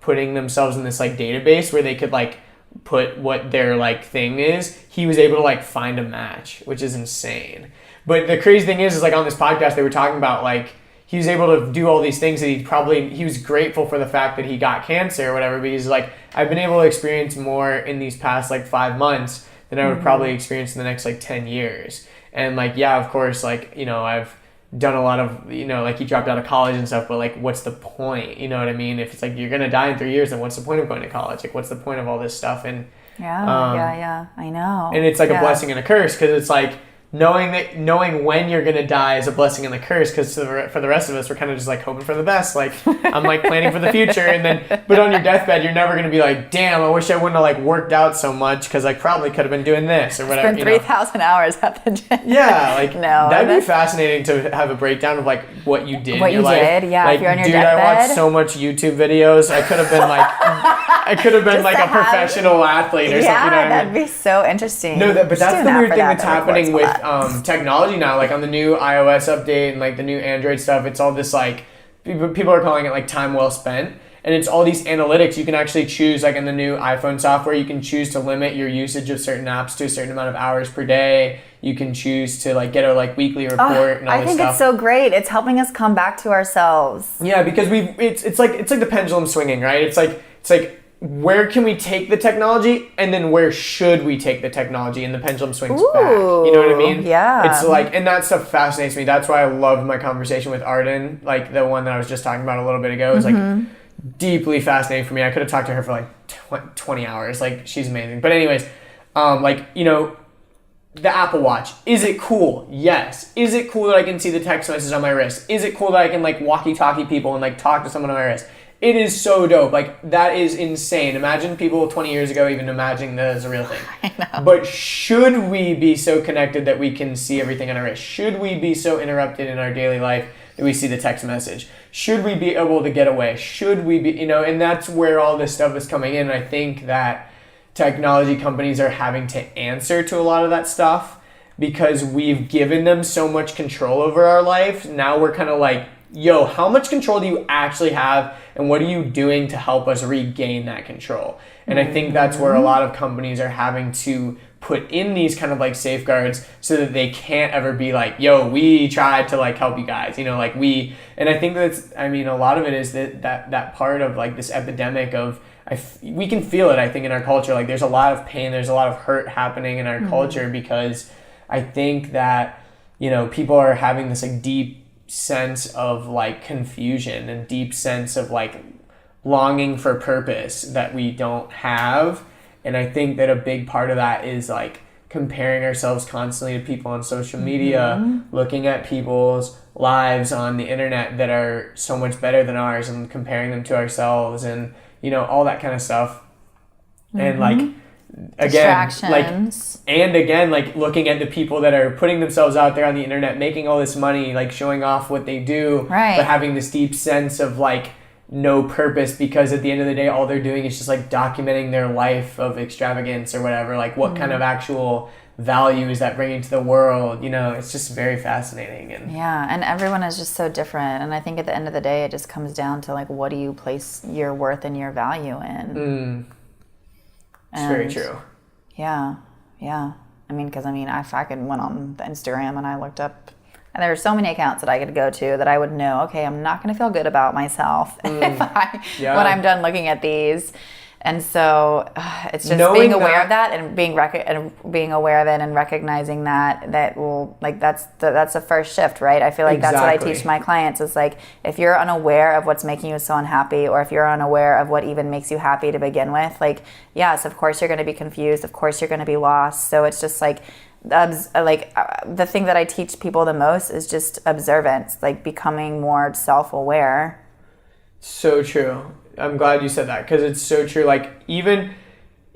putting themselves in this like database where they could like put what their like thing is, he was able to like find a match, which is insane. But the crazy thing is like on this podcast they were talking about like he was able to do all these things that he was grateful for the fact that he got cancer or whatever, because like I've been able to experience more in these past like 5 months than I would probably experience in the next like 10 years. And like, yeah, of course, like, you know, I've done a lot of, you know, like he dropped out of college and stuff, but like, what's the point? You know what I mean? If it's like, you're going to die in 3 years, then what's the point of going to college? Like, what's the point of all this stuff? And yeah, I know. And it's like a blessing and a curse, because it's like, knowing when you're gonna die is a blessing and a curse, because for the rest of us, we're kind of just like hoping for the best. Like I'm like planning for the future, and then but on your deathbed, you're never gonna be like, damn, I wish I wouldn't have like worked out so much because I probably could have been doing this or whatever. Spend 3,000 hours at the gym. Yeah, like that'd be fascinating to have a breakdown of like what you did in your life. Yeah, like, if you're on your dude, deathbed. I watched so much YouTube videos. I could have been like a professional athlete or something. You know what I mean? That'd be so interesting. No, but that's the weird thing that's happening with technology now. Like on the new iOS update and like the new Android stuff, it's all this like people are calling it like time well spent, and it's all these analytics. You can actually choose, like in the new iPhone software, you can choose to limit your usage of certain apps to a certain amount of hours per day. You can choose to like get a like weekly report and all this stuff. I think it's so great. It's helping us come back to ourselves. Yeah, because it's like the pendulum swinging, right? It's like where can we take the technology, and then where should we take the technology, and the pendulum swings back. You know what I mean? Yeah. It's like, and that stuff fascinates me. That's why I loved my conversation with Arden, like the one that I was just talking about a little bit ago. It was like deeply fascinating for me. I could have talked to her for like 20 hours. Like, she's amazing. But anyways, like, you know, the Apple Watch, is it cool? Yes. Is it cool that I can see the text message on my wrist? Is it cool that I can like walkie-talkie people and like talk to someone on my wrist? It is so dope. Like, that is insane. Imagine people 20 years ago even imagining that as a real thing. I know. But should we be so connected that we can see everything on our wrist? Should we be so interrupted in our daily life that we see the text message? Should we be able to get away? Should we be, you know, and that's where all this stuff is coming in. I think that technology companies are having to answer to a lot of that stuff because we've given them so much control over our life. Now we're kind of like, yo, how much control do you actually have, and what are you doing to help us regain that control? And I think that's where a lot of companies are having to put in these kind of like safeguards so that they can't ever be like, yo, we tried to like help you guys, you know, like and I think that's, I mean, a lot of it is that part of like this epidemic of, we can feel it, I think, in our culture. Like, there's a lot of pain, there's a lot of hurt happening in our culture, because I think that, you know, people are having this like deep sense of like confusion and deep sense of like longing for purpose that we don't have. And I think that a big part of that is like comparing ourselves constantly to people on social media, looking at people's lives on the internet that are so much better than ours and comparing them to ourselves, and, you know, all that kind of stuff. And like, again, like looking at the people that are putting themselves out there on the internet, making all this money, like showing off what they do, but having this deep sense of like no purpose, because at the end of the day, all they're doing is just like documenting their life of extravagance or whatever. Like, what kind of actual value is that bringing to the world? You know, it's just very fascinating. And and everyone is just so different. And I think at the end of the day, it just comes down to like, what do you place your worth and your value in? It's very true. Yeah. I mean, because I fucking went on the Instagram and I looked up, and there are so many accounts that I could go to that I would know, okay, I'm not going to feel good about myself when I'm done looking at these. And so it's just knowing being aware of that and being aware of it and recognizing that will, like, that's the first shift, right? I feel like that's what I teach my clients is like, if you're unaware of what's making you so unhappy, or if you're unaware of what even makes you happy to begin with, like, yes, of course you're going to be confused. Of course you're going to be lost. So it's just like the thing that I teach people the most is just observance, like becoming more self-aware. So true. I'm glad you said that, because it's so true. Like, even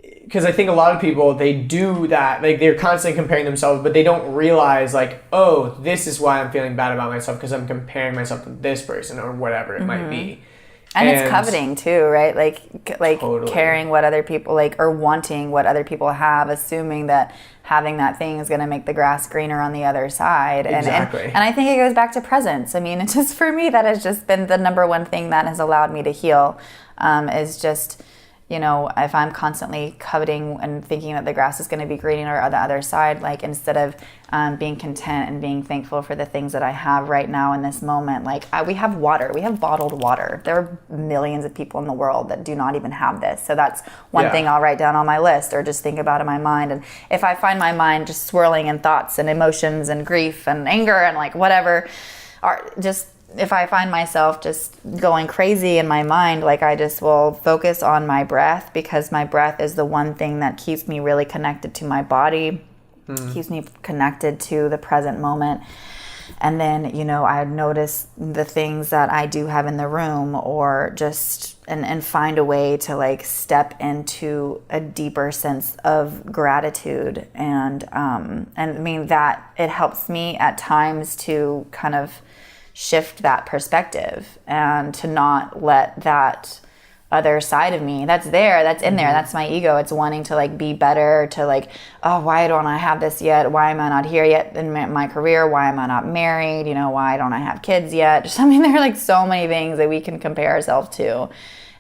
because I think a lot of people, they do that, like they're constantly comparing themselves, but they don't realize like, oh, this is why I'm feeling bad about myself, because I'm comparing myself to this person or whatever it might be. And it's coveting too, right? Like totally. Caring what other people like, or wanting what other people have, assuming that having that thing is going to make the grass greener on the other side. Exactly. And I think it goes back to presence. I mean, it's just, for me, that has just been the number one thing that has allowed me to heal, is just, you know, if I'm constantly coveting and thinking that the grass is going to be greener on the other side, like, instead of being content and being thankful for the things that I have right now in this moment. Like, we have water. We have bottled water. There are millions of people in the world that do not even have this. So that's one thing I'll write down on my list, or just think about in my mind. And if I find my mind just swirling in thoughts and emotions and grief and anger and like whatever, or just if I find myself just going crazy in my mind, like, I just will focus on my breath, because my breath is the one thing that keeps me really connected to my body, keeps me connected to the present moment. And then, you know, I notice the things that I do have in the room, or just, and find a way to like step into a deeper sense of gratitude. And I mean, that it helps me at times to kind of shift that perspective, and to not let that other side of me that's in there, that's my ego. It's wanting to like be better, to like, oh, why don't I have this yet? Why am I not here yet in my career? Why am I not married? You know, why don't I have kids yet? Just, I mean, there are like so many things that we can compare ourselves to.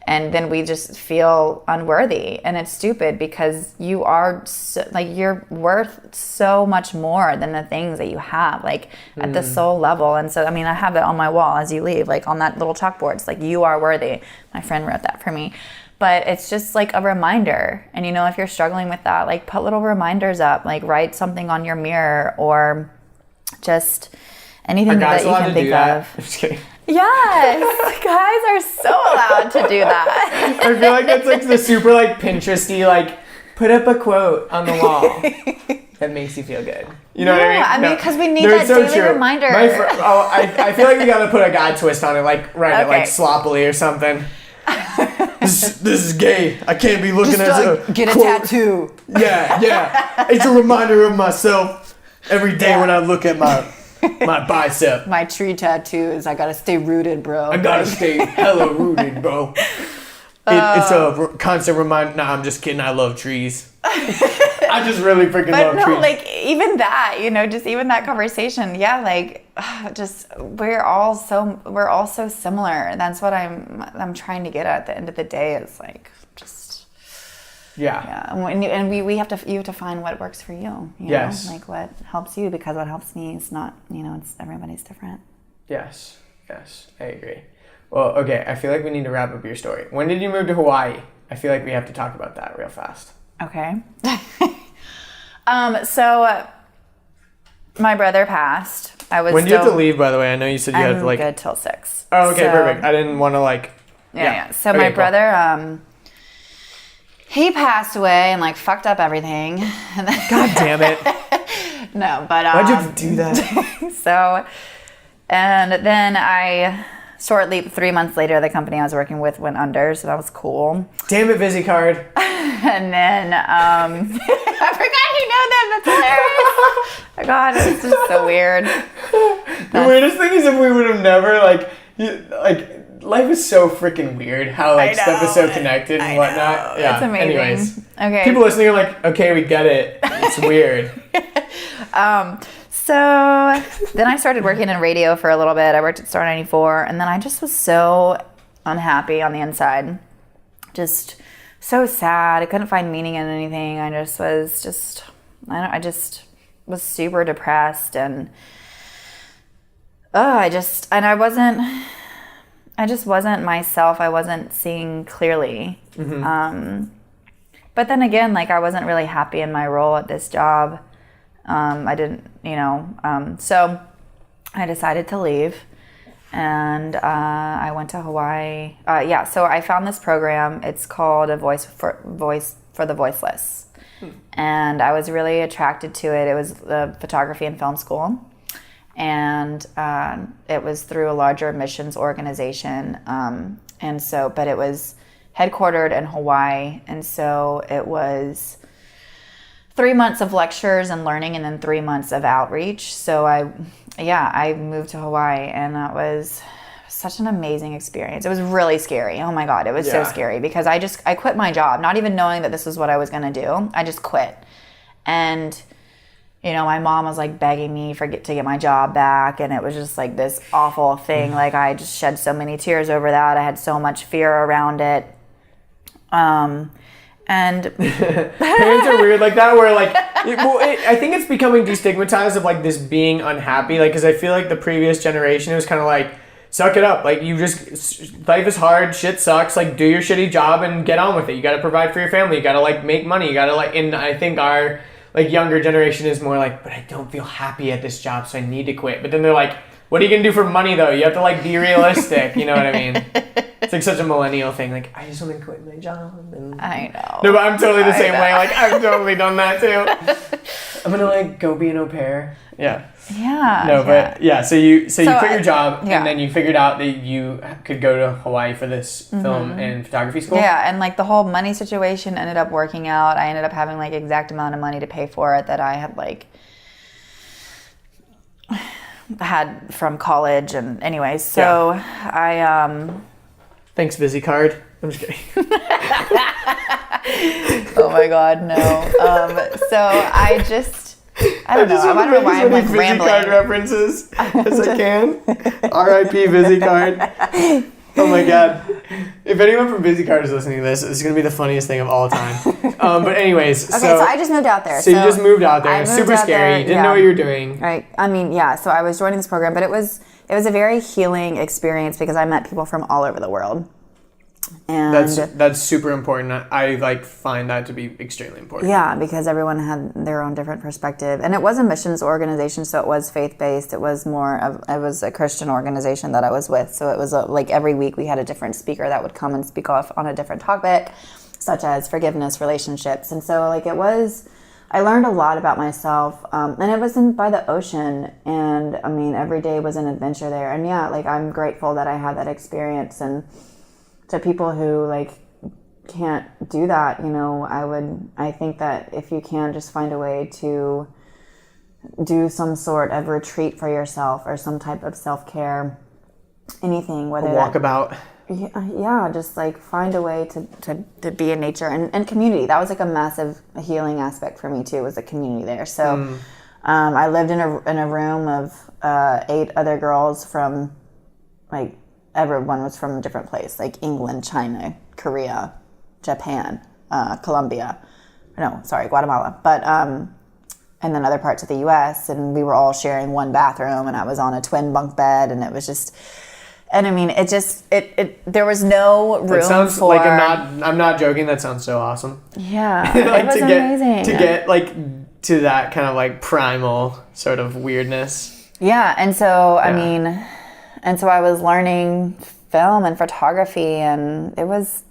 And then we just feel unworthy. And it's stupid, because you are so, like, you're worth so much more than the things that you have, like at the soul level. And so, I mean, I have it on my wall as you leave, like on that little chalkboard. It's like, you are worthy. My friend wrote that for me. But it's just like a reminder. And, you know, if you're struggling with that, like, put little reminders up, like write something on your mirror, or just anything that you can think of. I'm just kidding. Yes, guys are so allowed to do that. I feel like that's like the super like Pinteresty, like, put up a quote on the wall that makes you feel good. You know what I mean? I mean, because we need that daily reminder. I feel like we gotta put a God twist on it, like write it like sloppily or something. This is gay. I can't be looking at get a tattoo. Yeah. It's a reminder of myself every day when I look at my bicep. My tree tattoo is, I gotta stay rooted, bro. I gotta stay hella rooted, bro. It's a constant reminder. Nah, I'm just kidding. I love trees. I just really freaking love trees. But no, like, even that, you know, just even that conversation. Yeah, like, just, we're all so similar. That's what I'm trying to get at the end of the day, is like, just. Yeah. And you have to find what works for you. You know? Like, what helps you, because what helps me is not, you know, it's everybody's different. Yes, I agree. Well, okay, I feel like we need to wrap up your story. When did you move to Hawaii? I feel like we have to talk about that real fast. Okay. So my brother passed. When do you have to leave, by the way? I know you said you had to like. I'm good till 6. Oh, okay, perfect. I didn't want to like. Yeah. So okay, my brother, he passed away and like fucked up everything. God damn it. No, but why'd you have to do that? So, and then shortly 3 months later, the company I was working with went under, so that was cool. Damn it, VisiCard. And then I forgot you know them. That's hilarious. Oh my God, it's just so weird. The weirdest thing is, if we would have never life is so freaking weird how like stuff is so connected and whatnot. Yeah. It's amazing. Anyways, okay. People listening are like, okay, we get it. It's weird. So then I started working in radio for a little bit. I worked at Star 94, and then I just was so unhappy on the inside. Just so sad. I couldn't find meaning in anything. I just was I just was super depressed, and I just wasn't myself. I wasn't seeing clearly. But then again, like, I wasn't really happy in my role at this job. I didn't, so I decided to leave, and I went to Hawaii. So I found this program. It's called A Voice for the Voiceless. And I was really attracted to it. It was the photography and film school. And it was through a larger missions organization. But it was headquartered in Hawaii. And so it was 3 months of lectures and learning, and then 3 months of outreach. So I moved to Hawaii, and that was such an amazing experience. It was really scary. Oh my God, it was so scary, because I quit my job, not even knowing that this was what I was going to do. I just quit. And my mom was like begging me to get my job back, and it was just like this awful thing. Like, I just shed so many tears over that. I had so much fear around it. And parents are weird like that, where like, I think it's becoming destigmatized of like this being unhappy. Like, because I feel like the previous generation, it was kind of like, suck it up. Like, life is hard, shit sucks. Like, do your shitty job and get on with it. You got to provide for your family. You got to like make money. You got to like, and I think our like younger generation is more like, but I don't feel happy at this job, so I need to quit. But then they're like, what are you gonna do for money though? You have to like be realistic. You know what I mean? It's like such a millennial thing. Like, I just want to quit my job. And I know. No, but I'm totally the same way. Like, I've totally done that too. I'm gonna like go be an au pair. Yeah. Yeah. No, but so you quit your job, yeah. and then you figured out that you could go to Hawaii for this film and photography school. Yeah, and like the whole money situation ended up working out. I ended up having like exact amount of money to pay for it that I had like had from college, and anyways, so I thanks, VisiCard. I'm just kidding. Oh my God, no. So I don't know. I don't know why I'm like rambling. VisiCard references as I can. R.I.P. VisiCard. Oh my God. If anyone from VisiCard is listening to this, it's going to be the funniest thing of all time. But anyways. Okay, so I just moved out there. So you just moved out there. Super scary. You didn't know what you were doing. Right. I mean, yeah. So I was joining this program, but it was a very healing experience, because I met people from all over the world. And that's super important. I like find that to be extremely important. Yeah, because everyone had their own different perspective, and it was a missions organization, so it was faith-based. It was a Christian organization that I was with, so it was like every week we had a different speaker that would come and speak off on a different topic, such as forgiveness, relationships, and so like I learned a lot about myself, and it was by the ocean, and I mean every day was an adventure there, and yeah, like I'm grateful that I had that experience. And to people who like can't do that, I think that if you can just find a way to do some sort of retreat for yourself or some type of self-care, anything, whether walkabout. Yeah, just like find a way to be in nature and community. That was like a massive healing aspect for me too, was the community there. So I lived in a room of 8 other girls from like, everyone was from a different place, like England, China, Korea, Japan, Guatemala, but and then other parts of the U.S. And we were all sharing one bathroom, and I was on a twin bunk bed, and it was just, and I mean, there was no room sounds for. Like I'm not joking. That sounds so awesome. Yeah, like, it was amazing to get like to that kind of like primal sort of weirdness. Yeah, and so I mean. And so I was learning film and photography, and it was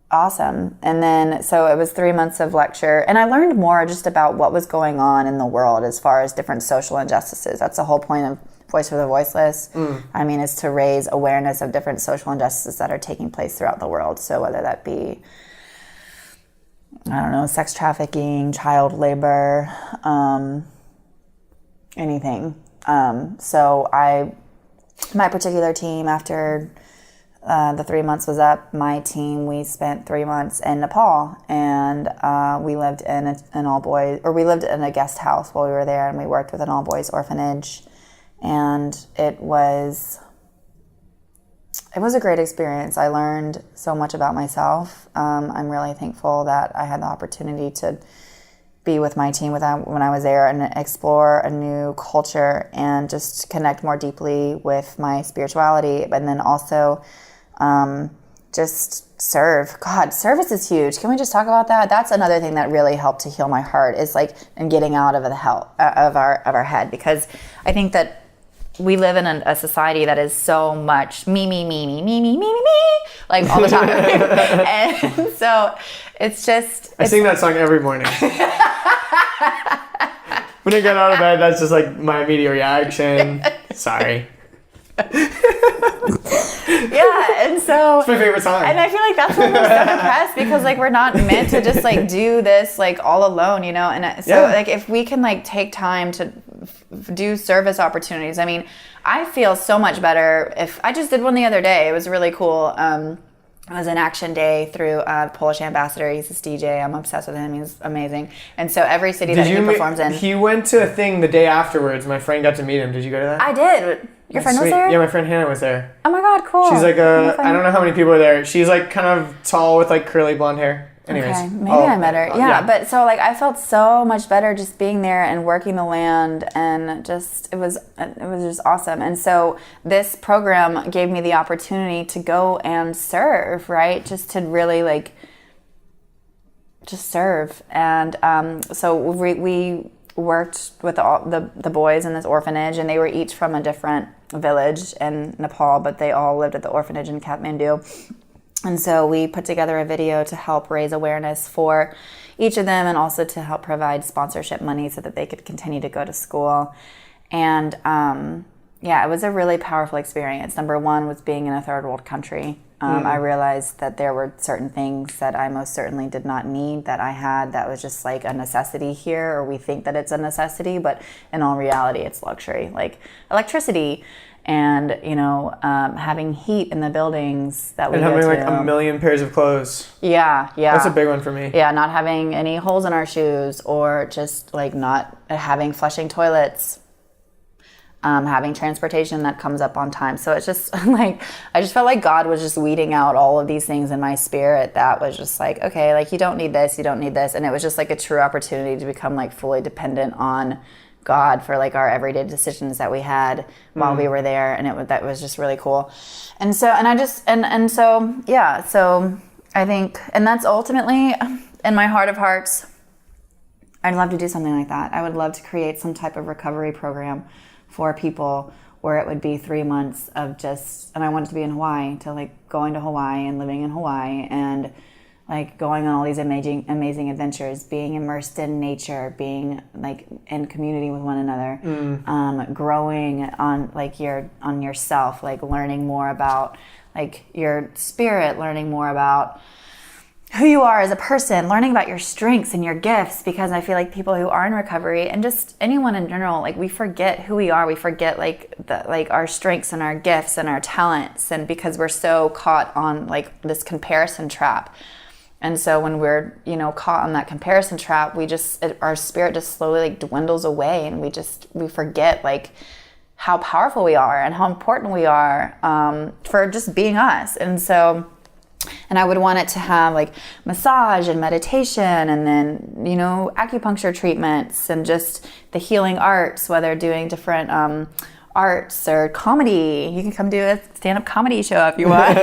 awesome. And then, so it was 3 months of lecture, and I learned more just about what was going on in the world as far as different social injustices. That's the whole point of Voice for the Voiceless. I mean, is to raise awareness of different social injustices that are taking place throughout the world. So whether that be, I don't know, sex trafficking, child labor, anything. So my particular team, after the 3 months was up, we spent 3 months in Nepal, and we lived in we lived in a guest house while we were there, and we worked with an all-boys orphanage, and it was a great experience. I learned so much about myself. I'm really thankful that I had the opportunity to be with my team when I was there and explore a new culture and just connect more deeply with my spirituality. And then also just serve. God, service is huge. Can we just talk about that? That's another thing that really helped to heal my heart, is like, and getting out of the hell of our head, because I think that we live in a society that is so much me, like all the time. And so it's just... I sing that song every morning. When I get out of bed, that's just like my immediate reaction. Sorry. Yeah, and so... It's my favorite song. And I feel like that's when we're so depressed, because like we're not meant to just like do this like all alone, you know? And so like if we can like take time to do service opportunities. I mean, I feel so much better if I just did one the other day. It was really cool. It was an action day through a Polish ambassador. He's this DJ. I'm obsessed with him. He's amazing. And so every city that he performs in. He went to a thing the day afterwards. My friend got to meet him. Did you go to that? I did. Your friend was there? Yeah, my friend Hannah was there. Oh my God, cool. She's like I don't know how many people are there. She's like kind of tall with like curly blonde hair. Anyways. Okay, maybe I met her. Yeah, but so like I felt so much better just being there and working the land, and just it was just awesome. And so this program gave me the opportunity to go and serve, right? Just to really like just serve. And so we worked with all the boys in this orphanage, and they were each from a different village in Nepal, but they all lived at the orphanage in Kathmandu. And so we put together a video to help raise awareness for each of them, and also to help provide sponsorship money so that they could continue to go to school. And it was a really powerful experience. Number one was being in a third world country. I realized that there were certain things that I most certainly did not need, that I had, that was just like a necessity here, or we think that it's a necessity, but in all reality, it's luxury. Like electricity, and having heat in the buildings that we go to. And having like a million pairs of clothes. Yeah. That's a big one for me. Yeah, not having any holes in our shoes, or just like not having flushing toilets. Having transportation that comes up on time. So it's just like, I just felt like God was just weeding out all of these things in my spirit that was just like, okay, like you don't need this. And it was just like a true opportunity to become like fully dependent on God for like our everyday decisions that we had while we were there. And that was just really cool. And so, so I think, and that's ultimately in my heart of hearts, I'd love to do something like that. I would love to create some type of recovery program for people where it would be 3 months of just, and I wanted to be in Hawaii, to like going to Hawaii and living in Hawaii and like going on all these amazing adventures, being immersed in nature, being like in community with one another, growing on yourself, like learning more about like your spirit, learning more about who you are as a person, learning about your strengths and your gifts, because I feel like people who are in recovery, and just anyone in general, like we forget who we are. We forget like our strengths and our gifts and our talents, and because we're so caught on like this comparison trap. And so when we're, caught on that comparison trap, our spirit just slowly like dwindles away, and we forget like how powerful we are and how important we are for just being us. And I would want it to have like massage and meditation, and then, acupuncture treatments, and just the healing arts, whether doing different arts or comedy. You can come do a stand-up comedy show if you want.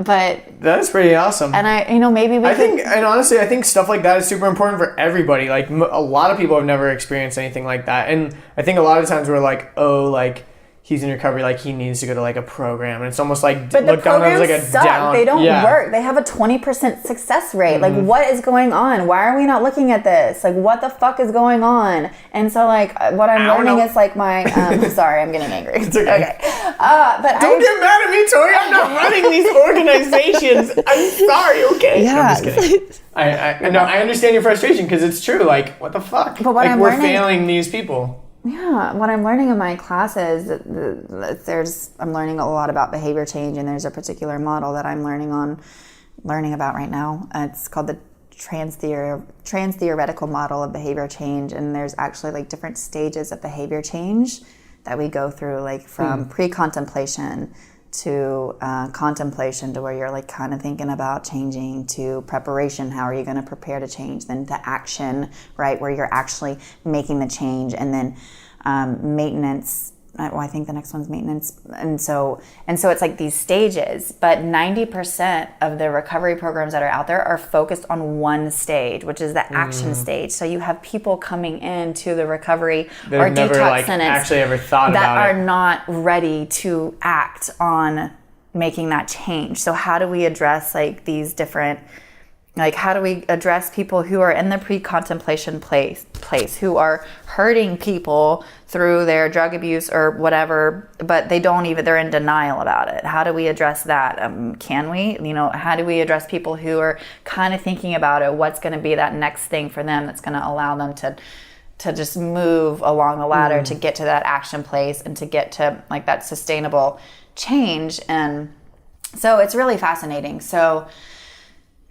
But that's pretty awesome. And maybe honestly, I think stuff like that is super important for everybody. Like a lot of people have never experienced anything like that. And I think a lot of times we're like, oh, like he's in recovery, like he needs to go to like a program, and it's almost like looked down as like a suck. down. They don't work. They have a 20% success rate. Like, what is going on? Why are we not looking at this? Like, what the fuck is going on? And so, like, what I'm learning is like my. Sorry, I'm getting angry. It's okay. But don't get mad at me, Tori. I'm not running these organizations. I'm sorry. Okay. Yeah. No, I'm just kidding. I understand your frustration, because it's true. Like, what the fuck? But what we're failing these people. Yeah, what I'm learning in my classes, I'm learning a lot about behavior change, and there's a particular model that I'm learning about right now. It's called the trans-theoretical model of behavior change, and there's actually like different stages of behavior change that we go through, like from pre-contemplation to contemplation, to where you're like kind of thinking about changing, to preparation, how are you going to prepare to change, then to action, right, where you're actually making the change, and then maintenance. Well, I think the next one's maintenance. And so it's like these stages, but 90% of the recovery programs that are out there are focused on one stage, which is the action stage. So you have people coming into the recovery or detox sentence actually ever thought that about are not ready to act on making that change. So how do we address like these different, like how do we address people who are in the pre-contemplation place, who are hurting people through their drug abuse or whatever, but they're in denial about it? How do we address that? Can we, how do we address people who are kind of thinking about it? What's going to be that next thing for them that's going to allow them to just move along the ladder to get to that action place and to get to like that sustainable change? And so it's really fascinating. So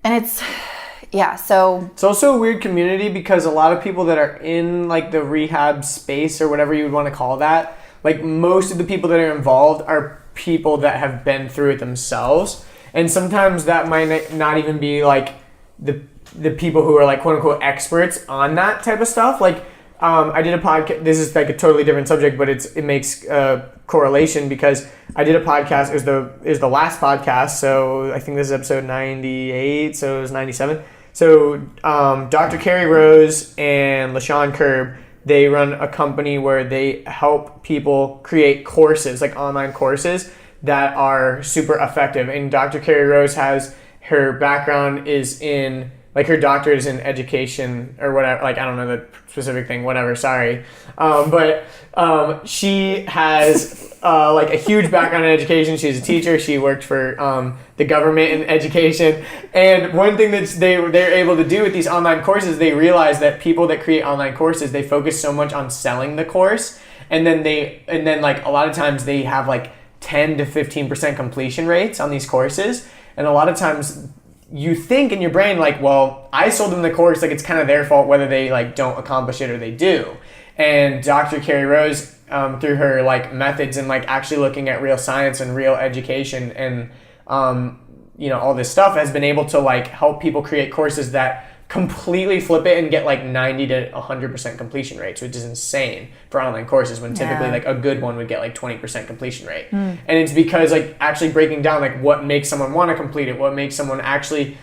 it's also a weird community, because a lot of people that are in like the rehab space or whatever you would want to call that, like most of the people that are involved are people that have been through it themselves. And sometimes that might not even be like the people who are like quote unquote experts on that type of stuff. Like I did a podcast, this is like a totally different subject, but it makes correlation, because I did a podcast, it was the last podcast, so I think this is episode 98, so it was 97. So Dr. Carrie Rose and LaShawn Kerb, they run a company where they help people create courses, like online courses that are super effective. And Dr. Carrie Rose her background is in, like her doctorate is in education or whatever, like I don't know the specific thing, whatever, sorry. But she has like a huge background in education. She's a teacher. She worked for the government in education. And one thing that they're able to do with these online courses, they realize that people that create online courses, they focus so much on selling the course. And then like a lot of times they have like 10 to 15% completion rates on these courses. And a lot of times you think in your brain like, well, I sold them the course, like it's kind of their fault whether they like don't accomplish it or they do. And Dr. Carrie Rose, through her like methods and like actually looking at real science and real education and all this stuff, has been able to like help people create courses that completely flip it and get like 90 to 100% completion rates, which is insane for online courses, when typically like a good one would get like 20% completion rate. And it's because like actually breaking down like what makes someone want to complete it, what makes someone actually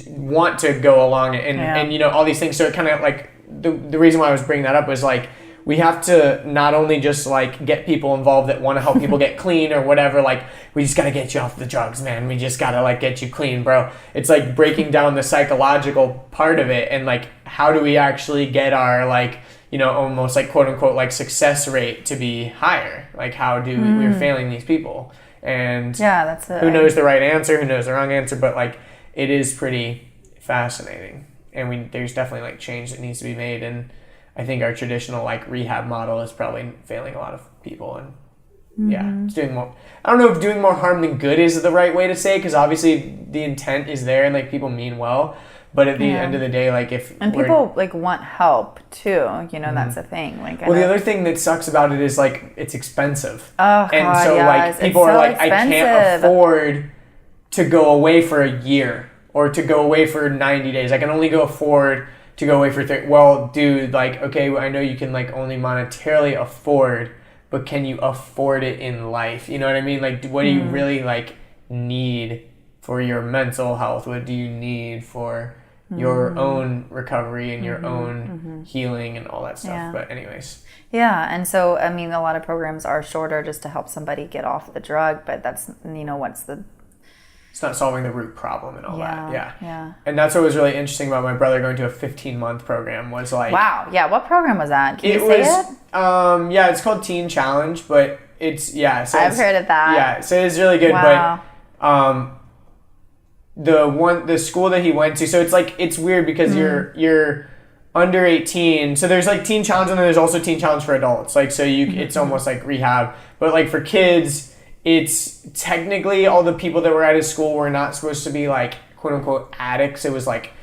want to go along it, and all these things. So it kind of like the reason why I was bringing that up was like, we have to not only just like get people involved that want to help people get clean or whatever, like we just got to get you off the drugs, man. We just got to like get you clean, bro. It's like breaking down the psychological part of it, and like how do we actually get our like, almost like quote unquote like success rate to be higher? Like how do we're failing these people? And that's it. Who knows the right answer, who knows the wrong answer, but like it is pretty fascinating. And there's definitely like change that needs to be made, and I think our traditional like rehab model is probably failing a lot of people, and it's doing more. I don't know if doing more harm than good is the right way to say, because obviously the intent is there and like people mean well, but at the end of the day, like people like want help too, that's the thing. Like, the other thing that sucks about it is like it's expensive. Oh God, and so like people are like, expensive. I can't afford to go away for a year or to go away for 90 days. I can only afford to go away for 30. Well, dude, like, okay, I know you can like only monetarily afford, but can you afford it in life? You know what I mean? Like, what do you really like need for your mental health? What do you need for your own recovery and your own healing and all that stuff? Yeah. But anyways. Yeah, and so, I mean, a lot of programs are shorter just to help somebody get off the drug, but that's, it's not solving the root problem and all that. Yeah. And that's what was really interesting about my brother going to a 15-month program was like... Wow. Yeah. What program was that? Can you say it? It's called Teen Challenge, but it's... Yeah. So I've heard of that. Yeah. So it's really good. Wow. But the school that he went to... So it's like... It's weird because you're under 18. So there's like Teen Challenge, and then there's also Teen Challenge for adults. Like, so it's almost like rehab. But like for kids... It's technically all the people that were at his school were not supposed to be like quote unquote addicts. It was like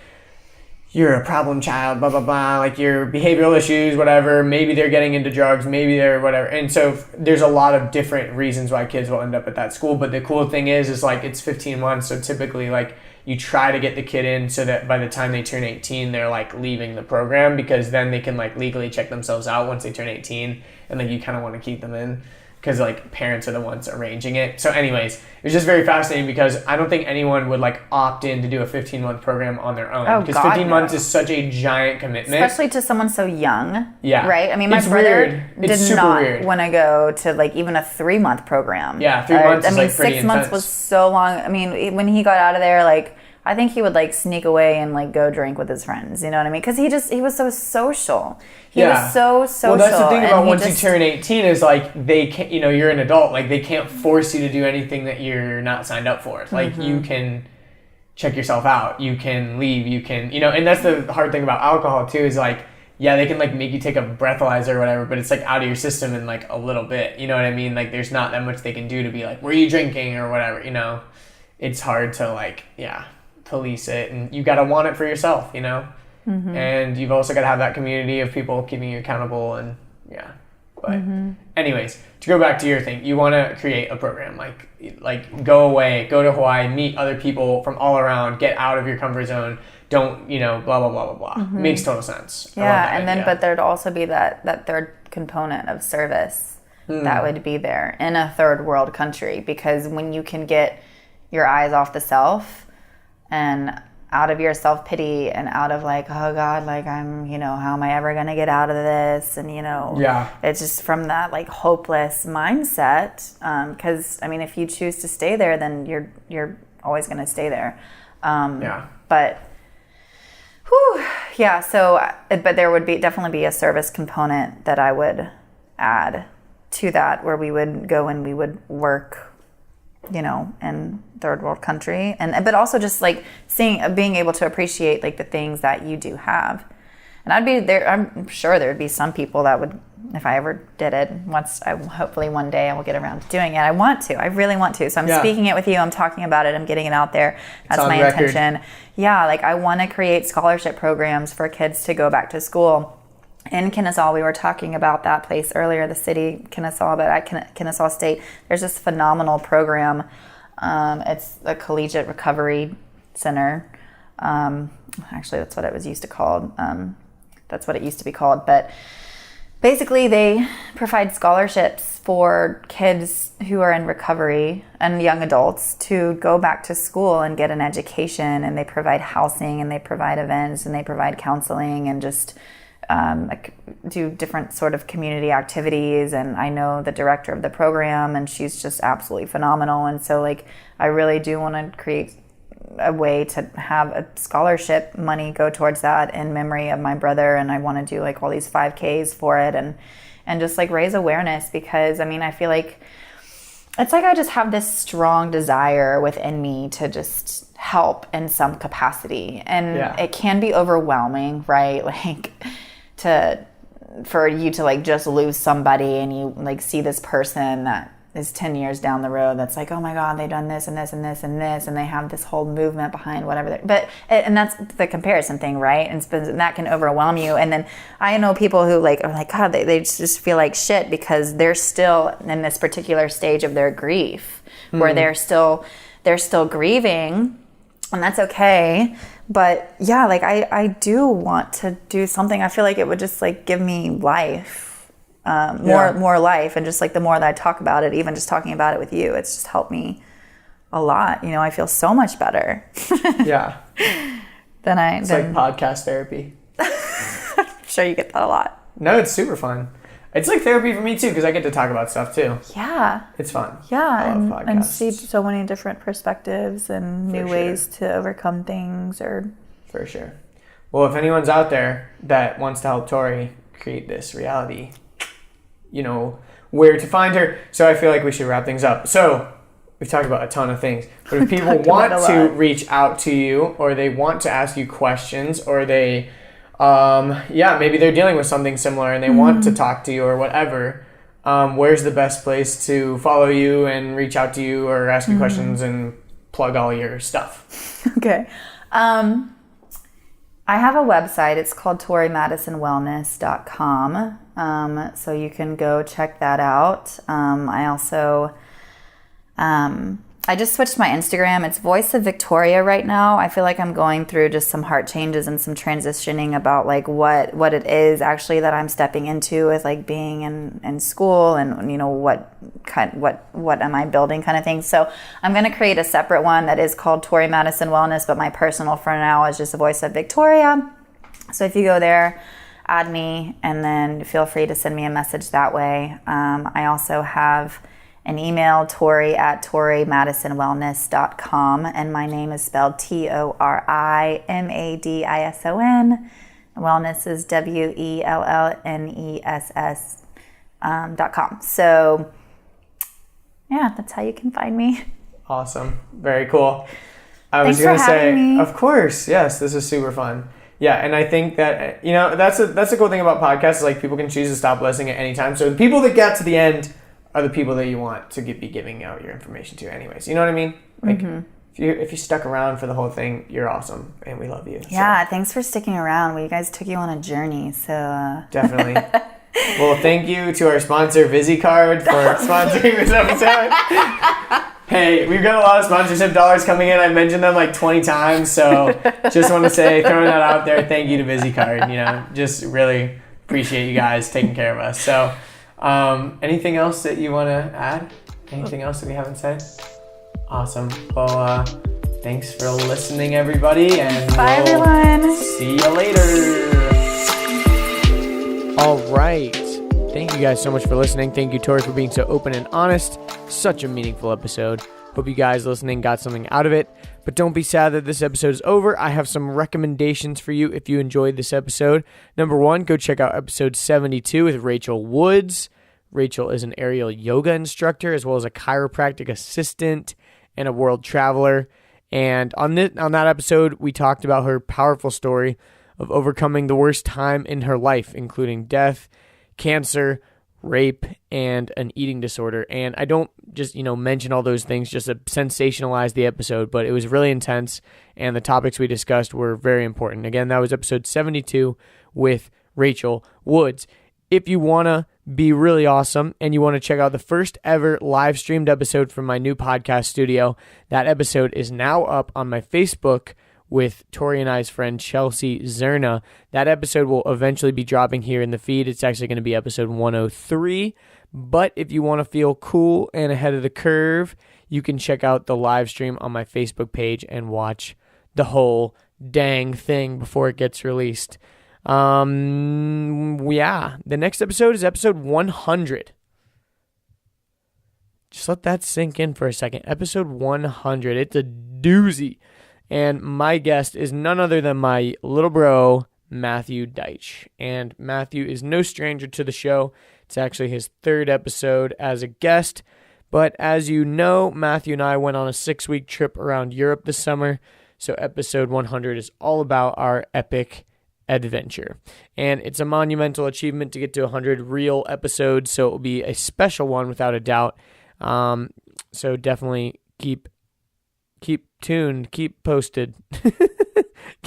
you're a problem child, blah, blah, blah, like your behavioral issues, whatever. Maybe they're getting into drugs, maybe they're whatever. And so there's a lot of different reasons why kids will end up at that school. But the cool thing is like it's 15 months. So typically like you try to get the kid in so that by the time they turn 18, they're like leaving the program, because then they can like legally check themselves out once they turn 18. And like you kind of want to keep them in, because like parents are the ones arranging it. So anyways, it was just very fascinating, because I don't think anyone would like opt in to do a 15-month program on their own, because 15 months is such a giant commitment, especially to someone so young. Yeah, right. I mean, my brother did not want to go to like even a 3-month program. Yeah, 3 months. I mean, like 6 months was so long. I mean, when he got out of there, like I think he would like sneak away and like go drink with his friends. You know what I mean? Because he was so social. He was so social. Well, that's the thing about once you turn 18 is like they can't, you're an adult. Like they can't force you to do anything that you're not signed up for. Like you can check yourself out. You can leave. You can, and that's the hard thing about alcohol too, is like, yeah, they can like make you take a breathalyzer or whatever, but it's like out of your system in like a little bit. You know what I mean? Like there's not that much they can do to be like, were you drinking or whatever, It's hard to like, police it, and you got to want it for yourself, and you've also got to have that community of people keeping you accountable, and but anyways, to go back to your thing, you want to create a program, like go away, go to Hawaii, meet other people from all around, get out of your comfort zone, don't blah blah blah blah blah. Makes total sense. And then but there'd also be that third component of service that would be there in a third world country, because when you can get your eyes off the self and out of your self-pity and out of like, oh God, like I'm, how am I ever going to get out of this? And, it's just from that like hopeless mindset. Cause I mean, if you choose to stay there, then you're always going to stay there. But but there would definitely be a service component that I would add to that, where we would go and we would work, in third world country, but also just like being able to appreciate like the things that you do have. And I'd be there. I'm sure there'd be some people that would, if I ever did it hopefully one day I will get around to doing it. I really want to. So I'm speaking it with you. I'm talking about it. I'm getting it out there. That's my intention. Yeah. Like I want to create scholarship programs for kids to go back to school. In Kennesaw, we were talking about that place earlier, the city, Kennesaw, but at Kennesaw State, there's this phenomenal program. It's a collegiate recovery center. Actually, that's what it was used to called. That's what it used to be called. But basically, they provide scholarships for kids who are in recovery and young adults to go back to school and get an education. And they provide housing, and they provide events, and they provide counseling, and just do different sort of community activities. And I know the director of the program, and she's just absolutely phenomenal. And so like I really do want to create a way to have a scholarship money go towards that in memory of my brother. And I want to do like all these 5Ks for it, and just like raise awareness, because I mean I feel like it's like I just have this strong desire within me to just help in some capacity, and it can be overwhelming, right? Like for you to like just lose somebody, and you like see this person that is 10 years down the road that's like, oh my God, they've done this and this and this and this, and they have this whole movement behind whatever. And that's the comparison thing, right? And that can overwhelm you. And then I know people who like are like, God, they just feel like shit because they're still in this particular stage of their grief where they're still grieving, and that's okay. But yeah, like I do want to do something. I feel like it would just like give me life, more life. And just like the more that I talk about it, even just talking about it with you, it's just helped me a lot. I feel so much better. Yeah. It's like podcast therapy. I'm sure you get that a lot. No, it's super fun. It's like therapy for me too, because I get to talk about stuff too. Yeah. It's fun. Yeah, and see so many different perspectives and new ways to overcome things. For sure. Well, if anyone's out there that wants to help Tori create this reality, where to find her. So I feel like we should wrap things up. So we've talked about a ton of things, but if people want to reach out to you, or they want to ask you questions, or they maybe they're dealing with something similar and they want to talk to you or whatever, where's the best place to follow you and reach out to you or ask you questions and plug all your stuff? Okay. I have a website. It's called torimadisonwellness.com. So you can go check that out. I also, I just switched my Instagram. It's Voice of Victoria right now. I feel like I'm going through just some heart changes and some transitioning about like what it is actually that I'm stepping into with like being in school and, you know, what am I building kind of thing. So I'm going to create a separate one that is called Tori Madison Wellness, but my personal for now is just the Voice of Victoria. So if you go there, add me, and then feel free to send me a message that way. I also have an email, torimadisonwellness.com, and my name is spelled TORIMADISON. Wellness is WELLNESS.com. So yeah, that's how you can find me. Awesome. Very cool. I Thanks was going to say, me. Of course, yes, this is super fun. Yeah, and I think that, you know, that's a cool thing about podcasts, is like people can choose to stop listening at any time. So the people that get to the end are the people that you want to be giving out your information to anyways. You know what I mean? Like, if you stuck around for the whole thing, you're awesome, and we love you. Yeah, thanks for sticking around. We guys took you on a journey, so... Definitely. Well, thank you to our sponsor, VisiCard, for sponsoring this episode. Hey, we've got a lot of sponsorship dollars coming in. I mentioned them like 20 times, so just want to say, throwing that out there, thank you to VisiCard. You know, just really appreciate you guys taking care of us. So, anything else that you want to add? Anything else that we haven't said? Awesome. Well, thanks for listening, everybody, and bye, everyone. See you later. All right. Thank you guys so much for listening. Thank you, Tori, for being so open and honest. Such a meaningful episode. Hope you guys listening got something out of it. But don't be sad that this episode is over. I have some recommendations for you if you enjoyed this episode. Number one, go check out episode 72 with Rachel Woods. Rachel is an aerial yoga instructor as well as a chiropractic assistant and a world traveler. And on that episode, we talked about her powerful story of overcoming the worst time in her life, including death, cancer, rape, and an eating disorder. And I don't just, mention all those things just to sensationalize the episode, but it was really intense, and the topics we discussed were very important. Again, that was episode 72 with Rachel Woods. If you want to be really awesome and you want to check out the first ever live streamed episode from my new podcast studio, that episode is now up on my Facebook with Tori and I's friend Chelsea Zerna. That episode will eventually be dropping here in the feed. It's actually going to be episode 103. But if you want to feel cool and ahead of the curve, you can check out the live stream on my Facebook page and watch the whole dang thing before it gets released. The next episode is episode 100. Just let that sink in for a second. Episode 100. It's a doozy. And my guest is none other than my little bro, Matthew Deitch. And Matthew is no stranger to the show. It's actually his third episode as a guest. But as you know, Matthew and I went on a 6-week trip around Europe this summer. So episode 100 is all about our epic adventure. And it's a monumental achievement to get to 100 real episodes. So it will be a special one without a doubt. So definitely keep tuned, keep posted.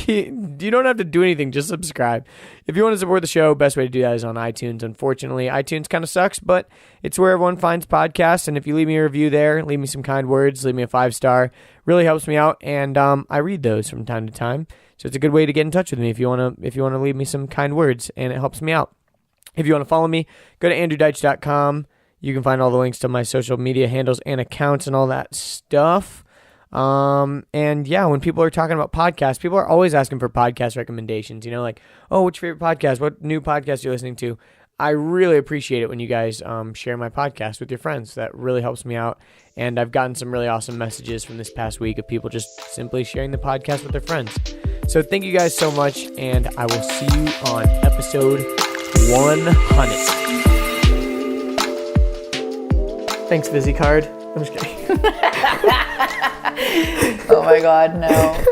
You don't have to do anything, just subscribe. If you want to support the show, best way to do that is on iTunes. Unfortunately, iTunes kind of sucks, but it's where everyone finds podcasts. And if you leave me a review there, leave me some kind words, leave me a 5-star, really helps me out. And I read those from time to time. So it's a good way to get in touch with me if you want to leave me some kind words, and it helps me out. If you want to follow me, go to andrewdeitch.com. You can find all the links to my social media handles and accounts and all that stuff. And yeah, when people are talking about podcasts, people are always asking for podcast recommendations, like, oh, what's your favorite podcast? What new podcast you're listening to? I really appreciate it when you guys share my podcast with your friends. That really helps me out. And I've gotten some really awesome messages from this past week of people just simply sharing the podcast with their friends. So thank you guys so much, and I will see you on episode 100. Thanks, VisiCard. I'm just kidding. Oh my God, no.